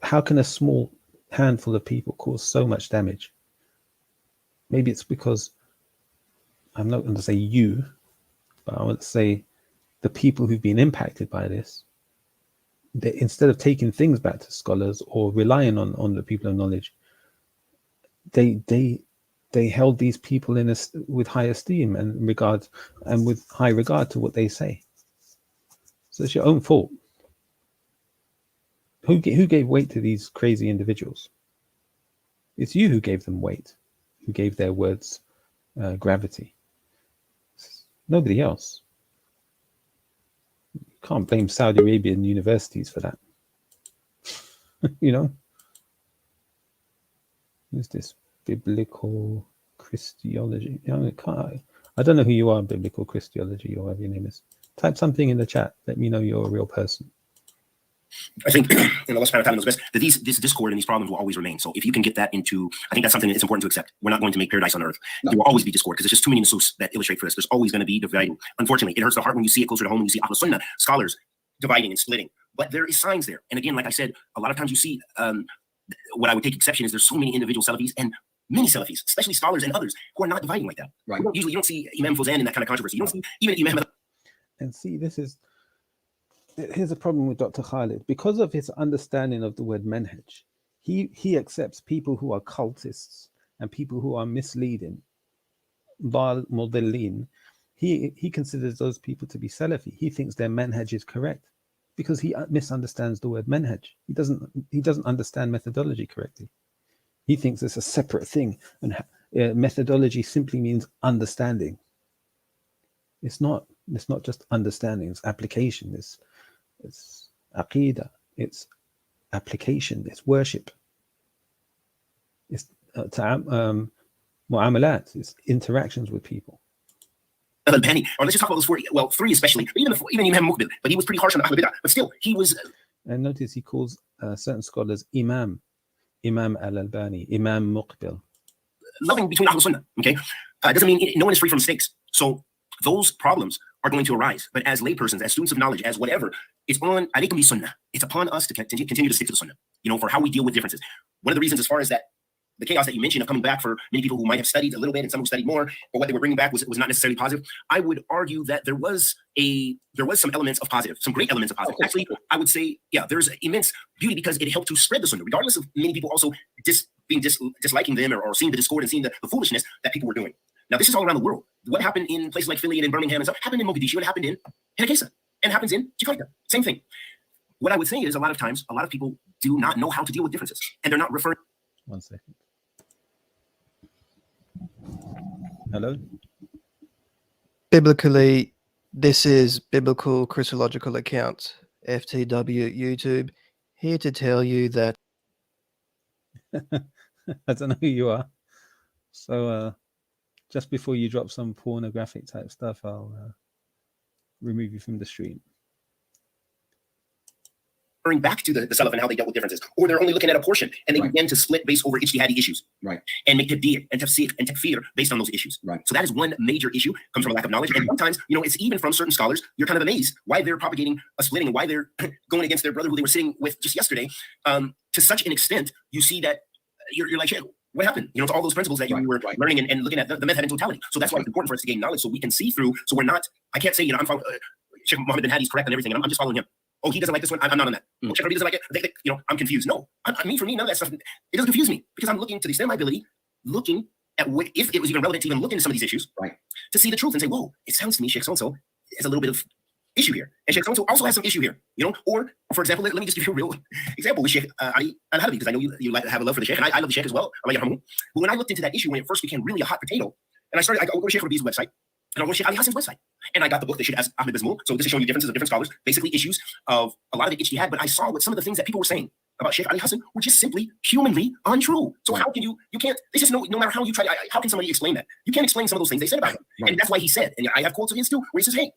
How can a small handful of people cause so much damage? Maybe it's because, I'm not going to say you, but I want to say the people who've been impacted by this, instead of taking things back to scholars or relying on the people of knowledge, they held these people with high esteem and regard, and with high regard to what they say. So it's your own fault. Who gave weight to these crazy individuals? It's you who gave them weight, who gave their words gravity. Nobody else. You can't blame Saudi Arabian universities for that. You know? Who's this? Biblical Christology. I don't know who you are, Biblical Christology, or whatever your name is. Type something in the chat. Let me know you're a real person. I think, and Allah subhanahu wa ta'ala knows best, that this discord and these problems will always remain. So if you can get that into, I think that's something that's important to accept. We're not going to make paradise on earth. No. There will always be discord because there's just too many nusus that illustrate for this. There's always going to be dividing. Unfortunately, it hurts the heart when you see it closer to home, when you see Ahl Sunnah scholars dividing and splitting. But there is signs there. And again, like I said, a lot of times you see, what I would take exception is there's so many individual Salafis and many Salafis, especially scholars and others, who are not dividing like that. Right. Usually you don't see Imam Fawzan in that kind of controversy. You don't see even Imam. And see, here's a problem with Dr. Khalid. Because of his understanding of the word manhaj, he accepts people who are cultists and people who are misleading, dal mudillin. He considers those people to be Salafi. He thinks their manhaj is correct because he misunderstands the word manhaj. He doesn't understand methodology correctly. He thinks it's a separate thing, and methodology simply means understanding. It's not just understanding, it's application, it's aqidah, it's application, it's worship, it's mu'amalat, it's interactions with people. Al-Albani, or let's just talk about those three especially, even Imam Muqbil, but he was pretty harsh on Ahl Bid'ah, but still, he was... And notice he calls certain scholars Imam Al-Albani, Imam Muqbil. Loving between Ahl Sunnah, okay? Doesn't mean no one is free from mistakes. So those problems are going to arise. But as laypersons, as students of knowledge, as whatever, it's on alaykum bi sunnah. It's upon us to continue to stick to the sunnah, for how we deal with differences. One of the reasons, as far as that, the chaos that you mentioned of coming back for many people who might have studied a little bit and some who studied more, but what they were bringing back was not necessarily positive. I would argue that there was some elements of positive, some great elements of positive. Actually, I would say, there's immense beauty because it helped to spread the sunnah, regardless of many people also disliking them or seeing the discord and seeing the foolishness that people were doing. Now, this is all around the world. What happened in places like Philly and in Birmingham and stuff happened in Mogadishu, and happened in Hargeisa, and happens in Jakarta. Same thing. What I would say is a lot of times, a lot of people do not know how to deal with differences, and they're not referring. 1 second. Hello? Biblically, this is Biblical Christological Accounts, FTW YouTube, here to tell you that... I don't know who you are. So, just before you drop some pornographic type stuff, I'll remove you from the stream. Back to the Salaf and how they dealt with differences, or they're only looking at a portion and they begin to split based over ijtihadi issues, and make tabdir and tafsir and takfir based on those issues. So that is one major issue, comes from a lack of knowledge, and sometimes it's even from certain scholars. You're kind of amazed why they're propagating a splitting and why they're going against their brother who they were sitting with just yesterday, to such an extent. You see that you're like, what happened? To all those principles that you were learning and looking at the method in totality. So that's why it's important for us to gain knowledge so we can see through. So we're not, I can't say, I'm following Sheikh Muhammad bin Hadi's correct and everything, and I'm just following him. Oh, he doesn't like this one. I'm not on that. Sheikh Rabi doesn't like it. I'm confused. No, for me, none of that stuff, it doesn't confuse me because I'm looking to the extent of my ability, looking at if it was even relevant to even look into some of these issues, to see the truth and say, whoa, it sounds to me, Sheikh so-and-so has a little bit of issue here. And Sheikh so-and-so also has some issue here, Or, for example, let me just give you a real example with Sheikh Ali al-Halabi, because I know you like to have a love for the Sheikh, and I love the Sheikh as well. But when I looked into that issue, when it first became really a hot potato, and I go to Sheikh Rabi's website, and I'll go to Sheikh Ali Hassan's website. And I got the book that Sheikh Ahmed Bazmoul. So this is showing you differences of different scholars, basically issues of a lot of the ijtihad. But I saw what some of the things that people were saying about Sheikh Ali Hassan were just simply humanly untrue. So how can you can't, it's just no matter how you try, how can somebody explain that? You can't explain some of those things they said about him. And that's why he said, and I have quotes of his too, where he says, hey,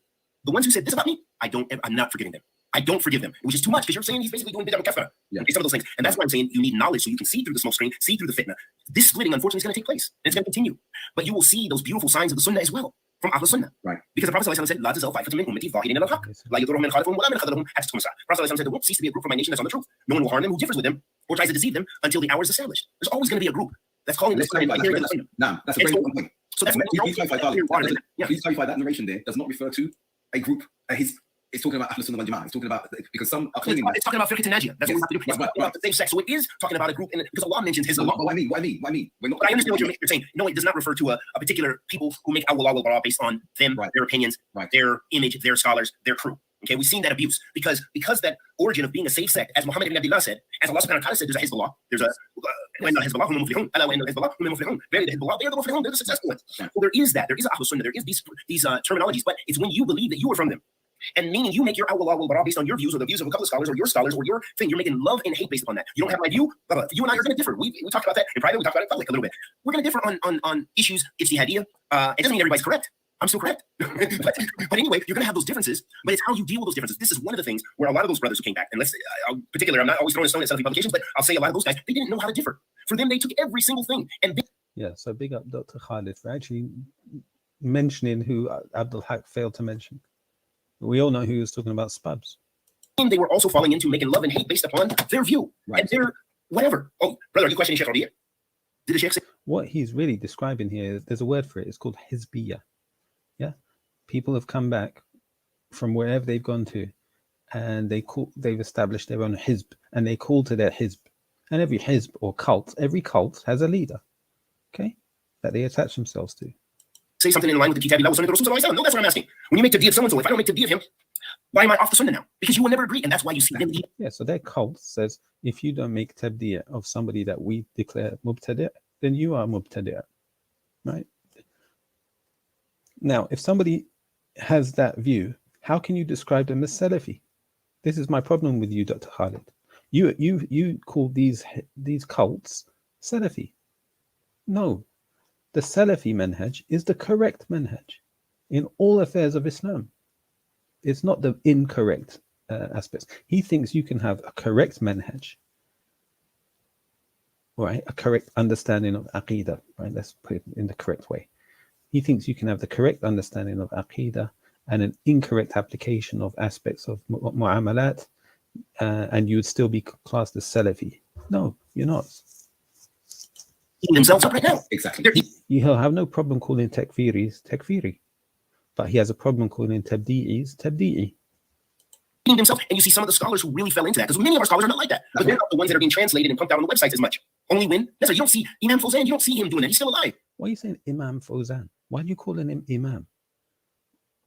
the ones who said this about me, I'm not forgiving them. I don't forgive them, which is too much because you're saying he's basically doing bid'ah kafara. Some of those things. And that's why I'm saying you need knowledge so you can see through the smoke screen, see through the fitna. This splitting, unfortunately, is going to take place. And it's going to continue. But you will see those beautiful signs of the sunnah as well from Ahl Sunnah. Because the Prophet ﷺ said, La tazal ta'ifatu min ummati zahirin ala al-haq. La yadurruhum man khalafahum wa la man khadalahum hatta taqum as-sa'ah. Prophet ﷺ said, there won't cease to be a group from my nation that's on the truth. No one will harm them who differs with them or tries to deceive them until the hour is established. There's always going to be a group that's calling this sunnah. That's a very important point. So that's please clarify that narration there does not refer to a group. It's talking about Ahlus Sunnah wal Jama'ah. It's talking about, because some are claiming it's talking about fiqh najiyah. That's what we have to do. It's talking about the same sex. So it is talking about a group, because Allah mentions his Allah. What I mean. We're not, but I understand what you're saying. No, it does not refer to a particular people who make awwal wal based on them, their opinions, their image, their scholars, their crew. Okay, we've seen that abuse because that origin of being a safe sect, as Muhammad ibn Abdullah said, as Allah subhanahu wa ta'ala said, there's a Hizbullah, there's a Hizbullah hum muflihun, ala wa inna Hizbullah hum muflihun. Very the Hizbullah, they're the muflihun, they're the successful ones. So there is that, there is Ahlus Sunnah, there is these terminologies, but it's when you believe that you are from them. And meaning you make your awwal wal bara based on your views or the views of a couple of scholars or your thing. You're making love and hate based upon that. You don't have my view. You and I are going to differ. We talked about that in private. We talked about it in public a little bit. We're going to differ on issues. Ijtihadiyya. It doesn't mean everybody's correct. I'm still correct. but anyway, you're going to have those differences, but it's how you deal with those differences. This is one of the things where a lot of those brothers who came back, and particularly, I'm not always throwing a stone at Salafi publications, but I'll say a lot of those guys, they didn't know how to differ. For them, they took every single thing. Yeah, so big up Dr. Khalid for actually mentioning who Abdul Haq failed to mention. We all know who he was talking about, Spubs. They were also falling into making love and hate based upon their view and their whatever. Oh, brother, are you questioning Sheikh Rabi'a? Did the Sheikh say? What he's really describing here, there's a word for it. It's called Hizbiyya. Yeah, people have come back from wherever they've gone to, and they've established their own hizb, and they call to their hizb. And every hizb or cult, every cult has a leader, okay, that they attach themselves to. Say something in line with the Kitab Allah Sunnah Rasul Sallallahu Alaihi Wasallam. No, that's what I'm asking. When you make tabdi of so-and-so, if I don't make tabdi of him, why am I off the Sunnah now? Because you will never agree, and that's why you see them. Yeah, so their cult says, if you don't make tabdi of somebody that we declare mubtadi', then you are mubtadi', right? Now, if somebody has that view, how can you describe them as Salafi? This is my problem with you, Dr. Khalid. You call these cults Salafi. No, the Salafi manhaj is the correct manhaj in all affairs of Islam. It's not the incorrect aspects. He thinks you can have a correct manhaj, right? A correct understanding of Aqidah, right? Let's put it in the correct way. He thinks you can have the correct understanding of Aqidah and an incorrect application of aspects of mu'amalat, and you would still be classed as Salafi. No, you're not. Themselves up right now. Exactly. He'll have no problem calling takfiris takfiri, but he has a problem calling tabdi'is tabdi'i. Themselves, and you see some of the scholars who really fell into that, because many of our scholars are not like that. But they're not the ones that are being translated and pumped out on the websites as much. Only when you don't see Imam Fawzan, you don't see him doing that. He's still alive. Why are you saying Imam Fawzan? Why are you calling him Imam?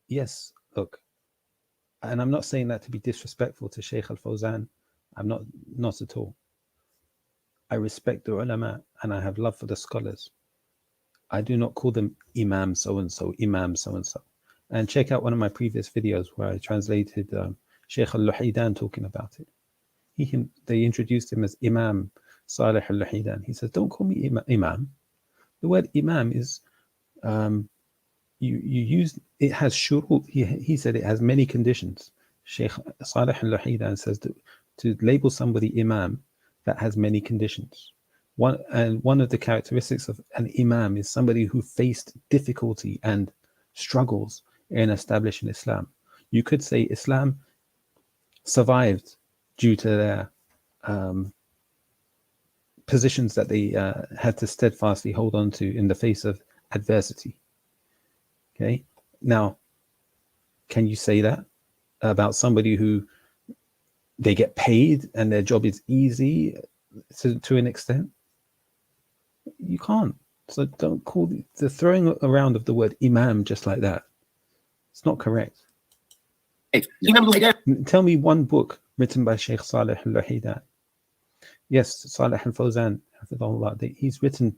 Yes, look, and I'm not saying that to be disrespectful to Sheikh Al-Fawzan. I'm not at all. I respect the ulama and I have love for the scholars. I do not call them Imam so-and-so, Imam so-and-so. And check out one of my previous videos where I translated Sheikh Al-Luhidan talking about it. They introduced him as Imam Salih Al-Luhidan. He says, don't call me Imam. The word Imam is, you use, it has shurut. He said it has many conditions. Sheikh Salih Al-Luhidan says to label somebody Imam, that has many conditions. One of the characteristics of an Imam is somebody who faced difficulty and struggles in establishing Islam. You could say Islam survived due to their positions that they had to steadfastly hold on to in the face of adversity. Okay, now, can you say that about somebody who they get paid and their job is easy to an extent? You can't. So don't call the throwing around of the word Imam just like that. It's not correct. Tell me one book written by Sheikh Salih Al-Luhidan. Yes, Salih Al-Fawzan, he's written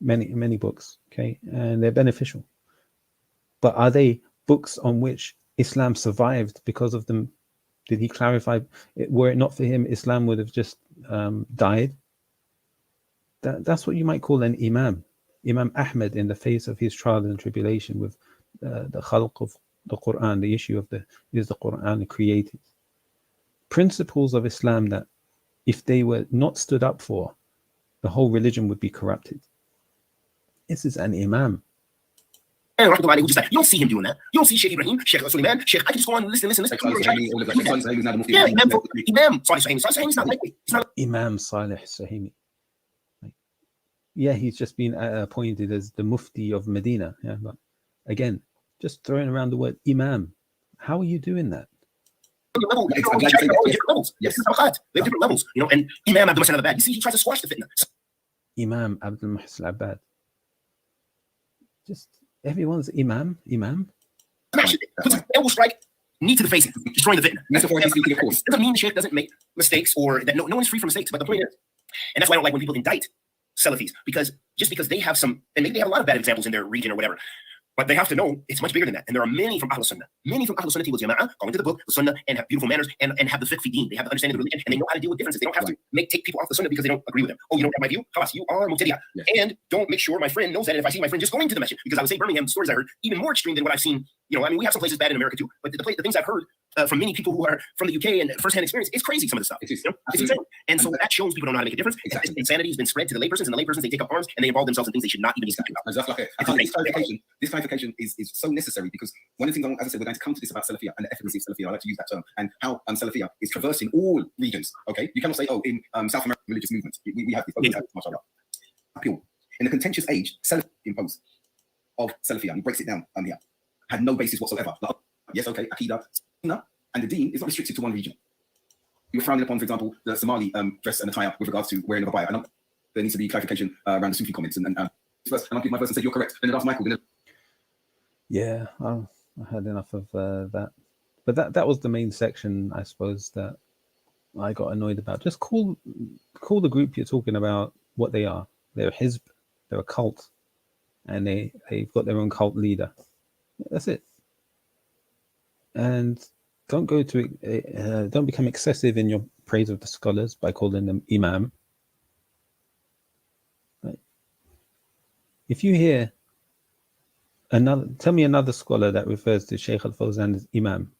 many books, okay, and they're beneficial. But are they books on which Islam survived because of them? Did he clarify, were it not for him, Islam would have just died? That's what you might call an Imam. Imam Ahmed, in the face of his trial and tribulation with the khalq of the Quran, the issue of is the Quran created? Principles of Islam that if they were not stood up for, the whole religion would be corrupted. This is an Imam. You don't see him doing that. You don't see Sheikh Ibrahim, Sheikh Suleiman, Sheikh. I can just go on and listen. Yeah, Imam Salih Sahimi is not lightweight. Imam Salih Sahimi. Yeah, he's just been appointed as the Mufti of Medina. Yeah, but again, just throwing around the word Imam. How are you doing that? Yes, they have different levels, you know. And Imam Abdul Muhsin al-Abbad, you see, he tries to squash the fitna. Imam Abdul Muhsin al-Abbad. Just everyone's Imam. Smash it. Puts an elbow strike, knee to the face, destroying the fitna. Metaphorically speaking, of course. Doesn't mean the Shaykh doesn't make mistakes or that no one's free from mistakes. But the point is, and that's why I don't like when people indict Salafis, because just because they have some, and maybe they have a lot of bad examples in their region or whatever, but they have to know it's much bigger than that. And there are many from Ahl Sunnah, wal Jama'ah, go into the book, the Sunnah, and have beautiful manners and have the fiqh fi deen. They have the understanding of the religion, and they know how to deal with differences. They don't have to take people off the Sunnah because they don't agree with them. Oh, you don't have my view? Khalas, you are Mubtadi'ah. Yes. And don't make sure my friend knows that. And if I see my friend just going to the masjid, because I would say Birmingham, the stories I heard, even more extreme than what I've seen. You know, I mean, we have some places bad in America too, but the things I've heard from many people who are from the UK and firsthand experience, it's crazy, some of the stuff. It is. You know? It's insane. And so that shows people don't know how to make a difference. Exactly. Insanity has been spread to the laypersons, and the laypersons, they take up arms and they involve themselves in things they should not even be talking about. Exactly. This clarification is so necessary, because one of the things, as I said, we're going to come to this about Salafiyah and the efficacy of Salafiyah. I like to use that term, and how Salafiyah is traversing all regions. Okay, you cannot say, oh, in South American religious movements, we have this. Oh, we have this, mashallah. Appeal. In the contentious age, Salaf imposed of Salafiyah, he breaks it down here, had no basis whatsoever. Like, yes, okay, Aqidah, Sunnah, and the deen is not restricted to one region. You were frowning upon, for example, the Somali dress and attire with regards to wearing a abaya. And there needs to be clarification around the Sufi comments. And I'll give my verse and say, you're correct. Then ask Michael. Yeah, I had enough of that. But that was the main section, I suppose, that I got annoyed about. Just call the group you're talking about what they are. They're a hizb, they're a cult, and they've got their own cult leader. That's it. And don't become excessive in your praise of the scholars by calling them imam. Right. If you hear tell me another scholar that refers to Shaykh al-Fawzan as imam.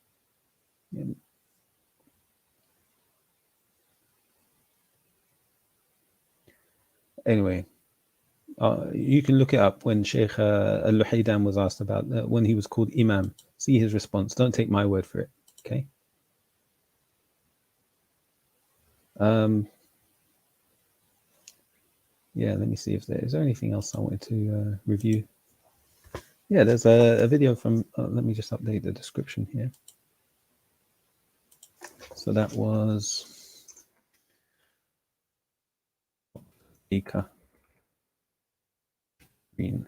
Anyway, you can look it up when Shaykh al-Luhaydan was asked about when he was called imam. See his response. Don't take my word for it. Okay. Yeah, let me see if is there anything else I wanted to review. Yeah, there's a video from. Let me just update the description here. So that was Ika Green.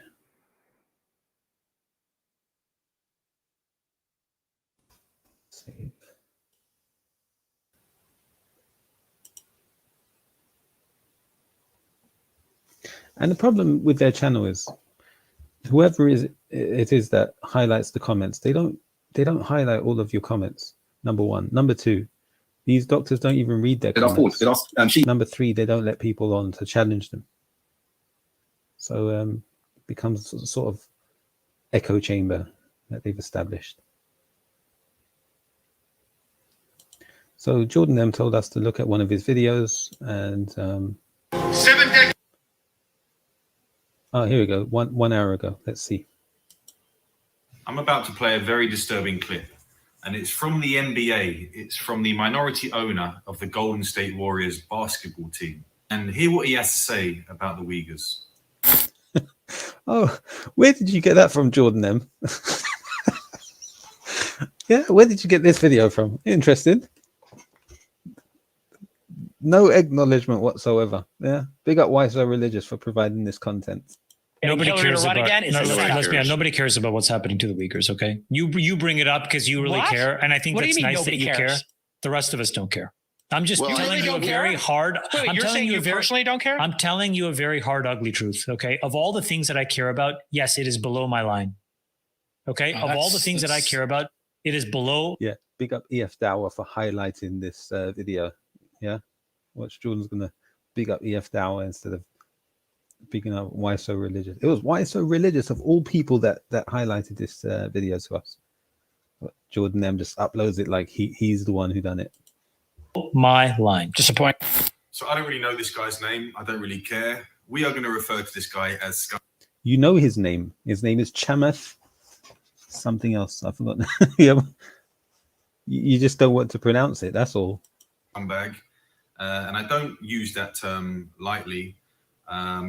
Save. And the problem with their channel is whoever it is that highlights the comments, they don't highlight all of your comments. Number one. Number two, these doctors don't even read their comments. Number three, they don't let people on to challenge them. So it becomes a sort of echo chamber that they've established. So Jordan M told us to look at one of his videos, and 7 decades. Oh, here we go. One hour ago. Let's see. I'm about to play a very disturbing clip, and it's from the NBA. It's from the minority owner of the Golden State Warriors basketball team. And hear what he has to say about the Uyghurs. Oh, where did you get that from, Jordan M? Yeah, where did you get this video from? Interesting. No acknowledgement whatsoever. Yeah, big up Why So Religious for providing this content. Nobody cares about. Nobody cares about what's happening to the Uyghurs. Okay, you bring it up because you really care, and I think that's nice that you care. The rest of us don't care. I'm just telling you a very hard. Wait, you're saying you personally don't care? I'm telling you a very hard, ugly truth. Okay, of all the things that I care about, yes, it is below my line. Okay, of all the things that I care about, it is below. Yeah, big up EF Dawah for highlighting this video. Yeah. Watch, Jordan's gonna big up EF Dawah instead of bigging up Why So Religious. It was Why So Religious of all people that highlighted this video to us. But Jordan M just uploads it like he's the one who done it. My line. Just a point. So I don't really know this guy's name. I don't really care. We are going to refer to this guy as Scum. You know his name. His name is Chamath something else. I've forgotten. Yeah. You just don't want to pronounce it. That's all. Scumbag. And I don't use that term lightly.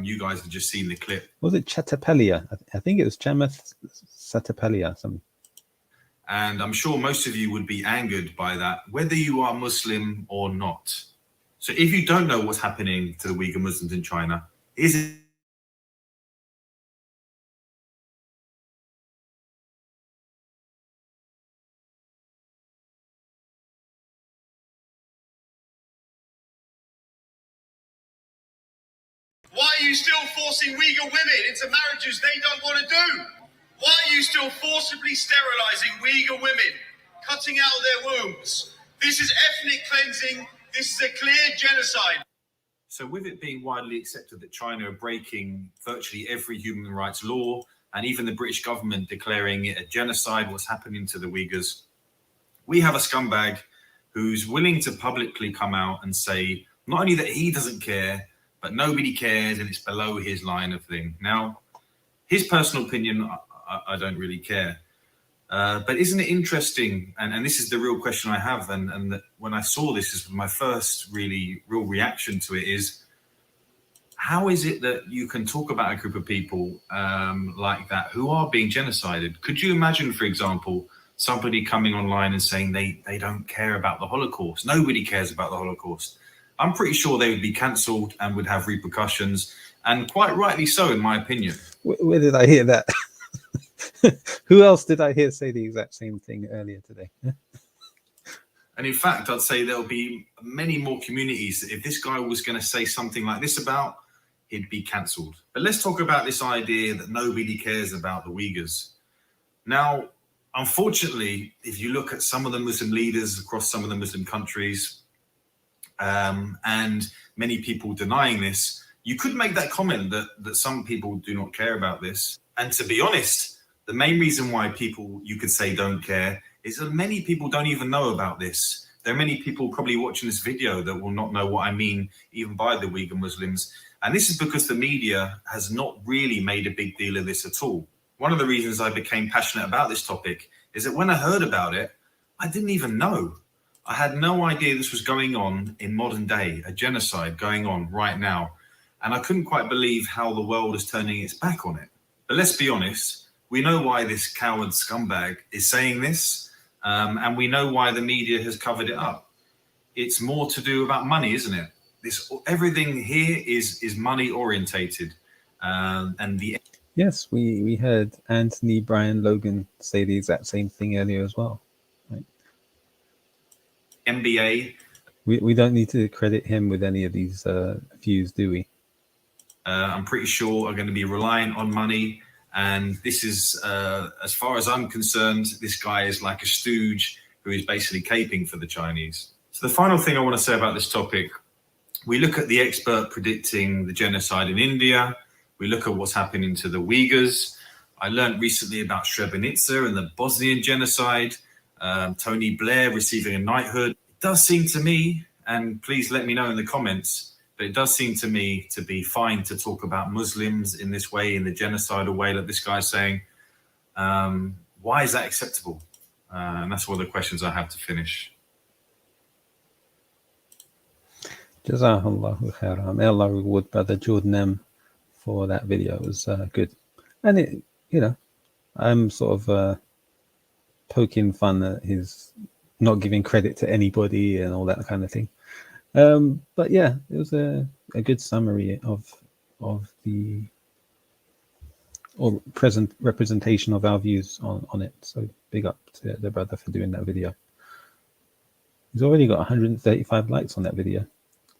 You guys have just seen the clip. Was it Chatapelia? I think it was Chamath Satapelia. Something. And I'm sure most of you would be angered by that, whether you are Muslim or not. So if you don't know what's happening to the Uyghur Muslims in China, is it Why are you still forcing Uyghur women into marriages they don't want to do? Why are you still forcibly sterilizing Uyghur women, cutting out their wombs? This is ethnic cleansing. This is a clear genocide. So with it being widely accepted that China are breaking virtually every human rights law, and even the British government declaring it a genocide, what's happening to the Uyghurs, we have a scumbag who's willing to publicly come out and say not only that he doesn't care, but nobody cares and it's below his line of thing. Now, his personal opinion, I don't really care. But isn't it interesting, and this is the real question I have, and that when I saw this, is my first real reaction to it is, how is it that you can talk about a group of people like that who are being genocided? Could you imagine, for example, somebody coming online and saying they don't care about the Holocaust? Nobody cares about the Holocaust. I'm pretty sure they would be cancelled and would have repercussions, and quite rightly so, in my opinion. Where did I hear that? Who else did I hear say the exact same thing earlier today? And in fact, I'd say there'll be many more communities that if this guy was going to say something like this about, he'd be cancelled. But let's talk about this idea that nobody cares about the Uyghurs. Now, unfortunately, if you look at some of the Muslim leaders across some of the Muslim countries, and many people denying this, you could make that comment that some people do not care about this. And to be honest, the main reason why people, you could say, don't care is that many people don't even know about this. There are many people probably watching this video that will not know what I mean, even by the Uyghur Muslims. And this is because the media has not really made a big deal of this at all. One of the reasons I became passionate about this topic is that when I heard about it, I didn't even know. I had no idea this was going on in modern day, a genocide going on right now. And I couldn't quite believe how the world is turning its back on it. But let's be honest, we know why this coward scumbag is saying this, and we know why the media has covered it up. It's more to do about money, isn't it? Everything here is money orientated, and the Yes, we heard Anthony Brian Logan say the exact same thing earlier as well. Right? NBA. We don't need to credit him with any of these views, do we? I'm pretty sure are going to be reliant on money. And this is, as far as I'm concerned, this guy is like a stooge who is basically caping for the Chinese. So the final thing I want to say about this topic, we look at the expert predicting the genocide in India. We look at what's happening to the Uyghurs. I learned recently about Srebrenica and the Bosnian genocide. Tony Blair receiving a knighthood. It does seem to me, and please let me know in the comments, but it does seem to me to be fine to talk about Muslims in this way, in the genocidal way that this guy's saying. Why is that acceptable? And that's one of the questions I have to finish. Jazakallahu khairan. May Allah reward Brother Jordan M for that video. It was good. And it, I'm sort of poking fun at his not giving credit to anybody and all that kind of thing. But yeah, it was a good summary of the present representation of our views on it. So big up to the brother for doing that video. He's already got 135 likes on that video.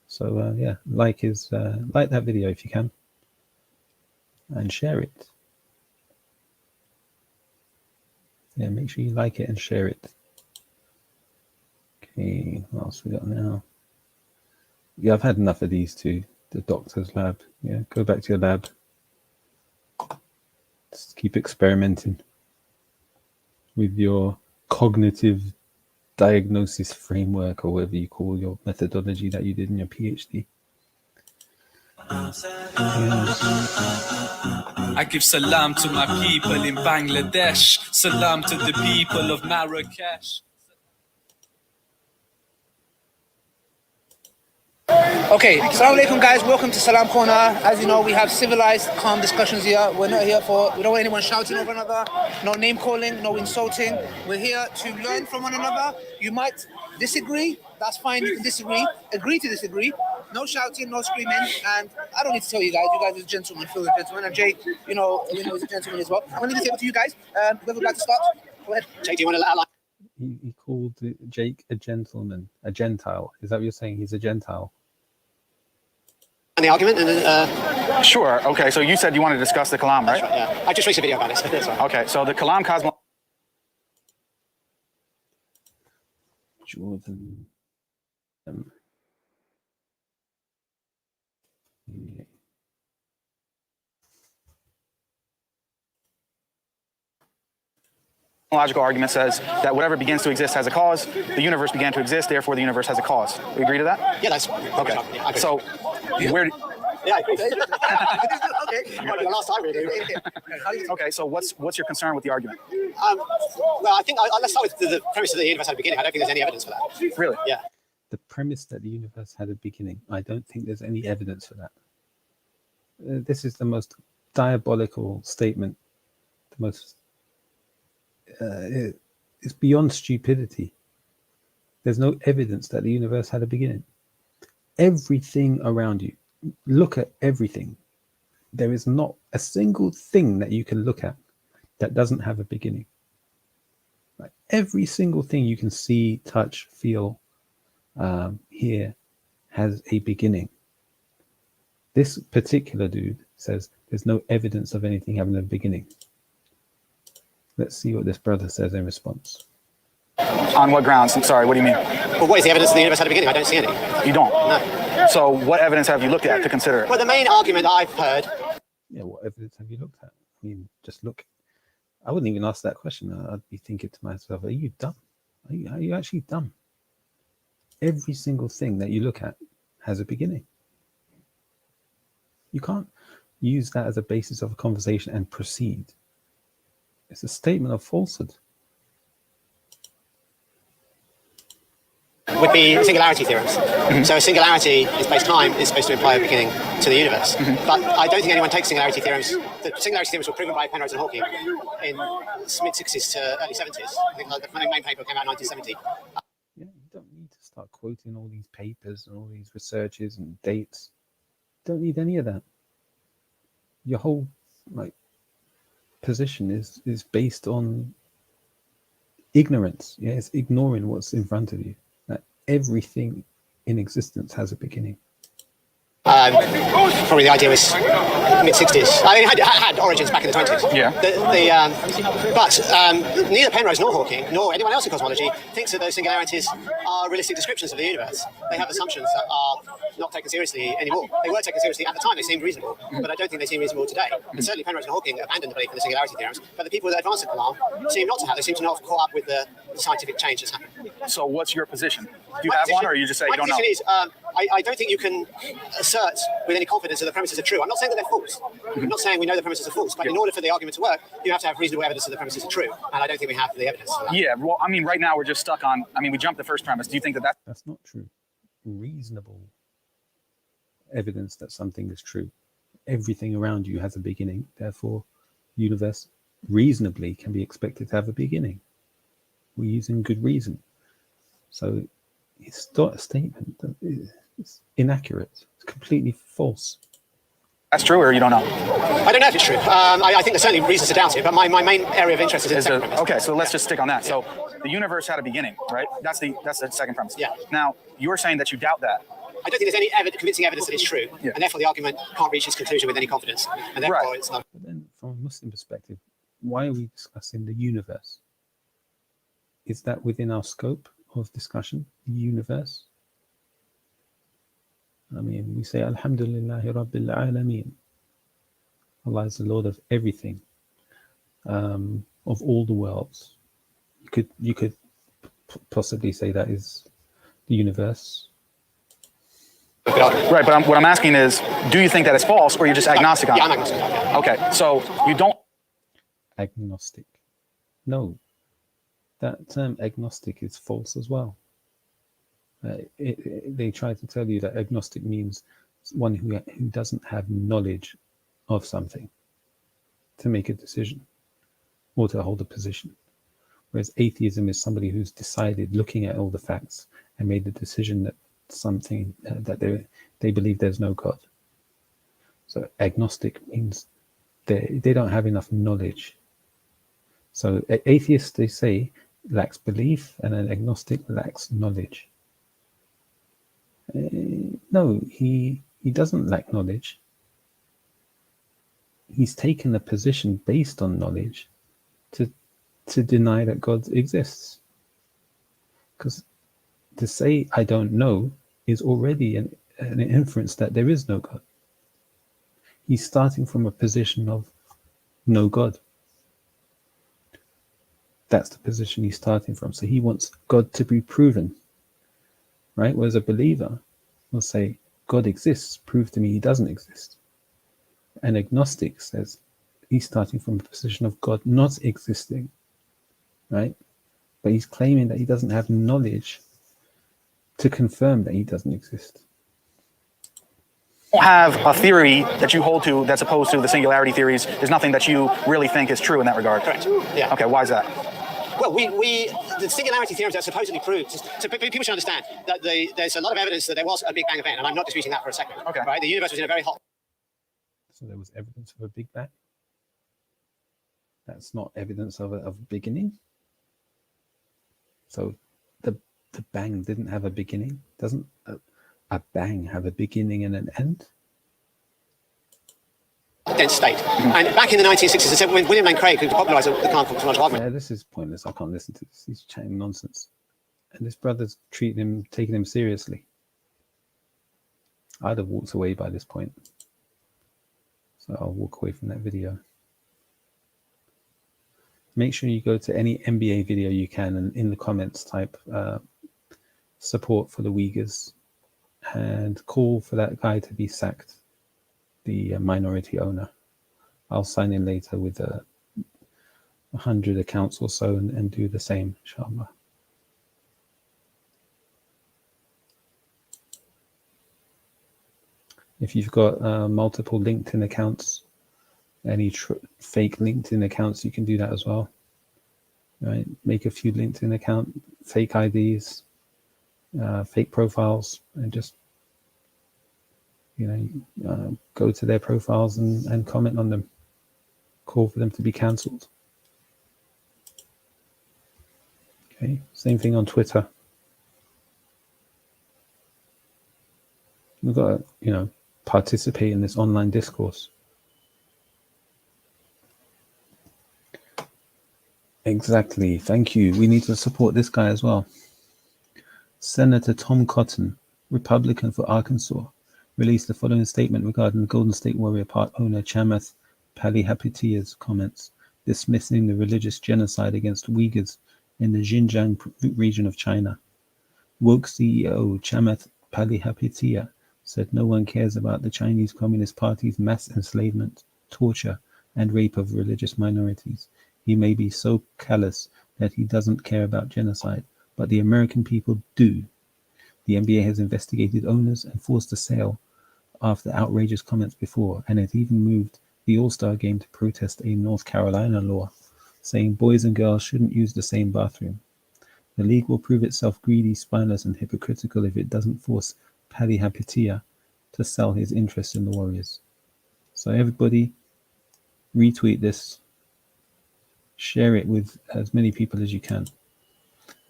So yeah, like that video if you can, and share it. Yeah, make sure you like it and share it. Okay, what else we got now? Yeah, I've had enough of these two. The doctor's lab. Yeah, go back to your lab. Just keep experimenting with your cognitive diagnosis framework, or whatever you call your methodology that you did in your PhD. I give salam to my people in Bangladesh, salam to the people of Marrakesh. Okay, Assalamu alaikum guys, welcome to Salam Corner. As you know, we have civilized, calm discussions here. We're not here we don't want anyone shouting over another, no name calling, no insulting. We're here to learn from one another. You might disagree, that's fine, you can disagree. Agree to disagree. No shouting, no screaming, and I don't need to tell you guys are gentlemen, feel the gentleman, and Jake, you know he's a gentleman as well. I'm going to leave the table to you guys. Whoever would like to start, go ahead. Jake, do you want to outline? He called Jake a gentleman, a Gentile. Is that what you're saying? He's a Gentile? And the argument, and then, Sure. Okay. So you said you wanted to discuss the Kalam, right? Yeah. I just released a video about it. That's right. Okay. So the Kalam Cosmo. Jordan. Yeah. Logical argument says that whatever begins to exist has a cause. The universe began to exist, therefore the universe has a cause. We agree to that? Yeah, that's okay. Yeah, so where? Yeah, I agree. Okay. Last time, really. Okay. So what's your concern with the argument? Well, I think let's start with the premise that the universe had a beginning. I don't think there's any evidence for that. Really? Yeah. The premise that the universe had a beginning. I don't think there's any evidence for that. This is the most diabolical statement. The most. It's beyond stupidity. There's no evidence that the universe had a beginning. Everything around you, look at everything. There is not a single thing that you can look at that doesn't have a beginning. Like every single thing you can see, touch, feel, hear has a beginning. This particular dude says there's no evidence of anything having a beginning. Let's see what this brother says in response. On what grounds? I'm sorry, what do you mean? Well, what is the evidence that the universe had a beginning? I don't see any. You don't? No. So what evidence have you looked at to consider it? Well, the main argument that I've heard... Yeah, what evidence have you looked at? I mean, just look. I wouldn't even ask that question. I'd be thinking to myself, are you dumb? Are you actually dumb? Every single thing that you look at has a beginning. You can't use that as a basis of a conversation and proceed. It's a statement of falsehood. Would be singularity theorems. Mm-hmm. So a singularity in space-time is supposed to imply a beginning to the universe. Mm-hmm. But I don't think anyone takes singularity theorems. The singularity theorems were proven by Penrose and Hawking in the mid-60s to early 70s. I think the main paper came out in 1970. Yeah, you don't need to start quoting all these papers and all these researches and dates. You don't need any of that. Your whole position is based on ignorance. Yeah, it's ignoring what's in front of you. That everything in existence has a beginning. Probably the idea was mid-60s. I mean, it had origins back in the 20s. Yeah. But neither Penrose nor Hawking, nor anyone else in cosmology, thinks that those singularities are realistic descriptions of the universe. They have assumptions that are not taken seriously anymore. They were taken seriously at the time, they seemed reasonable, but I don't think they seem reasonable today. And certainly Penrose and Hawking abandoned the belief in the singularity theorems, but the people that advanced the Kalam seem not to have. They seem to not have caught up with the scientific change that's happened. So what's your position? Do you have one, or you just say you don't know? My position is, I don't think you can assert with any confidence that the premises are true. I'm not saying that they're false. I'm not saying we know the premises are false, but in order for the argument to work, you have to have reasonable evidence that the premises are true, and I don't think we have the evidence for that. Yeah, well, I mean, right now we're just stuck on, we jumped the first premise. Do you think that that's not true? Reasonable evidence that something is true. Everything around you has a beginning, therefore, universe reasonably can be expected to have a beginning. We're using good reason. So it's not a statement that is inaccurate. It's completely false. That's true, or you don't know? I don't know if it's true. I think there's certainly reasons to doubt it, but my main area of interest is in the second premise. Okay, so let's just stick on that. So the universe had a beginning, right? That's the second premise. Yeah. Now, you're saying that you doubt that. I don't think there's any convincing evidence that it's true, and therefore the argument can't reach its conclusion with any confidence, and therefore it's not. But then, from a Muslim perspective, why are we discussing the universe? Is that within our scope of discussion, the universe? I mean, we say, Alhamdulillahi Rabbil Alameen. Allah is the Lord of everything, of all the worlds. You could possibly say that is the universe. Right, but what I'm asking is, do you think that it's false, or you're just agnostic on it? Yeah, I'm agnostic. Okay, so you don't... Agnostic. No. That term agnostic is false as well. They try to tell you that agnostic means one who doesn't have knowledge of something to make a decision or to hold a position. Whereas atheism is somebody who's decided, looking at all the facts, and made the decision that something that they believe there's no God. So agnostic means they don't have enough knowledge. So atheists, they say, lacks belief, and an agnostic lacks knowledge. No, he doesn't lack knowledge. He's taken a position based on knowledge to deny that God exists. Because to say I don't know is already an inference that there is no God. He's starting from a position of no God. That's the position he's starting from. So he wants God to be proven, right? Whereas a believer will say, God exists, prove to me he doesn't exist. An agnostic says he's starting from a position of God not existing, right? But he's claiming that he doesn't have knowledge to confirm that he doesn't exist. Have a theory that you hold to that's opposed to the singularity theories. There's nothing that you really think is true in that regard. Correct. Yeah. Okay, why is that? Well, the singularity theorems are supposedly proved. So people should understand that there's a lot of evidence that there was a Big Bang event, and I'm not disputing that for a second. Okay. Right? The universe was in a very hot. So there was evidence of a Big Bang. That's not evidence of a beginning. So the bang didn't have a beginning. Doesn't a bang have a beginning and an end? Dense state. And back in the 1960s, when William Lane Craig, who popularised the cosmological argument. Yeah, this is pointless. I can't listen to this. He's chatting nonsense. And this brother's taking him seriously. I'd have walked away by this point. So I'll walk away from that video. Make sure you go to any NBA video you can, and in the comments type support for the Uyghurs and call for that guy to be sacked, the minority owner. I'll sign in later with 100 accounts or so and do the same, inshallah. If you've got multiple LinkedIn accounts, any fake LinkedIn accounts, you can do that as well. Right? Make a few LinkedIn account, fake IDs, fake profiles, and just go to their profiles and comment on them. Call for them to be cancelled. Okay, same thing on Twitter. We've got to, participate in this online discourse. Exactly. Thank you. We need to support this guy as well. Senator Tom Cotton, Republican for Arkansas, released the following statement regarding the Golden State Warrior part owner Chamath Palihapitiya's comments, dismissing the religious genocide against Uyghurs in the Xinjiang region of China. Woke CEO Chamath Palihapitiya said no one cares about the Chinese Communist Party's mass enslavement, torture, and rape of religious minorities. He may be so callous that he doesn't care about genocide, but the American people do. The NBA has investigated owners and forced a sale after outrageous comments before, and it even moved the All-Star game to protest a North Carolina law saying boys and girls shouldn't use the same bathroom. The league will prove itself greedy, spineless, and hypocritical if it doesn't force Palihapitiya to sell his interest in the Warriors. So everybody, retweet this, share it with as many people as you can,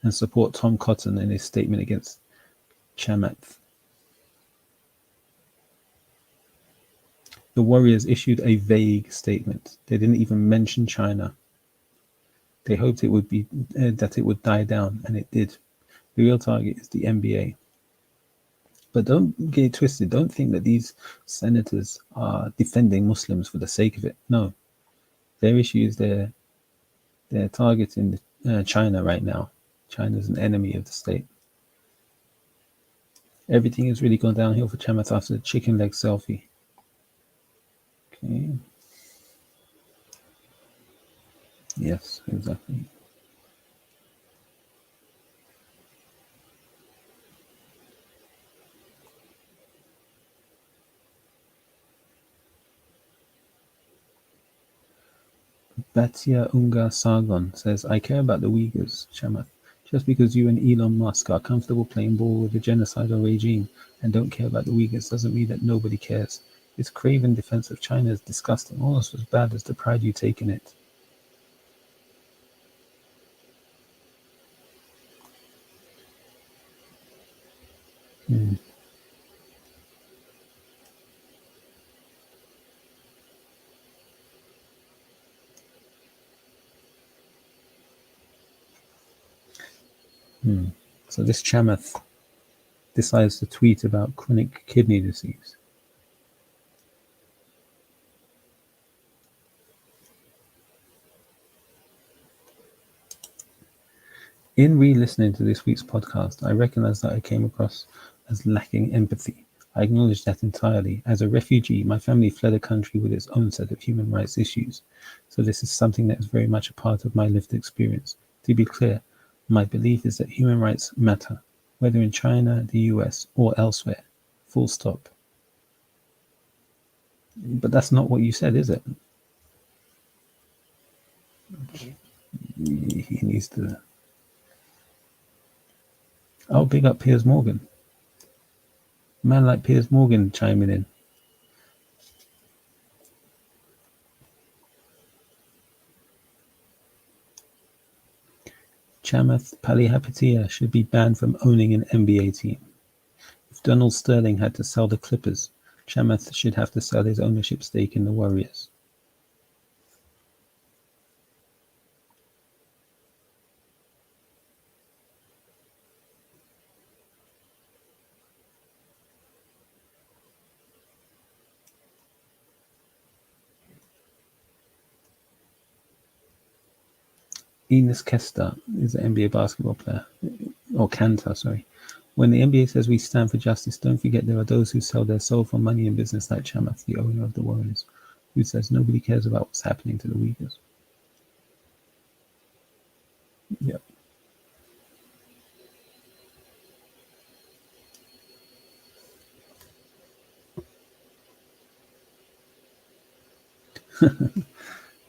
and support Tom Cotton in his statement against Chamath. The Warriors issued a vague statement. They didn't even mention China. They hoped it would be that it would die down, and it did. The real target is the NBA. But don't get it twisted. Don't think that these senators are defending Muslims for the sake of it. No. Their issue is they're targeting China right now. China's an enemy of the state. Everything has really gone downhill for Chamath after the chicken leg selfie. Okay. Yes, exactly. Batia Unga Sargon says, I care about the Uyghurs, Chamath. Just because you and Elon Musk are comfortable playing ball with the genocidal regime and don't care about the Uyghurs doesn't mean that nobody cares. This craven defense of China is disgusting, almost as bad as the pride you take in it. So this Chamath decides to tweet about chronic kidney disease. In re-listening to this week's podcast, I recognize that I came across as lacking empathy. I acknowledge that entirely. As a refugee, my family fled a country with its own set of human rights issues. So this is something that is very much a part of my lived experience. To be clear, my belief is that human rights matter, whether in China, the US, or elsewhere. Full stop. But that's not what you said, is it? He needs to... Oh, big up Piers Morgan. Man like Piers Morgan chiming in. Chamath Palihapitiya should be banned from owning an NBA team. If Donald Sterling had to sell the Clippers, Chamath should have to sell his ownership stake in the Warriors. Enes Kester is an NBA basketball player, or Kanter, sorry. When the NBA says we stand for justice, don't forget there are those who sell their soul for money in business like Chamath, the owner of the Warriors, who says nobody cares about what's happening to the Uyghurs. Yep.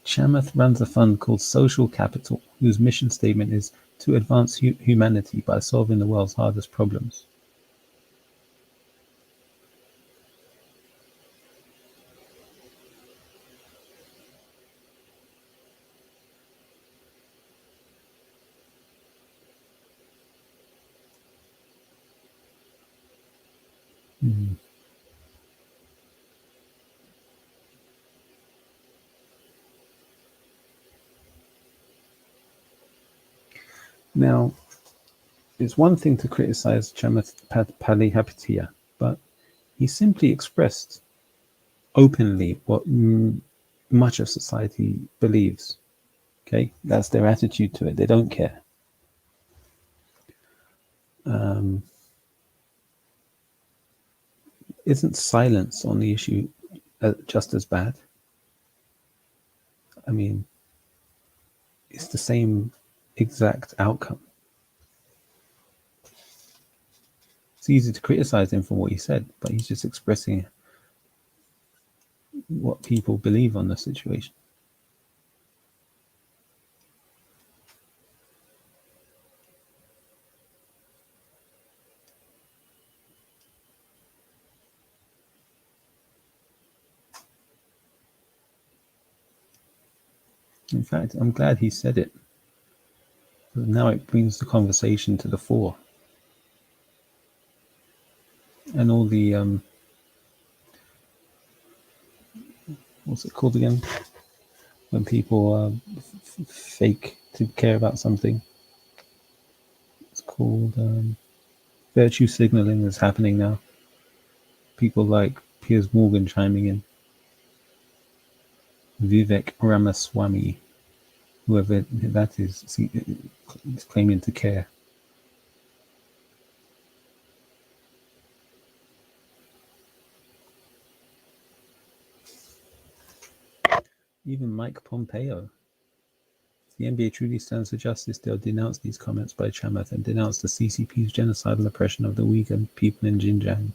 Chamath runs a fund called Social Capital, whose mission statement is to advance humanity by solving the world's hardest problems. Now, it's one thing to criticize Chamath Palihapitiya, but he simply expressed openly what much of society believes. Okay, that's their attitude to it. They don't care. Isn't silence on the issue just as bad? I mean, it's the same exact outcome. It's easy to criticize him for what he said, but he's just expressing what people believe on the situation. In fact, I'm glad he said it. Now it brings the conversation to the fore. And all the, what's it called again? When people fake to care about something. It's called virtue signaling is happening now. People like Piers Morgan chiming in. Vivek Ramaswamy, whoever that is claiming to care. Even Mike Pompeo. If the NBA truly stands for justice, they'll denounce these comments by Chamath and denounce the CCP's genocidal oppression of the Uyghur people in Xinjiang.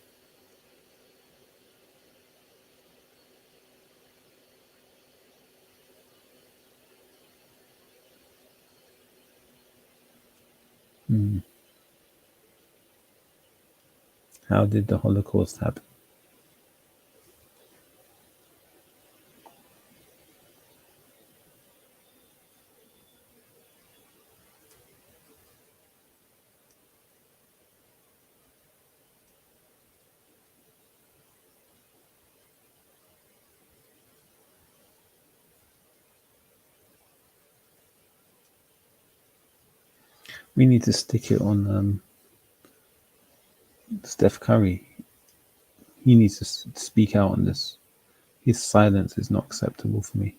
How did the Holocaust happen? We need to stick it on Steph Curry. He needs to speak out on this. His silence is not acceptable for me.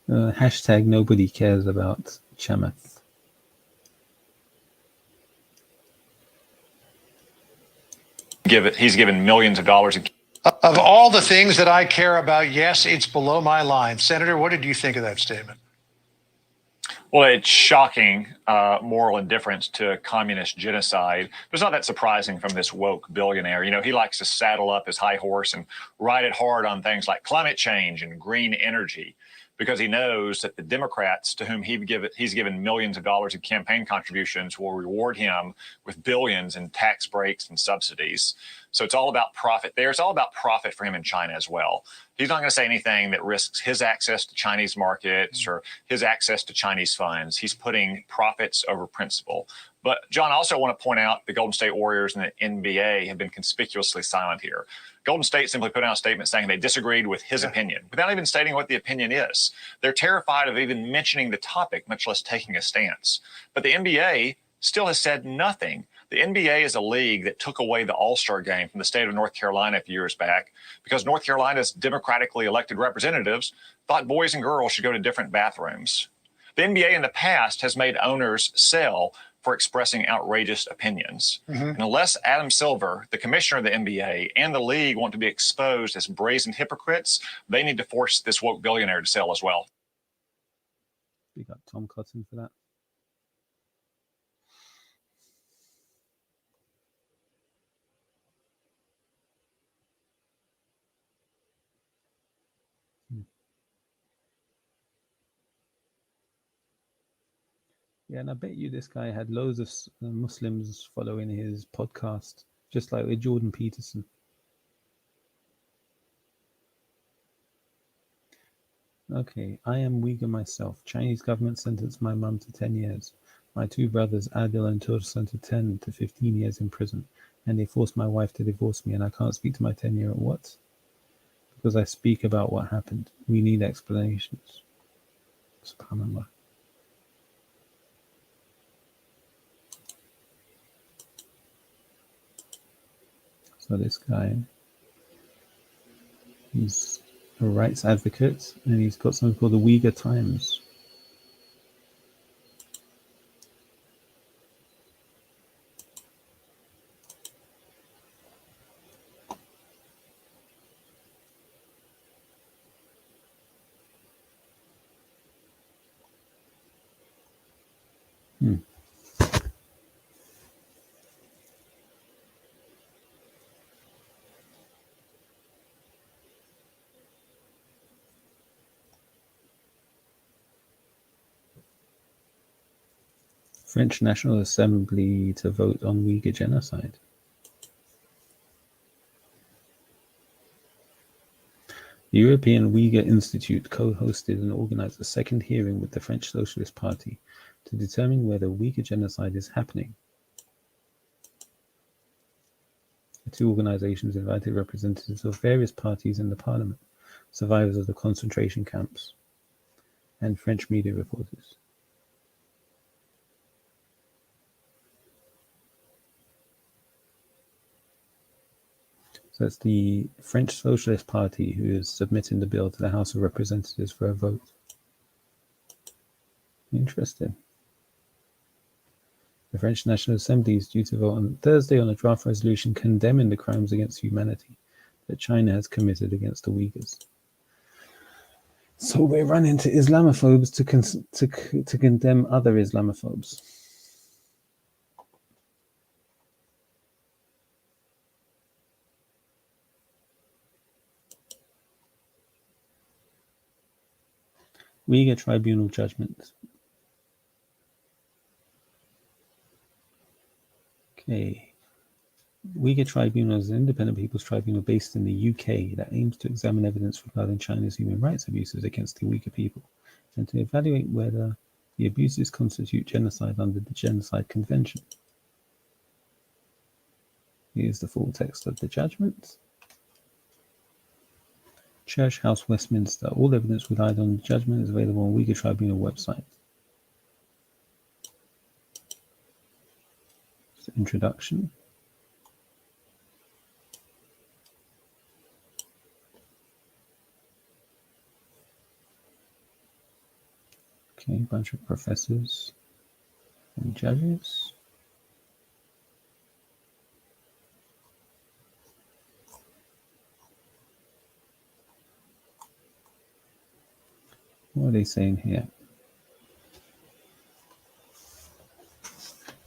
Hashtag nobody cares about Chamath. He's given millions of dollars. Of all the things that I care about, yes, it's below my line. Senator, what did you think of that statement? Well, it's shocking moral indifference to communist genocide. But it's not that surprising from this woke billionaire. You know, he likes to saddle up his high horse and ride it hard on things like climate change and green energy, because he knows that the Democrats, to whom he's given millions of dollars in campaign contributions, will reward him with billions in tax breaks and subsidies. So it's all about profit there. It's all about profit for him in China as well. He's not going to say anything that risks his access to Chinese markets or his access to Chinese funds. He's putting profits over principle. But, John, I also want to point out the Golden State Warriors and the NBA have been conspicuously silent here. Golden State simply put out a statement saying they disagreed with his opinion without even stating what the opinion is. They're terrified of even mentioning the topic, much less taking a stance. But the NBA still has said nothing. The NBA is a league that took away the All-Star game from the state of North Carolina a few years back because North Carolina's democratically elected representatives thought boys and girls should go to different bathrooms. The NBA in the past has made owners sell for expressing outrageous opinions. And unless Adam Silver, the commissioner of the NBA, and the league want to be exposed as brazen hypocrites, they need to force this woke billionaire to sell as well. We got Tom Cotton for that. Yeah, and I bet you this guy had loads of Muslims following his podcast, just like with Jordan Peterson. Okay, I am Uyghur myself. Chinese government sentenced my mum to 10 years. My two brothers, Adil and Tursan, to 10 to 15 years in prison. And they forced my wife to divorce me, and I can't speak to my 10-year-old. What? Because I speak about what happened. We need explanations. SubhanAllah. So this guy, he's a rights advocate, and he's got something called the Uyghur Times. French National Assembly to vote on Uyghur genocide. The European Uyghur Institute co-hosted and organized a second hearing with the French Socialist Party to determine whether Uyghur genocide is happening. The two organizations invited representatives of various parties in the parliament, survivors of the concentration camps, and French media reporters. So it's the French Socialist Party who is submitting the bill to the House of Representatives for a vote. Interesting. The French National Assembly is due to vote on Thursday on a draft resolution condemning the crimes against humanity that China has committed against the Uyghurs. So we're running to Islamophobes to condemn other Islamophobes. Uyghur Tribunal judgment. Okay. Uyghur Tribunal is an independent people's tribunal based in the UK that aims to examine evidence regarding China's human rights abuses against the Uyghur people and to evaluate whether the abuses constitute genocide under the Genocide Convention. Here's the full text of the judgment. Church House, Westminster. All evidence relied on the judgment is available on Uyghur Tribunal website. Introduction. Okay, a bunch of professors and judges. What are they saying here?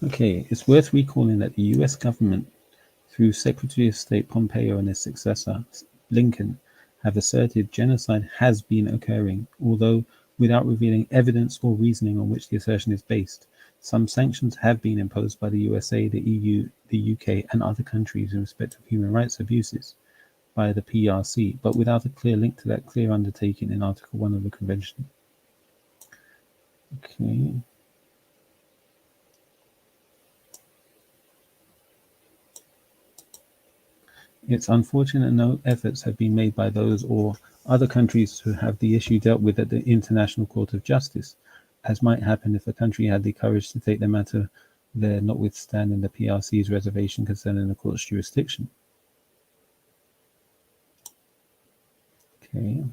Okay, it's worth recalling that the US government, through Secretary of State Pompeo and his successor, Blinken, have asserted genocide has been occurring, although without revealing evidence or reasoning on which the assertion is based. Some sanctions have been imposed by the USA, the EU, the UK, and other countries in respect of human rights abuses by the PRC, but without a clear link to that clear undertaking in Article 1 of the Convention. Okay. It's unfortunate no efforts have been made by those or other countries to have the issue dealt with at the International Court of Justice, as might happen if a country had the courage to take the matter there, notwithstanding the PRC's reservation concerning the court's jurisdiction. Okay.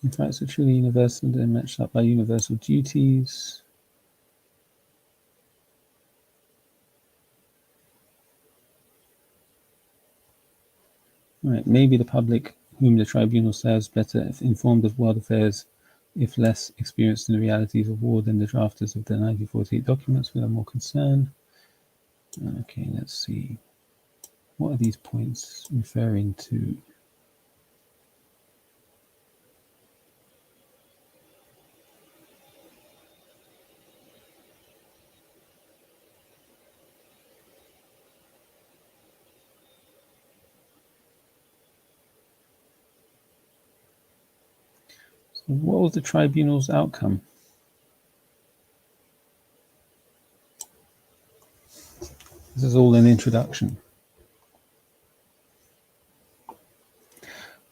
In fact, it's truly universal, they're matched up by universal duties. Right, maybe the public whom the tribunal serves better informed of world affairs, if less experienced in the realities of war than the drafters of the 1948 documents, will have more concern. Okay, let's see. What are these points referring to? What was the tribunal's outcome? This is all an introduction.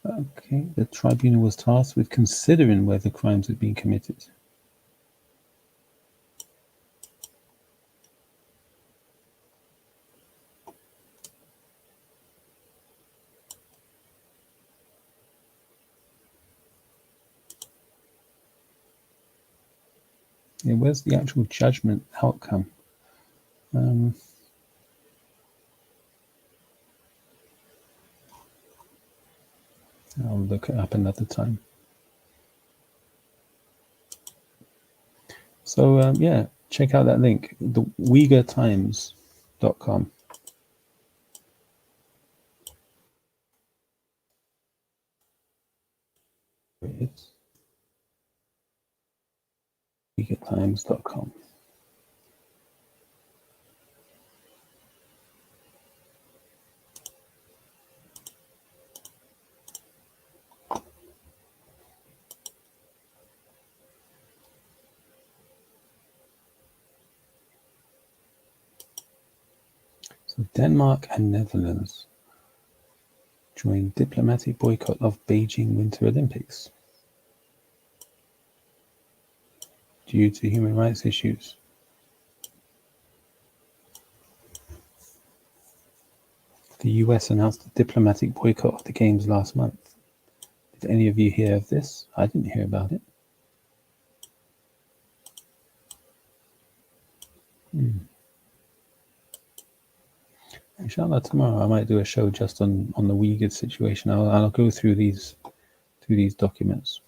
Okay, the tribunal was tasked with considering whether crimes had been committed. Yeah, where's the actual judgment outcome? I'll look it up another time. So yeah, check out that link, the UyghurTimes.com. It's UyghurTimes.com. So Denmark and Netherlands join diplomatic boycott of Beijing Winter Olympics due to human rights issues. The US announced a diplomatic boycott of the Games last month. Did any of you hear of this? I didn't hear about it. Inshallah, tomorrow I might do a show just on the Uyghur situation. I'll go through these documents.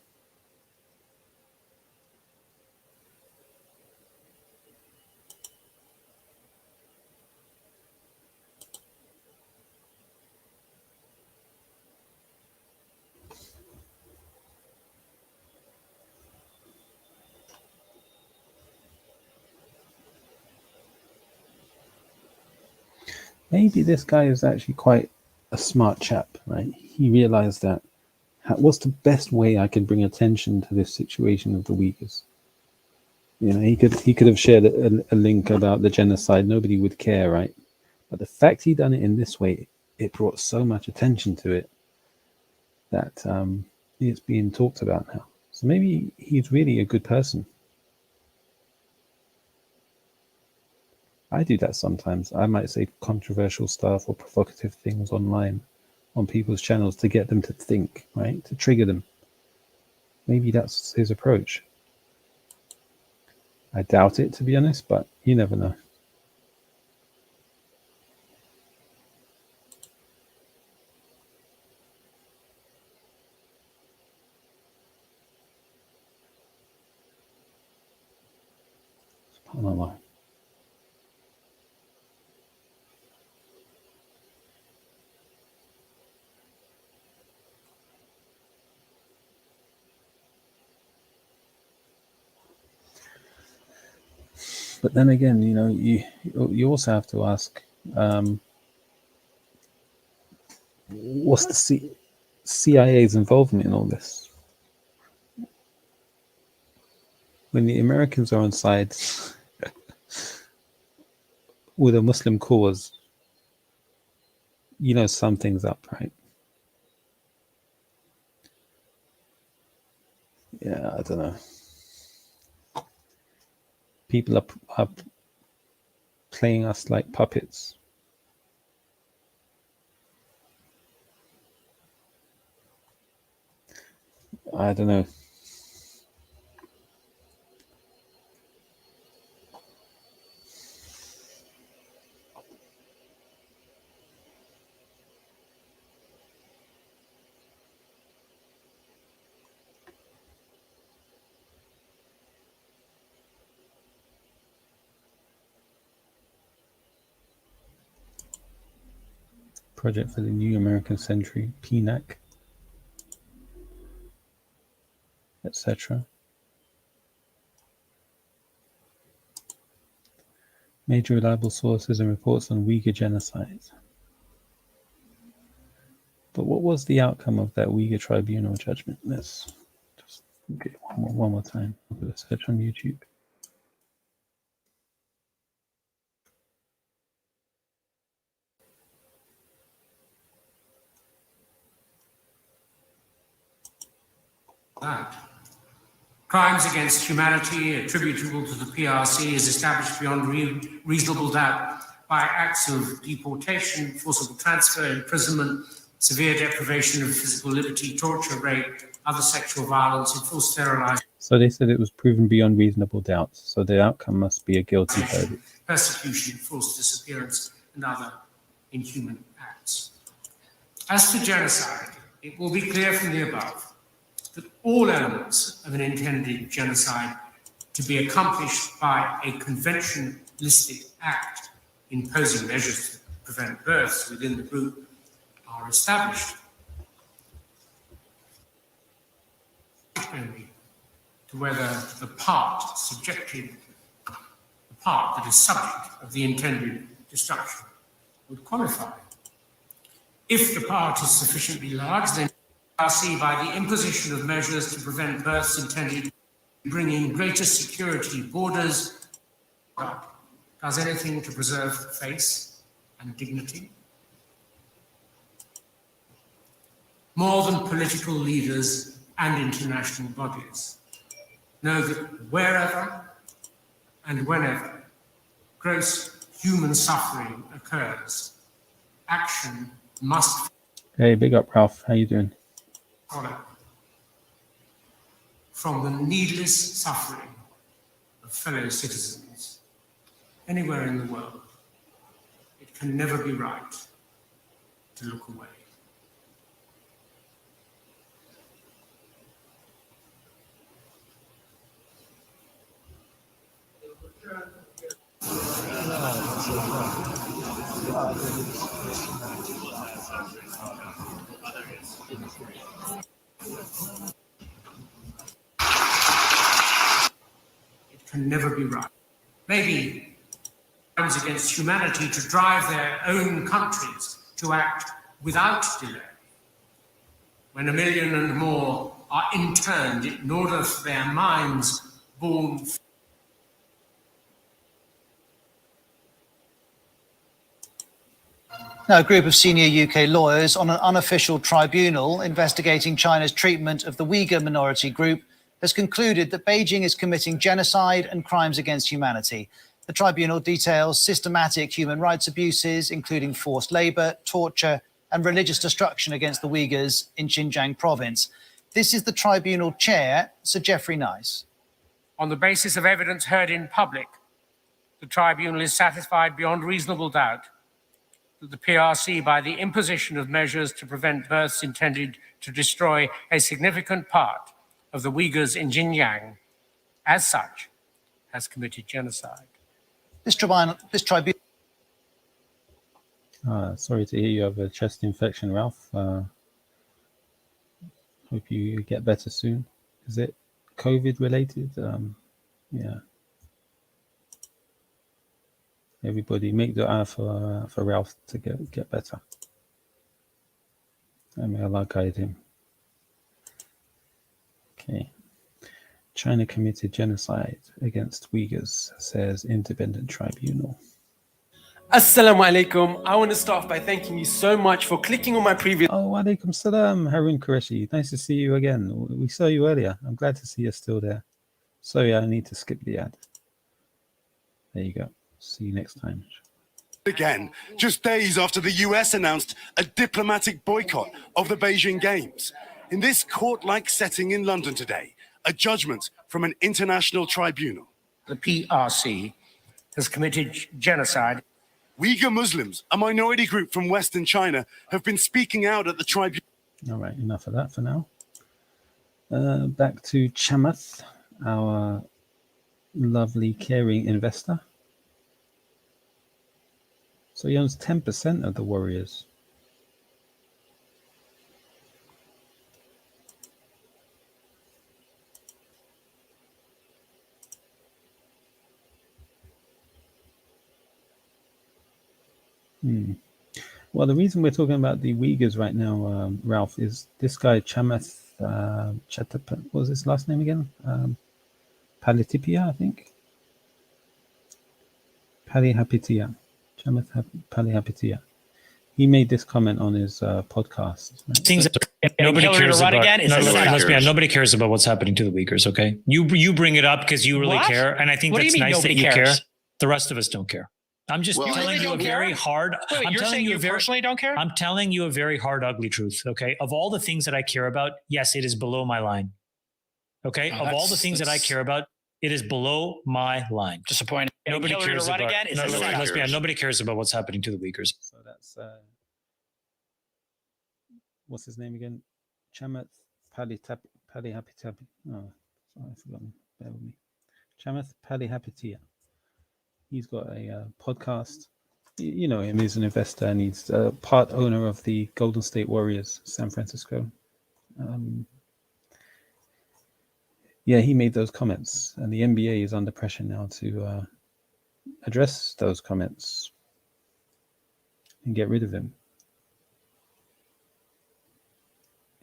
maybe this guy is actually quite a smart chap, right? He realized that what's the best way I can bring attention to this situation of the Uyghurs? You know, he could have shared a link about the genocide. Nobody would care, right? But the fact he done it in this way, it brought so much attention to it that it's being talked about now. So maybe he's really a good person. I do that sometimes. I might say controversial stuff or provocative things online on people's channels to get them to think, right? To trigger them. Maybe that's his approach. I doubt it, to be honest, but you never know. SubhanAllah. But then again, you know, you also have to ask, what's the CIA's involvement in all this? When the Americans are on sides with a Muslim cause, you know something's up, right? Yeah, I don't know. People are playing us like puppets. I don't know. Project for the New American Century, PNAC, etc. Major reliable sources and reports on Uyghur genocide. But what was the outcome of that Uyghur tribunal judgment? Let's just get one more time. I'll put a search on YouTube. That. Crimes against humanity attributable to the PRC is established beyond reasonable doubt by acts of deportation, forcible transfer, imprisonment, severe deprivation of physical liberty, torture, rape, other sexual violence, and forced sterilization. So they said it was proven beyond reasonable doubt. So the outcome must be a guilty verdict. Persecution, forced disappearance, and other inhuman acts. As to genocide, it will be clear from the above that all elements of an intended genocide to be accomplished by a conventionalistic act imposing measures to prevent births within the group are established. Only to whether the part that is subject of the intended destruction would qualify. If the part is sufficiently large, then PRC, by the imposition of measures to prevent births intended to bring in greater security borders, does anything to preserve face and dignity. More than political leaders and international bodies know that wherever and whenever gross human suffering occurs, action must. Hey, big up, Ralph. How you doing? Follow from the needless suffering of fellow citizens anywhere in the world. It can never be right to look away. It can never be right. Maybe crimes against humanity to drive their own countries to act without delay. When 1 million and more are interned in order for their minds born. Now, a group of senior UK lawyers on an unofficial tribunal investigating China's treatment of the Uyghur minority group has concluded that Beijing is committing genocide and crimes against humanity. The tribunal details systematic human rights abuses, including forced labor, torture, and religious destruction against the Uyghurs in Xinjiang province. This is the tribunal chair, Sir Geoffrey Nice. On the basis of evidence heard in public, the tribunal is satisfied beyond reasonable doubt that the PRC, by the imposition of measures to prevent births intended to destroy a significant part of the Uyghurs in Xinjiang, as such, has committed genocide. This tribunal. Sorry to hear you have a chest infection, Ralph. Hope you get better soon. Is it COVID related? Yeah. Everybody make dua for Ralph to get better. And may Allah guide him. Okay. China committed genocide against Uyghurs, says independent tribunal. Assalamu alaikum. I want to start off by thanking you so much for clicking on my previous. Oh, alaikum salam, Harun Qureshi. Nice to see you again. We saw you earlier. I'm glad to see you're still there. Sorry, I need to skip the ad. There you go. See you next time. Again, just days after the US announced a diplomatic boycott of the Beijing Games. In this court-like setting in London today, a judgment from an international tribunal. The PRC has committed genocide. Uyghur Muslims, a minority group from Western China, have been speaking out at the tribunal. All right, enough of that for now. Back to Chamath, our lovely, caring investor. So he owns 10% of the Warriors. Well, the reason we're talking about the Uyghurs right now, Ralph, is this guy Chamath Chatapa, what was his last name again? Palitipia, I think. Palihapitia. Chamath Palihapitia. He made this comment on his podcast. Right? Things that nobody cares about. Nobody cares about what's happening to the Uyghurs. Okay, you bring it up because you really care, and I think that's nice that you care. The rest of us don't care. I'm just telling you a very hard. Wait, you're saying you personally don't care? I'm telling you a very hard, ugly truth. Okay, of all the things that I care about, yes, it is below my line. Okay, of all the things that I care about, it is below my line. Disappointing. Nobody cares about. Let's be honest, nobody cares about what's happening to the Uyghurs. So that's what's his name again? Chamath Palihapitiya. Oh, sorry, I've forgotten. Bear with me. Chamath Palihapitiya. He's got a podcast. You know him. He's an investor and he's part owner of the Golden State Warriors, San Francisco. Yeah, he made those comments, and the NBA is under pressure now to address those comments and get rid of him.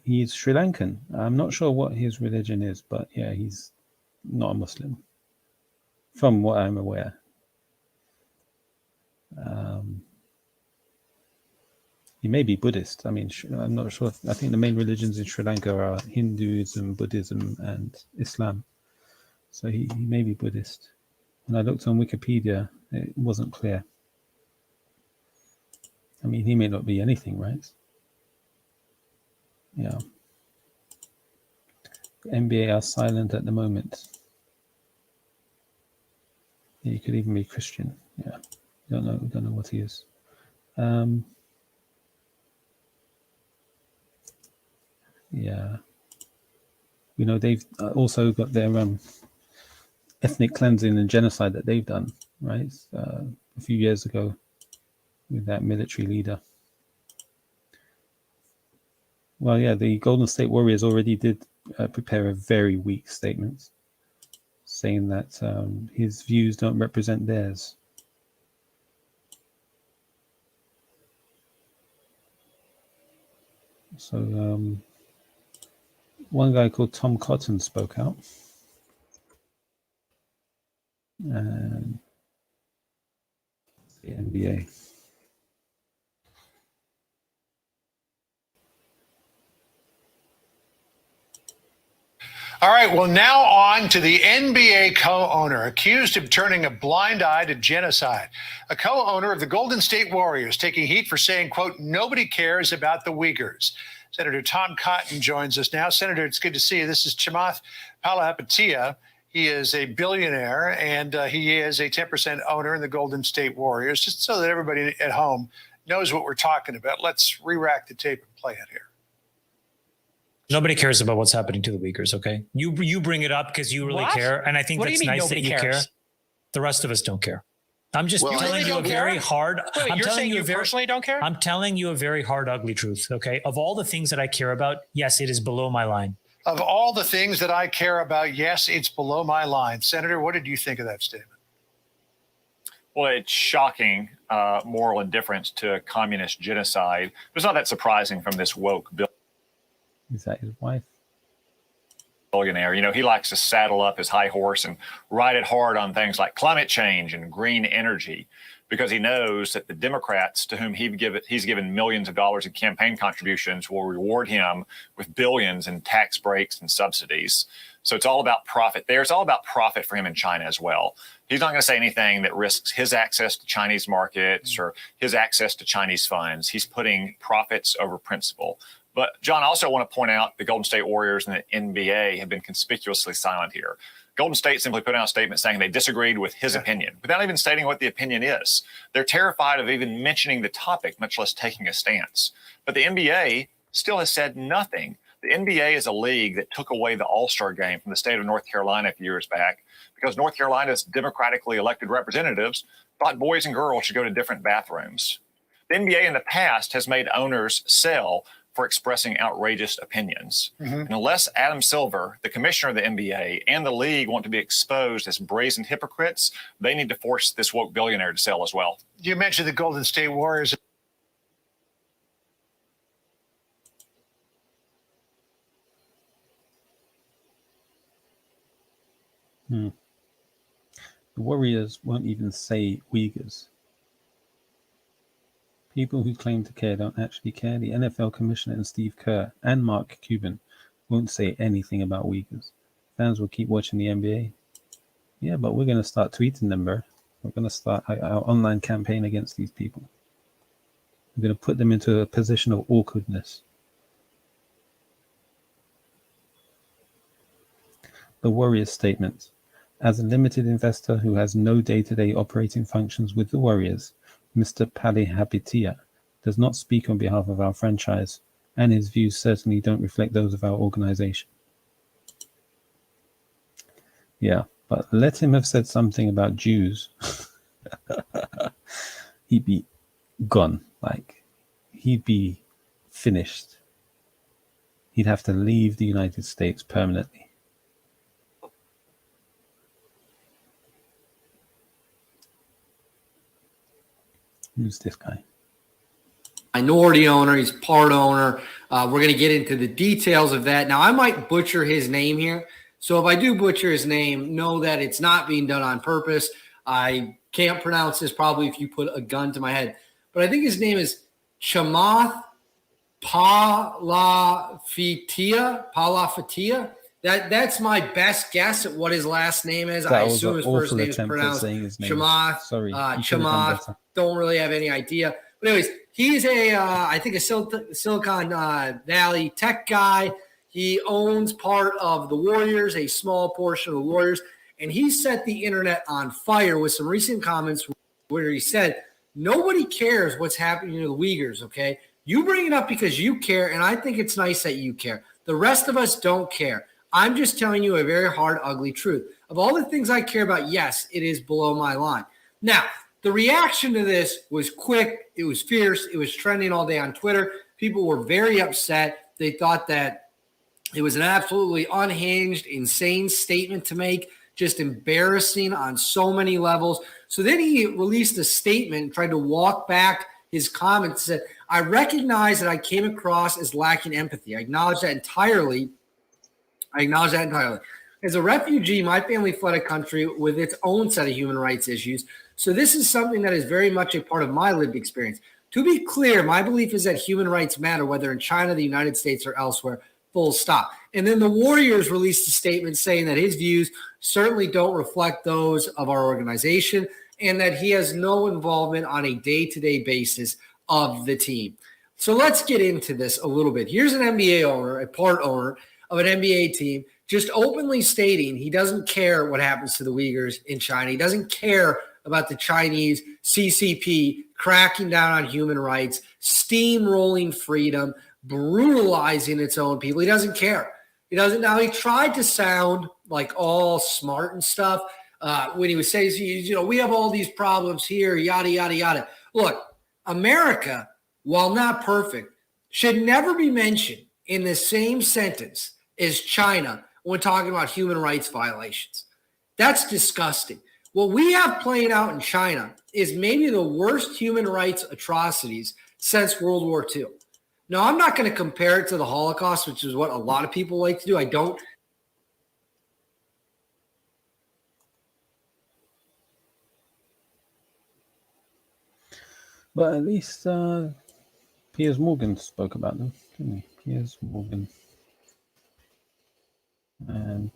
He's Sri Lankan. I'm not sure what his religion is, but yeah, he's not a Muslim, from what I'm aware. He may be Buddhist. I mean, I'm not sure. I think the main religions in Sri Lanka are Hinduism, Buddhism, and Islam. So he may be Buddhist. When I looked on Wikipedia, it wasn't clear. I mean, he may not be anything, right? Yeah. NBA are silent at the moment. Yeah, he could even be Christian. Yeah. Don't know what he is. Yeah, you know, they've also got their ethnic cleansing and genocide that they've done, right? A few years ago with that military leader. Well, yeah, the Golden State Warriors already did prepare a very weak statement saying that his views don't represent theirs. So one guy called Tom Cotton spoke out. And the NBA. All right, well, now on to the NBA co-owner accused of turning a blind eye to genocide. A co-owner of the Golden State Warriors taking heat for saying, quote, nobody cares about the Uyghurs. Senator Tom Cotton joins us now. Senator, it's good to see you. This is Chamath Palihapitiya. He is a billionaire, and he is a 10% owner in the Golden State Warriors. Just so that everybody at home knows what we're talking about, let's re-rack the tape and play it here. Nobody cares about what's happening to the Uyghurs, okay? You bring it up because you really care, and I think that's nice that you care. The rest of us don't care. I'm just telling you a very hard. Wait, you're saying you personally don't care? I'm telling you a very hard, ugly truth, okay? Of all the things that I care about, yes, it is below my line. Of all the things that I care about, yes, it's below my line. Senator, what did you think of that statement? Well, it's shocking moral indifference to communist genocide. It's not that surprising from this woke bill. Is that his wife? Billionaire. You know, he likes to saddle up his high horse and ride it hard on things like climate change and green energy, because he knows that the Democrats, to whom he's given millions of dollars in campaign contributions, will reward him with billions in tax breaks and subsidies. So it's all about profit there. It's all about profit for him in China as well. He's not going to say anything that risks his access to Chinese markets or his access to Chinese funds. He's putting profits over principle. But, John, I also want to point out the Golden State Warriors and the NBA have been conspicuously silent here. Golden State simply put out a statement saying they disagreed with his opinion without even stating what the opinion is. They're terrified of even mentioning the topic, much less taking a stance. But the NBA still has said nothing. The NBA is a league that took away the All-Star game from the state of North Carolina a few years back because North Carolina's democratically elected representatives thought boys and girls should go to different bathrooms. The NBA in the past has made owners sell for expressing outrageous opinions. And unless Adam Silver, the commissioner of the NBA, and the league want to be exposed as brazen hypocrites, they need to force this woke billionaire to sell as well. You mentioned the Golden State Warriors. The Warriors won't even say Uyghurs. People who claim to care don't actually care. The NFL commissioner and Steve Kerr and Mark Cuban won't say anything about Uyghurs. Fans will keep watching the NBA. Yeah, but we're going to start tweeting them, bro. We're going to start our online campaign against these people. We're going to put them into a position of awkwardness. The Warriors statement. As a limited investor who has no day-to-day operating functions with the Warriors, Mr. Palihapitiya does not speak on behalf of our franchise, and his views certainly don't reflect those of our organization. Yeah, but let him have said something about Jews. He'd be gone. Like, he'd be finished. He'd have to leave the United States permanently. Who's this guy? Minority owner. He's part owner. We're going to get into the details of that. Now, I might butcher his name here. So if I do butcher his name, know that it's not being done on purpose. I can't pronounce this probably if you put a gun to my head. But I think his name is Chamath Palihapitiya. That's my best guess at what his last name is. I assume his first name is pronounced Chamath. Sorry, Chamath. Don't really have any idea. But anyways, he's I think a Silicon Valley tech guy. He owns part of the Warriors, a small portion of the Warriors, and he set the internet on fire with some recent comments where he said, nobody cares what's happening to the Uyghurs, okay? You bring it up because you care, and I think it's nice that you care. The rest of us don't care. I'm just telling you a very hard, ugly truth. Of all the things I care about, yes, it is below my line. Now, the reaction to this was quick. It was fierce. It was trending all day on Twitter. People were very upset. They thought that it was an absolutely unhinged, insane statement to make, just embarrassing on so many levels. So then he released a statement and tried to walk back his comments, said, I recognize that I came across as lacking empathy. I acknowledge that entirely. As a refugee, my family fled a country with its own set of human rights issues. So this is something that is very much a part of my lived experience. To be clear, my belief is that human rights matter, whether in China, the United States, or elsewhere, full stop. And then the Warriors released a statement saying that his views certainly don't reflect those of our organization and that he has no involvement on a day-to-day basis of the team. So let's get into this a little bit. Here's an NBA owner, a part owner of an NBA team, just openly stating he doesn't care what happens to the Uyghurs in China. He doesn't care about the Chinese CCP cracking down on human rights, steamrolling freedom, brutalizing its own people. He doesn't care. He doesn't. Now, he tried to sound like all smart and stuff when he was saying, we have all these problems here, yada, yada, yada. Look, America, while not perfect, should never be mentioned in the same sentence as China when talking about human rights violations. That's disgusting. What we have playing out in China is maybe the worst human rights atrocities since World War II. Now, I'm not going to compare it to the Holocaust, which is what a lot of people like to do. I don't. But at least Piers Morgan spoke about them, didn't he? Piers Morgan. And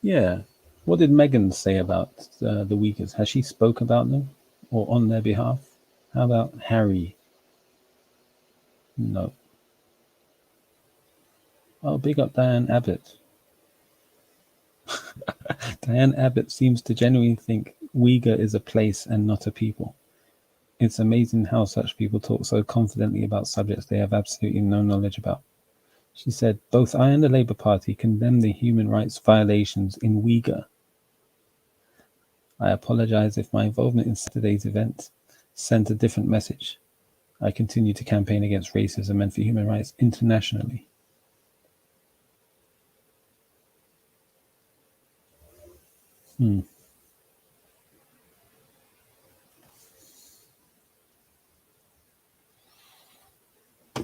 yeah, what did Meghan say about the Uyghurs? Has she spoke about them or on their behalf? How about Harry? No. Oh, big up Diane Abbott. Diane Abbott seems to genuinely think Uyghur is a place and not a people. It's amazing how such people talk so confidently about subjects they have absolutely no knowledge about. She said, both I and the Labour Party condemn the human rights violations in Uyghur. I apologise if my involvement in Saturday's event sent a different message. I continue to campaign against racism and for human rights internationally.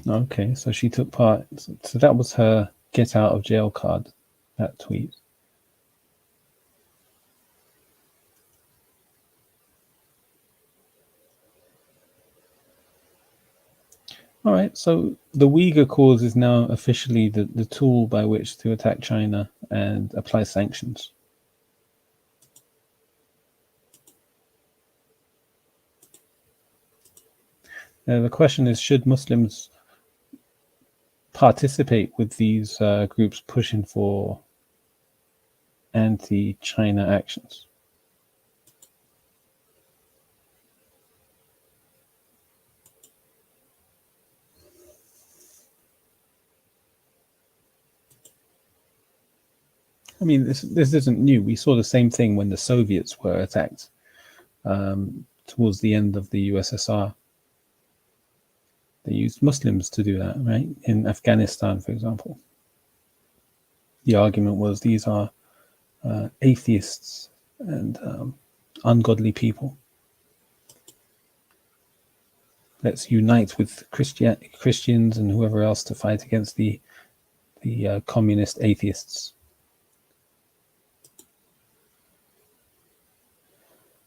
Okay, so she took part. So that was her get out of jail card, that tweet. All right, so the Uyghur cause is now officially the tool by which to attack China and apply sanctions. The question is, should Muslims participate with these groups pushing for anti-China actions? I mean, this isn't new. We saw the same thing when the Soviets were attacked towards the end of the USSR. They used Muslims to do that, right? In Afghanistan, for example. The argument was these are atheists and ungodly people. Let's unite with Christians and whoever else to fight against the communist atheists.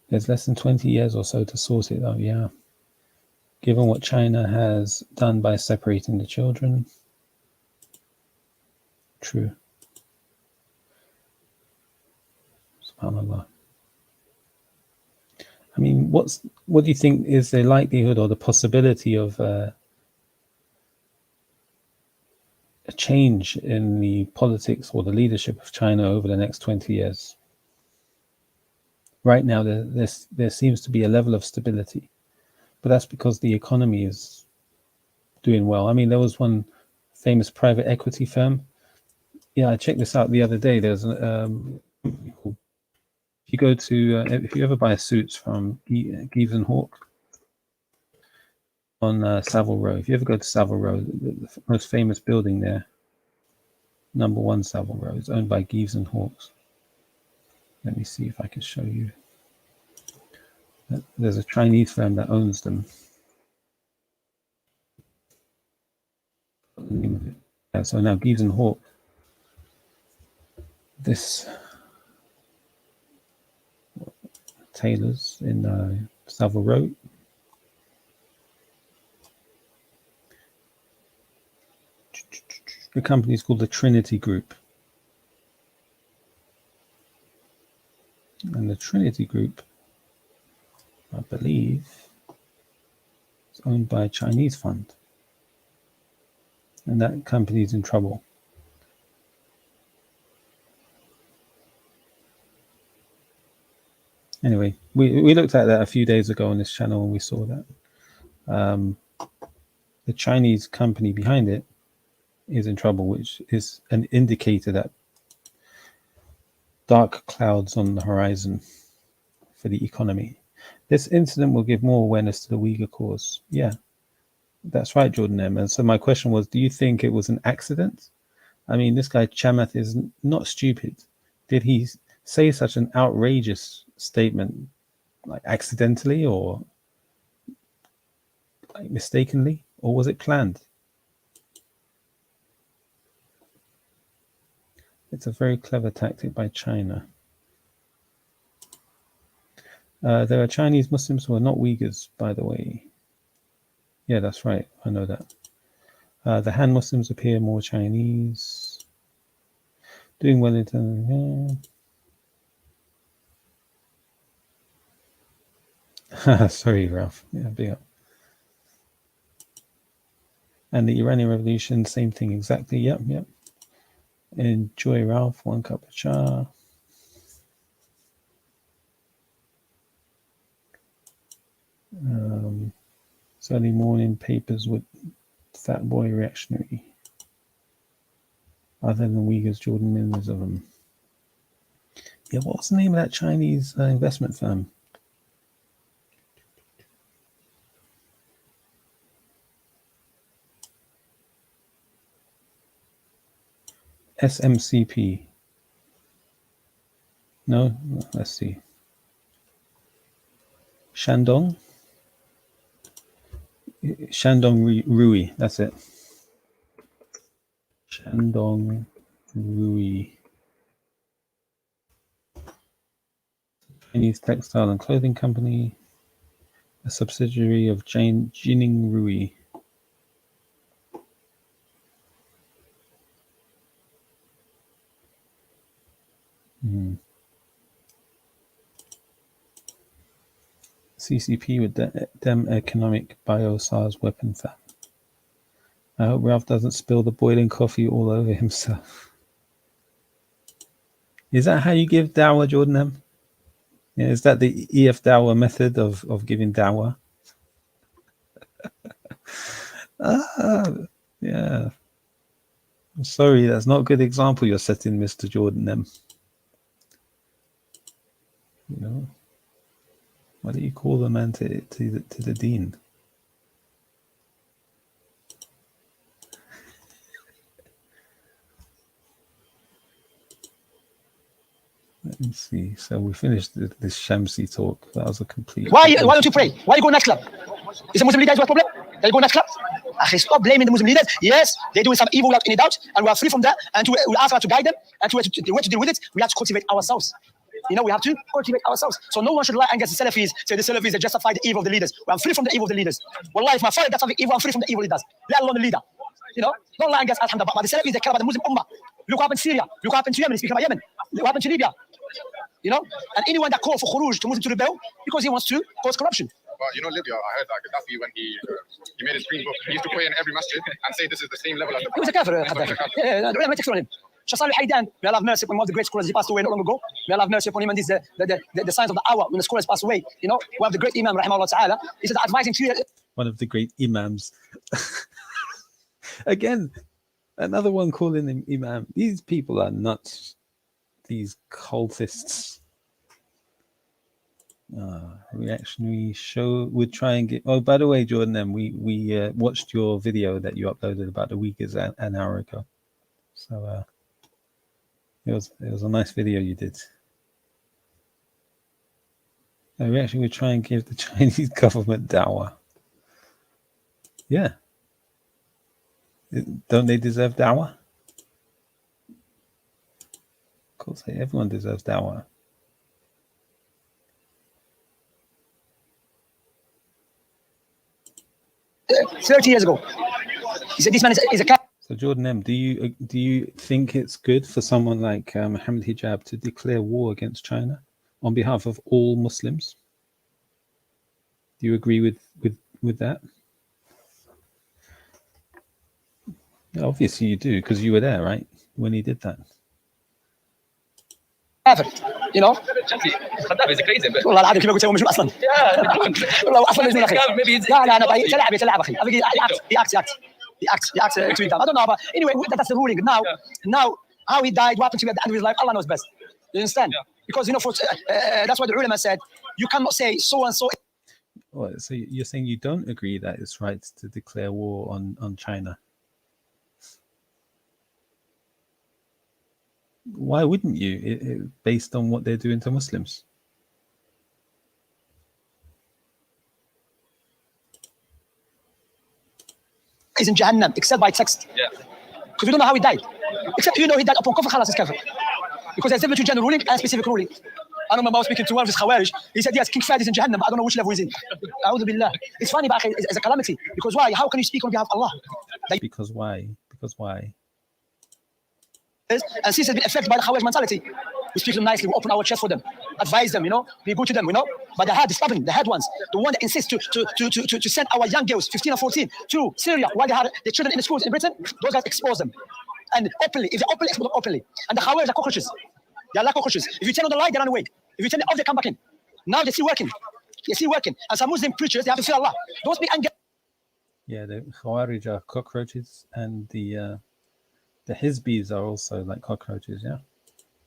There's less than 20 years or so to sort it, though, yeah. Given what China has done by separating the children. True. SubhanAllah. I mean, what do you think is the likelihood or the possibility of a change in the politics or the leadership of China over the next 20 years? Right now, there seems to be a level of stability, but that's because the economy is doing well. I mean, there was one famous private equity firm. Yeah, I checked this out the other day. There's a company called you go to if you ever buy suits from Gives and Hawk on Savile Row, if you ever go to Savile Row, the most famous building there, number 1 Savile Row, is owned by Gives and Hawks. Let me see if I can show you. There's a Chinese firm that owns them. So now Gives and Hawk, this tailors in Savile Row. The company is called the Trinity Group. And the Trinity Group, I believe, is owned by a Chinese fund. And that company is in trouble. Anyway, we looked at that a few days ago on this channel and we saw that. The Chinese company behind it is in trouble, which is an indicator that dark clouds on the horizon for the economy. This incident will give more awareness to the Uyghur cause. Yeah, that's right, Jordan M. And so my question was, do you think it was an accident? I mean, this guy Chamath is not stupid. Did he say such an outrageous statement like accidentally or like mistakenly, or was it planned? It's a very clever tactic by China. There are Chinese Muslims who are not Uyghurs, by the way. Yeah, that's right. I know that. The Han Muslims appear more Chinese. Doing well in... Yeah. Sorry, Ralph. Yeah, big up. And the Iranian Revolution, same thing exactly. Yep. Enjoy, Ralph. 1 cup of cha. Sunday morning papers with Fat Boy reactionary. Other than Uyghurs, Jordan, millions of them. Yeah, what was the name of that Chinese investment firm? SMCP. No, let's see. Shandong Rui, that's it. Shandong Rui. Chinese textile and clothing company, a subsidiary of Jining Rui. CCP with Dem Economic Bio-SARS weapon fab. I hope Ralph doesn't spill the boiling coffee all over himself. Is that how you give dawah, Jordan M? Yeah, is that the EF dawah method of giving dawah? Yeah. I'm sorry, that's not a good example you're setting, Mr. Jordan M. You know, why do you call the man to the dean? Let me see. So we finished this Shamsi talk. That was a complete... Why don't you pray? Why you go nightclub? Is the Muslim leaders your problem? They go nightclub? Stop blaming the Muslim leaders. Yes, they're doing some evil without any doubt, and we are free from that. And we ask God to guide them, and the way to deal with it, we have to cultivate ourselves. You know, we have to cultivate ourselves. So no one should lie against the Salafis, say the Salafis, they justify the evil of the leaders. Well, I'm free from the evil of the leaders. Wallahi, if my father does something evil, I'm free from the evil he does. Let alone the leader. You know, don't lie against us. But the Salafis, they care about the Muslim Ummah. Look what happened in Syria. Look what happened to Yemen. Speaking about Yemen. Look what happened to Libya. You know, and anyone that calls for Khuruj to Muslim to rebel because he wants to cause corruption. But you know, Libya, I heard that Gaddafi, when he made his green book, he used to pray in every masjid and say this is the same level as the... He was a kafir. Yeah, let me take from him. Shasal al-Haydan, may Allah have mercy upon one of the great scholars. He passed away not long ago. May Allah have mercy upon him. And this the signs of the hour when the scholars pass away. You know, one of the great Imam, rahimahullah ta'ala, he said, advising to you... One of the great Imams. Again, another one calling him Imam. These people are nuts. These cultists. Reactionary show would try and get. Oh, by the way, Jordan, then we watched your video that you uploaded about the Uyghurs an hour ago. So it was a nice video you did. We actually would try and give the Chinese government dawah. Yeah. Don't they deserve dawah? Of course, everyone deserves dawah. 30 years ago, he said this man is a cat. So Jordan M, do you think it's good for someone like Mohammed Hijab to declare war against China on behalf of all Muslims? Do you agree with that? Obviously you do, because you were there, right, when he did that. You know خدام is crazy والله العظيم كيف قلت هو مجنون اصلا والله اصلا مجنون اخي لا انا يتلعب اخي he acts I don't know, but anyway that's the ruling now how he died, what happened to him at the end of his life, Allah knows best. You understand? Because you know that's what the ulama said, you cannot say so and so. Well, so you're saying you don't agree that it's right to declare war on China? Why wouldn't you, based on what they're doing to Muslims? He's in Jahannam, except by text. Yeah. Because we don't know how he died. Except you know he died upon kufr, khalas, is kafir. Because there's a difference between general ruling and specific ruling. I remember I was speaking to one of his Khawarij. He said, yes, King Fahd is in Jahannam, but I don't know which level he's in. A'udhu billah. It's funny, but it's a calamity. Because why? How can you speak on behalf of Allah? Because why? And since it's been affected by the Khawarij mentality, we speak to them nicely, we open our chest for them, advise them, be good to them, But the stubborn, the head ones, the one that insists to send our young girls, 15 or 14, to Syria while they had their children in the schools in Britain, those guys expose them. And openly, if they openly expose them openly. And the Khawarij are cockroaches. They are like cockroaches. If you tell them the lie, they run away. If you tell them off, they come back in. Now they see working. And some Muslim preachers, they have to fear Allah. Don't speak anger. Yeah, the Khawarij are cockroaches, and the Hizbis are also like cockroaches, yeah?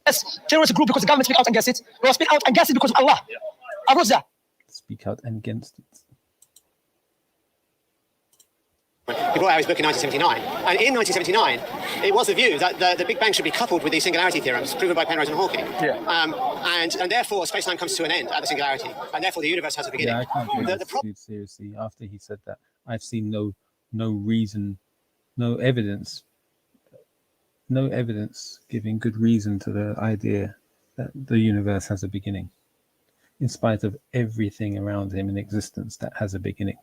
Yes, terrorist group because the government speak out against it. They speak out against it because of Allah. Speak out against it. He brought out his book in 1979, and in 1979, it was the view that the Big Bang should be coupled with the singularity theorems proven by Penrose and Hawking. Yeah. And therefore, space-time comes to an end at the singularity, and therefore the universe has a beginning. Yeah, I can't take this dude seriously. After he said that, I've seen no reason, no evidence giving good reason to the idea that the universe has a beginning, in spite of everything around him in existence that has a beginning.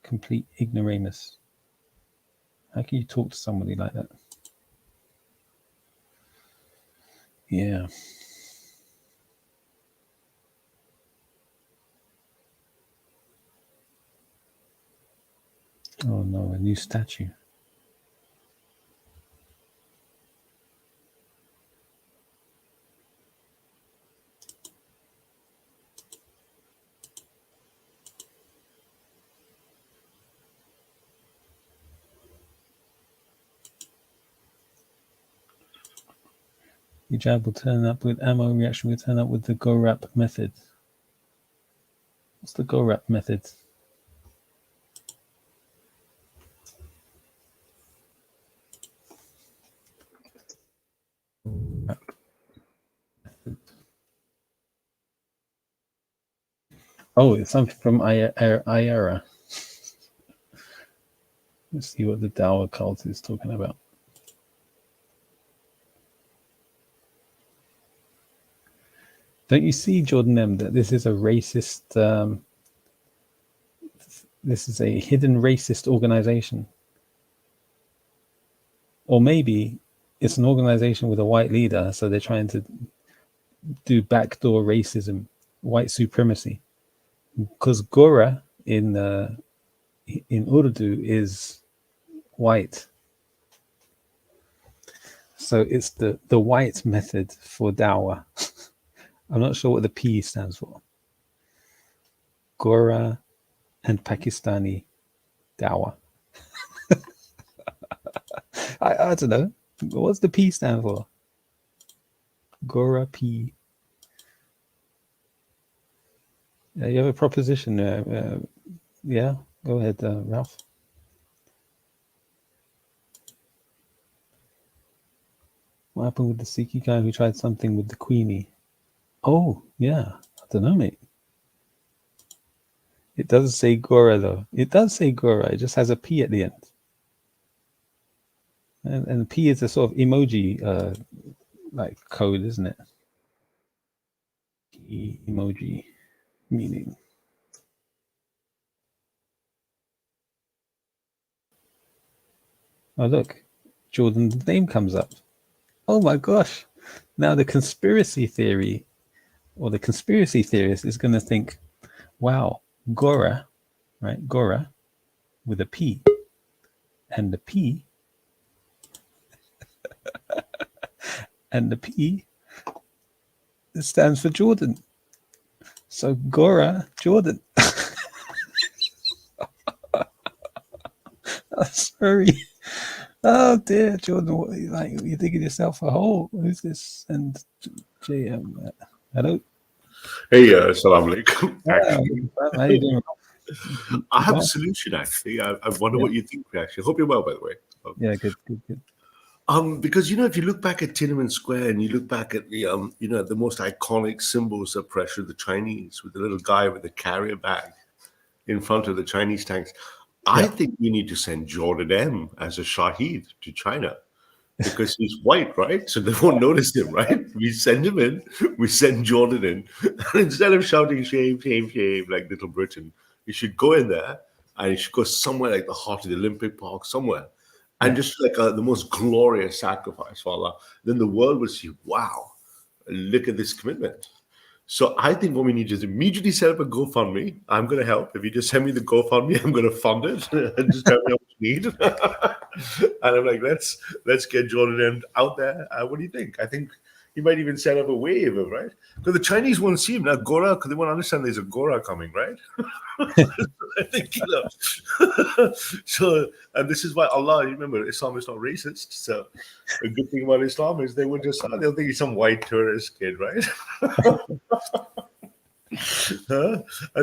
Complete ignoramus. How can you talk to somebody like that? Yeah. Oh no, a new statue. Hijab will turn up with ammo, reaction will turn up with the go-rap method. What's the go-rap method? Oh, it's something from Ayara. Let's see what the Dawa cult is talking about. Don't you see, Jordan M, that this is a racist, this is a hidden racist organization? Or maybe it's an organization with a white leader, so they're trying to do backdoor racism, white supremacy. Because Gora in Urdu is white. So it's the white method for dawah. I'm not sure what the P stands for. Gora and Pakistani dawah. I don't know. What's the P stand for? Gora P. You have a proposition there. Yeah, go ahead, Ralph. What happened with the Sikhi guy who tried something with the Queenie? Oh, yeah. I don't know, mate. It does say Gora, though. It does say Gora. It just has a P at the end. And P is a sort of emoji like code, isn't it? P emoji meaning. Oh, look. Jordan's name comes up. Oh, my gosh. Now the conspiracy theory or the conspiracy theorist is going to think, wow, Gora, right? Gora with a P. And the P and the P stands for Jordan. So Gora Jordan. Oh, sorry. Oh dear, Jordan. What, like you're digging yourself a hole. Who's this? And JM. Hello. Hey, assalamu alaikum. How you doing? I have a solution actually. I wonder what you think. Actually, hope you're well, by the way. Yeah, good. Because if you look back at Tiananmen Square and you look back at the the most iconic symbols of pressure, the Chinese with the little guy with the carrier bag in front of the Chinese tanks, I think we need to send Jordan M as a Shahid to China because he's white, right? So they won't notice him, right? We send him in, we send Jordan in, and instead of shouting shame, shame, shame like Little Britain, you should go in there and you should go somewhere like the heart of the Olympic Park, somewhere. And just like the most glorious sacrifice for Allah, then the world will see, wow, look at this commitment. So I think what we need is immediately set up a GoFundMe. I'm going to help. If you just send me the GoFundMe, I'm going to fund it and just tell me how much you need. And I'm like, let's get Jordan M out there. What do you think? I think he might even set up a wave, right? Because the Chinese won't see him now. Gora, because they won't understand there's a Gora coming, right? I think, so, and this is why Allah, you remember, Islam is not racist. So a good thing about Islam is they would just, they'll think he's some white tourist kid, right? I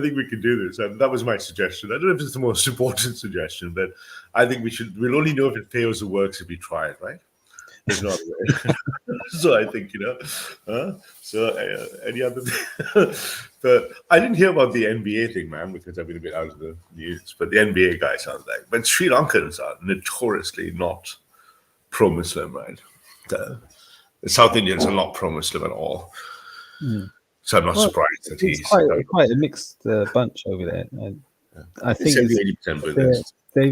think we could do this. And that was my suggestion. I don't know if it's the most important suggestion, but I think we'll only know if it fails or works if we try it, right? There's no other way. So I think, any other thing? But I didn't hear about the NBA thing, man, because I've been a bit out of the news. But the NBA guy sounds like. But Sri Lankans are notoriously not pro-Muslim, right? The South Indians are not pro-Muslim at all. Mm. So I'm not surprised that he's quite a mixed bunch over there. I think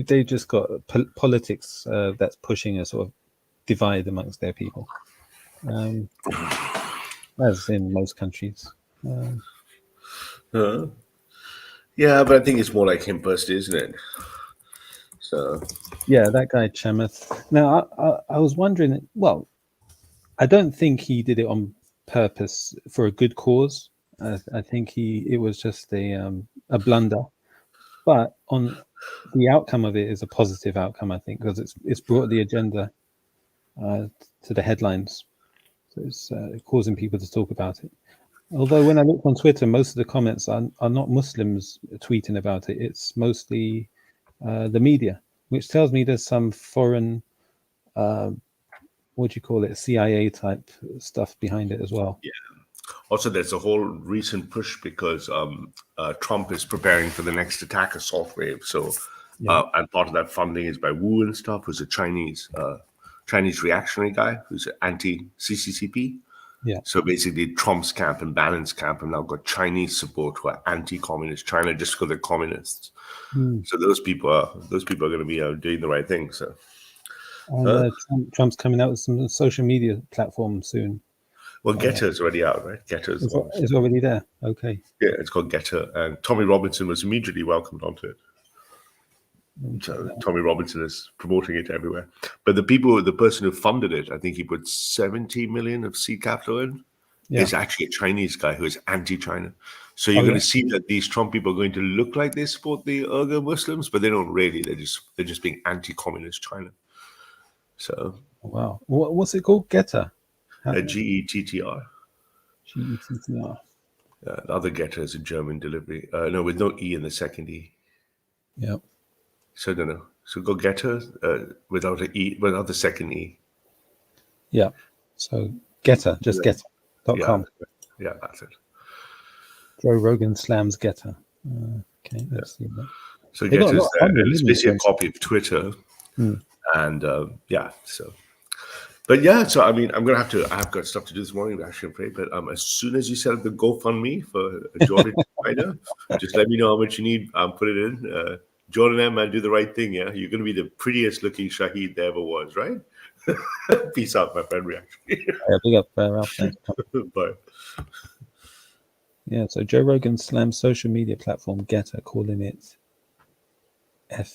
they've just got politics that's pushing a sort of divide amongst their people, as in most countries. Yeah, but I think it's more like him personally, isn't it? So yeah, that guy Chamath. Now I was wondering. Well, I don't think he did it on purpose for a good cause. I think it was just a blunder, but on the outcome of it is a positive outcome. I think because it's brought the agenda to the headlines, so it's causing people to talk about it. Although when I look on Twitter, most of the comments are not Muslims tweeting about it. It's mostly the media, which tells me there's some foreign, what do you call it, CIA type stuff behind it as well. Yeah. Also, there's a whole recent push because Trump is preparing for the next attack assault wave. So, and part of that funding is by Wu and stuff, who's a Chinese reactionary guy who's anti-CCCP. Yeah. So basically, Trump's camp and Bannon's camp have now got Chinese support who are anti-communist China just because they're communists. Mm. So those people are going to be doing the right thing. So, and Trump's coming out with some social media platform soon. Well, Getter's already out, right? Getter's it's already there. Okay. Yeah, it's called Getter, and Tommy Robinson was immediately welcomed onto it. So Tommy Robinson is promoting it everywhere. But the person who funded it, I think he put 70 million of seed capital in, is actually a Chinese guy who is anti-China. So you're going to see that these Trump people are going to look like they support the Uyghur Muslims, but they don't really. They're just being anti-communist China. So wow, what's it called? Getter. GETTR. GETTR. The other Getter is a German delivery. No, with no E in the second E. Yep. So no. So go Getter without a E, without the second E. Yeah. So Getter, just Getter.com. Yeah, that's it. Joe Rogan slams Getter. Okay, let's see that. So They got a Getter is lot there, of and it's basically a influence. copy of Twitter. Hmm. And so. But yeah, so I mean, I've got stuff to do this morning, actually, I'm afraid. But as soon as you set up the GoFundMe for Jordan China, just let me know how much you need. Put it in. Jordan M, man, do the right thing, yeah? You're going to be the prettiest looking Shahid there ever was, right? Peace out, my friend, reaction. Yeah, big up, Ralph. Bye. Yeah, so Joe Rogan slams social media platform Getter, calling it F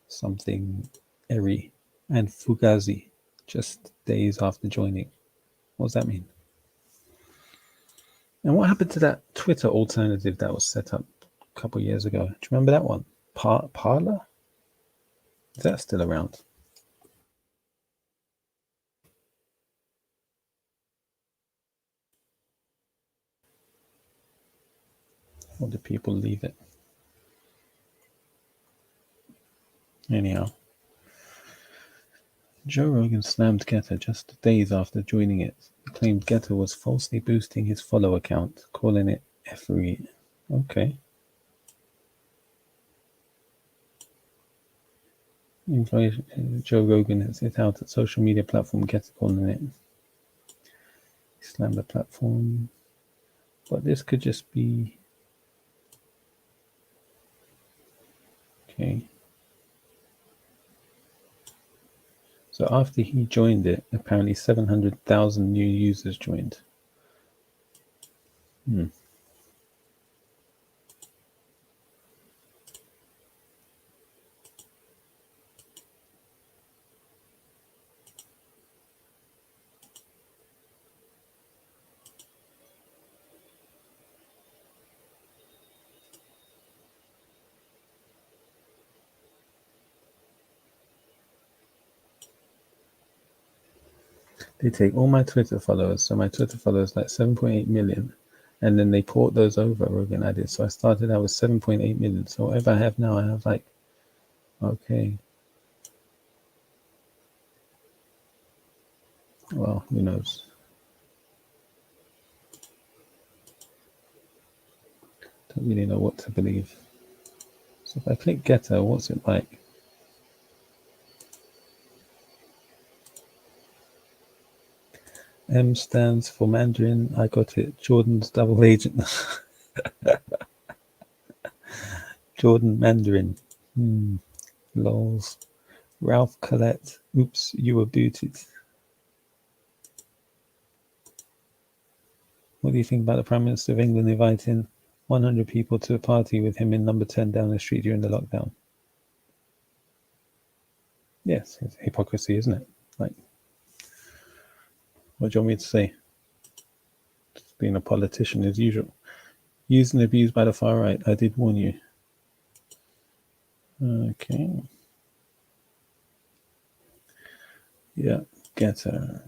something Eri and Fugazi just days after joining. What does that mean? And what happened to that Twitter alternative that was set up a couple of years ago? Do you remember that one? Parler? Is that still around? Or do people leave it? Anyhow, Joe Rogan slammed Getter just days after joining it. He claimed Getter was falsely boosting his follow account, calling it effery. Okay. Joe Rogan has hit out at social media platform Getter, calling it. He slammed the platform. But this could just be... Okay. So after he joined it, apparently 700,000 new users joined. They take all my Twitter followers, so my Twitter followers like 7.8 million, and then they port those over, Rogan added. So I started out with 7.8 million. So whatever I have now, I have like, okay. Well, who knows? Don't really know what to believe. So if I click Getter, what's it like? M stands for Mandarin. I got it. Jordan's double agent. Jordan Mandarin. Lols. Ralph Collette. Oops, you were booted. What do you think about the Prime Minister of England inviting 100 people to a party with him in number 10 down the street during the lockdown? Yes, it's hypocrisy, isn't it? Like, what do you want me to say? Just being a politician as usual. Used and abused by the far right. I did warn you. Okay. Yeah, Getter.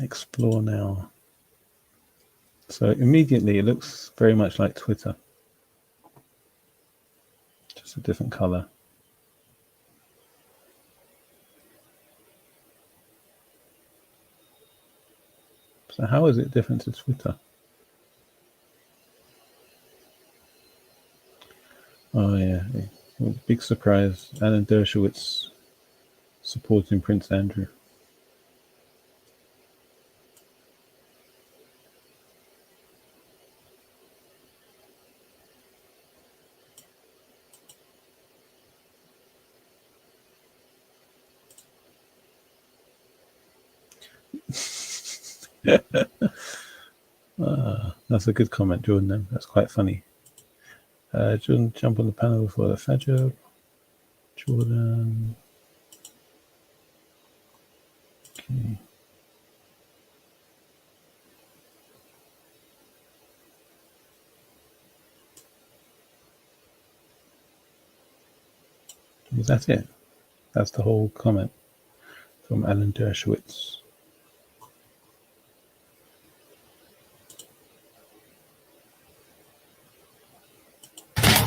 Explore now. So immediately it looks very much like Twitter. Just a different color. So how is it different to Twitter? Oh yeah, big surprise. Alan Dershowitz supporting Prince Andrew. That's a good comment, Jordan. That's quite funny. Jordan, jump on the panel for the Fajr. Jordan. Okay. Is that it? That's the whole comment from Alan Dershowitz.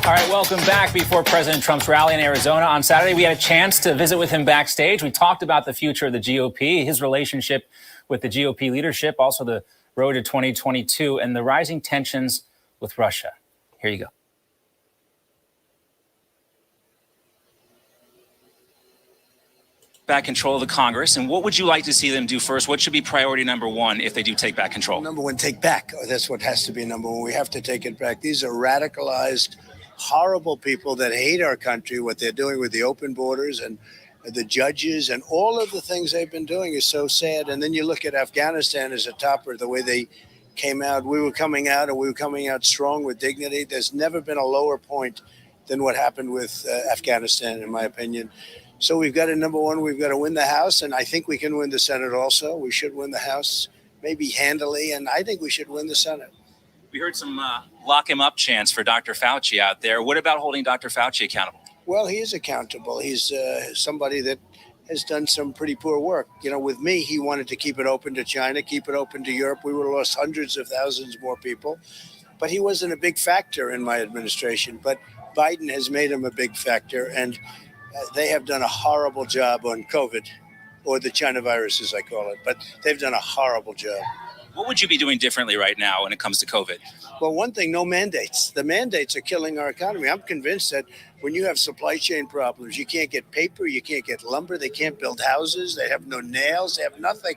All right, welcome back. Before President Trump's rally in Arizona on Saturday, we had a chance to visit with him backstage. We talked about the future of the GOP, his relationship with the GOP leadership, also the road to 2022, and the rising tensions with Russia. Here you go. Back control of the Congress, and what would you like to see them do first? What should be priority number one if they do take back control? Number one, take back. That's what has to be number one. We have to take it back. These are radicalized, horrible people that hate our country. What they're doing with the open borders and the judges and all of the things they've been doing is so sad. And then you look at Afghanistan as a topper, the way they came out. We were coming out, and we were coming out strong with dignity. There's never been a lower point than what happened with Afghanistan, in my opinion. So we've got to, number one, we've got to win the House, and I think we can win the Senate also. We should win the House, maybe handily, and I think we should win the Senate. We heard some lock him up chants for Dr. Fauci out there. What about holding Dr. Fauci accountable? Well, he is accountable. He's somebody that has done some pretty poor work. You know, with me, he wanted to keep it open to China, keep it open to Europe. We would have lost hundreds of thousands more people. But he wasn't a big factor in my administration. But Biden has made him a big factor, and they have done a horrible job on COVID, or the China virus, as I call it. But they've done a horrible job. What would you be doing differently right now when it comes to COVID? Well, one thing, no mandates. The mandates are killing our economy. I'm convinced that when you have supply chain problems, you can't get paper, you can't get lumber, they can't build houses, they have no nails, they have nothing.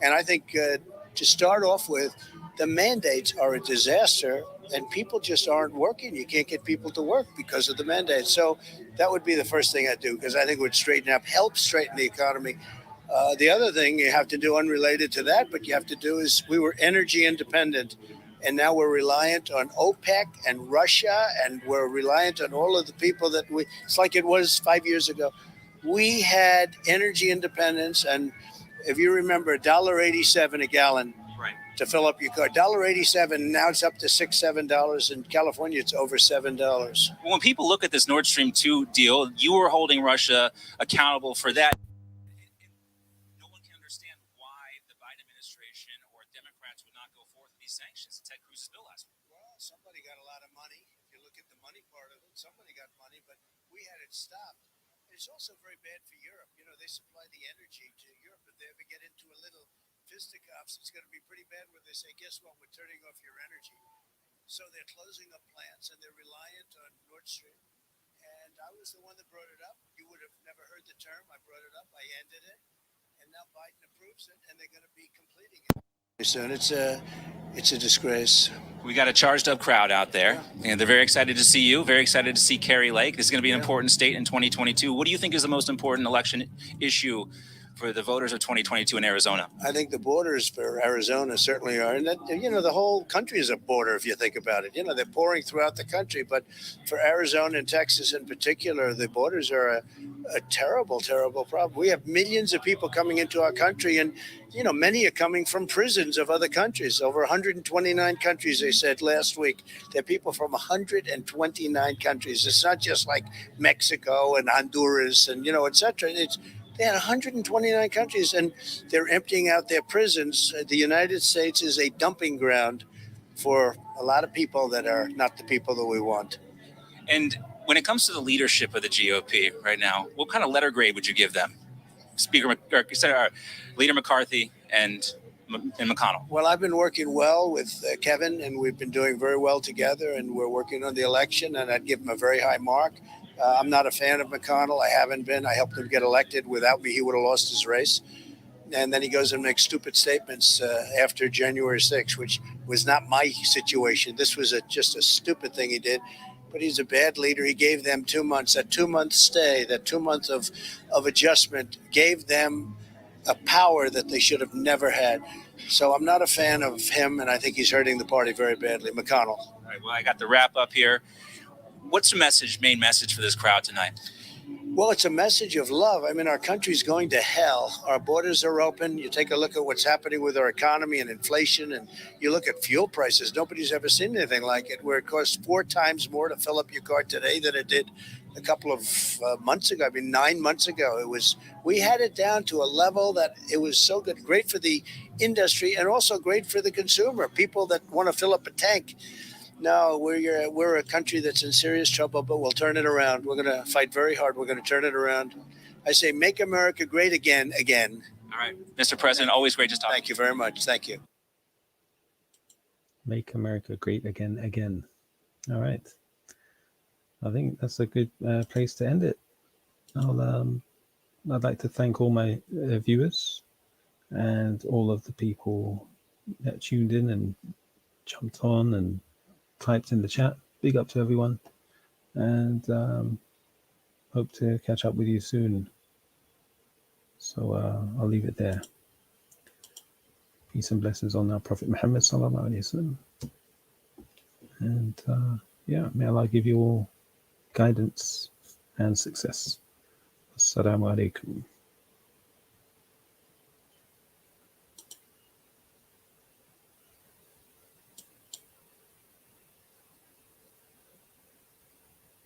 And I think to start off with, the mandates are a disaster, and people just aren't working. You can't get people to work because of the mandates. So that would be the first thing I'd do, because I think it would straighten up, help straighten the economy. The other thing you have to do, unrelated to that, but you have to do, is we were energy independent, and now we're reliant on OPEC and Russia, and we're reliant on all of the people that it's like it was 5 years ago. We had energy independence, and if you remember, $1.87 a gallon to fill up your car. $1.87, now it's up to $6, $7. In California, it's over $7. Well, when people look at this Nord Stream 2 deal, you were holding Russia accountable for that. No one can understand why the Biden administration or Democrats would not go forth with these sanctions. Ted Cruz's bill last week. Well, somebody got a lot of money. If you look at the money part of it, somebody got money, but we had it stopped. It's also very bad for Europe. You know, they supply the energy to Europe. If they ever get into a little fisticuffs, it's going to be pretty bad when they say, guess what, we're turning off your energy. So they're closing up plants, and they're reliant on Nord Stream. And I was the one that brought it up. You would have never heard the term. I brought it up. I ended it. And now Biden approves it, and they're going to be completing it soon. It's a disgrace. We got a charged up crowd out there, and they're very excited to see you, very excited to see Kari Lake. This is going to be an important state in 2022. What do you think is the most important election issue for the voters of 2022 in Arizona? I think the borders for Arizona certainly are. And that, you know, the whole country is a border if you think about it. You know, they're pouring throughout the country. But for Arizona and Texas in particular, the borders are a terrible, terrible problem. We have millions of people coming into our country, and, you know, many are coming from prisons of other countries. Over 129 countries, they said last week. There are people from 129 countries. It's not just like Mexico and Honduras and, you know, et cetera. They had 129 countries, and they're emptying out their prisons. The United States is a dumping ground for a lot of people that are not the people that we want. And when it comes to the leadership of the GOP right now, what kind of letter grade would you give them? Leader McCarthy and McConnell. Well, I've been working well with Kevin, and we've been doing very well together, and we're working on the election, and I'd give him a very high mark. I'm not a fan of McConnell. I haven't been. I helped him get elected. Without me, he would have lost his race. And then he goes and makes stupid statements after January 6th, which was not my situation. This was just a stupid thing he did. But he's a bad leader. He gave them 2 months. That 2-month stay, that 2 months of adjustment gave them a power that they should have never had. So I'm not a fan of him, and I think he's hurting the party very badly. McConnell. All right, well, I got the wrap up here. What's the main message for this crowd tonight? Well, it's a message of love. I mean, our country's going to hell. Our borders are open. You take a look at what's happening with our economy and inflation, and you look at fuel prices. Nobody's ever seen anything like it, where it costs 4 times more to fill up your car today than it did a couple of months ago. I mean, 9 months ago, we had it down to a level that it was so good, great for the industry and also great for the consumer, people that want to fill up a tank. No, we're a country that's in serious trouble, but we'll turn it around. We're going to fight very hard. We're going to turn it around. I say, make America great again. All right, Mr. President, always great to talk. Thank you very much. Thank you. Make America great again. All right. I think that's a good place to end it. I'd like to thank all my viewers and all of the people that tuned in and jumped on and typed in the chat. Big up to everyone, and hope to catch up with you soon. So I'll leave it there. Peace and blessings on our Prophet Muhammad sallallahu alaihi wasallam. And may Allah give you all guidance and success. Assalamu alaikum.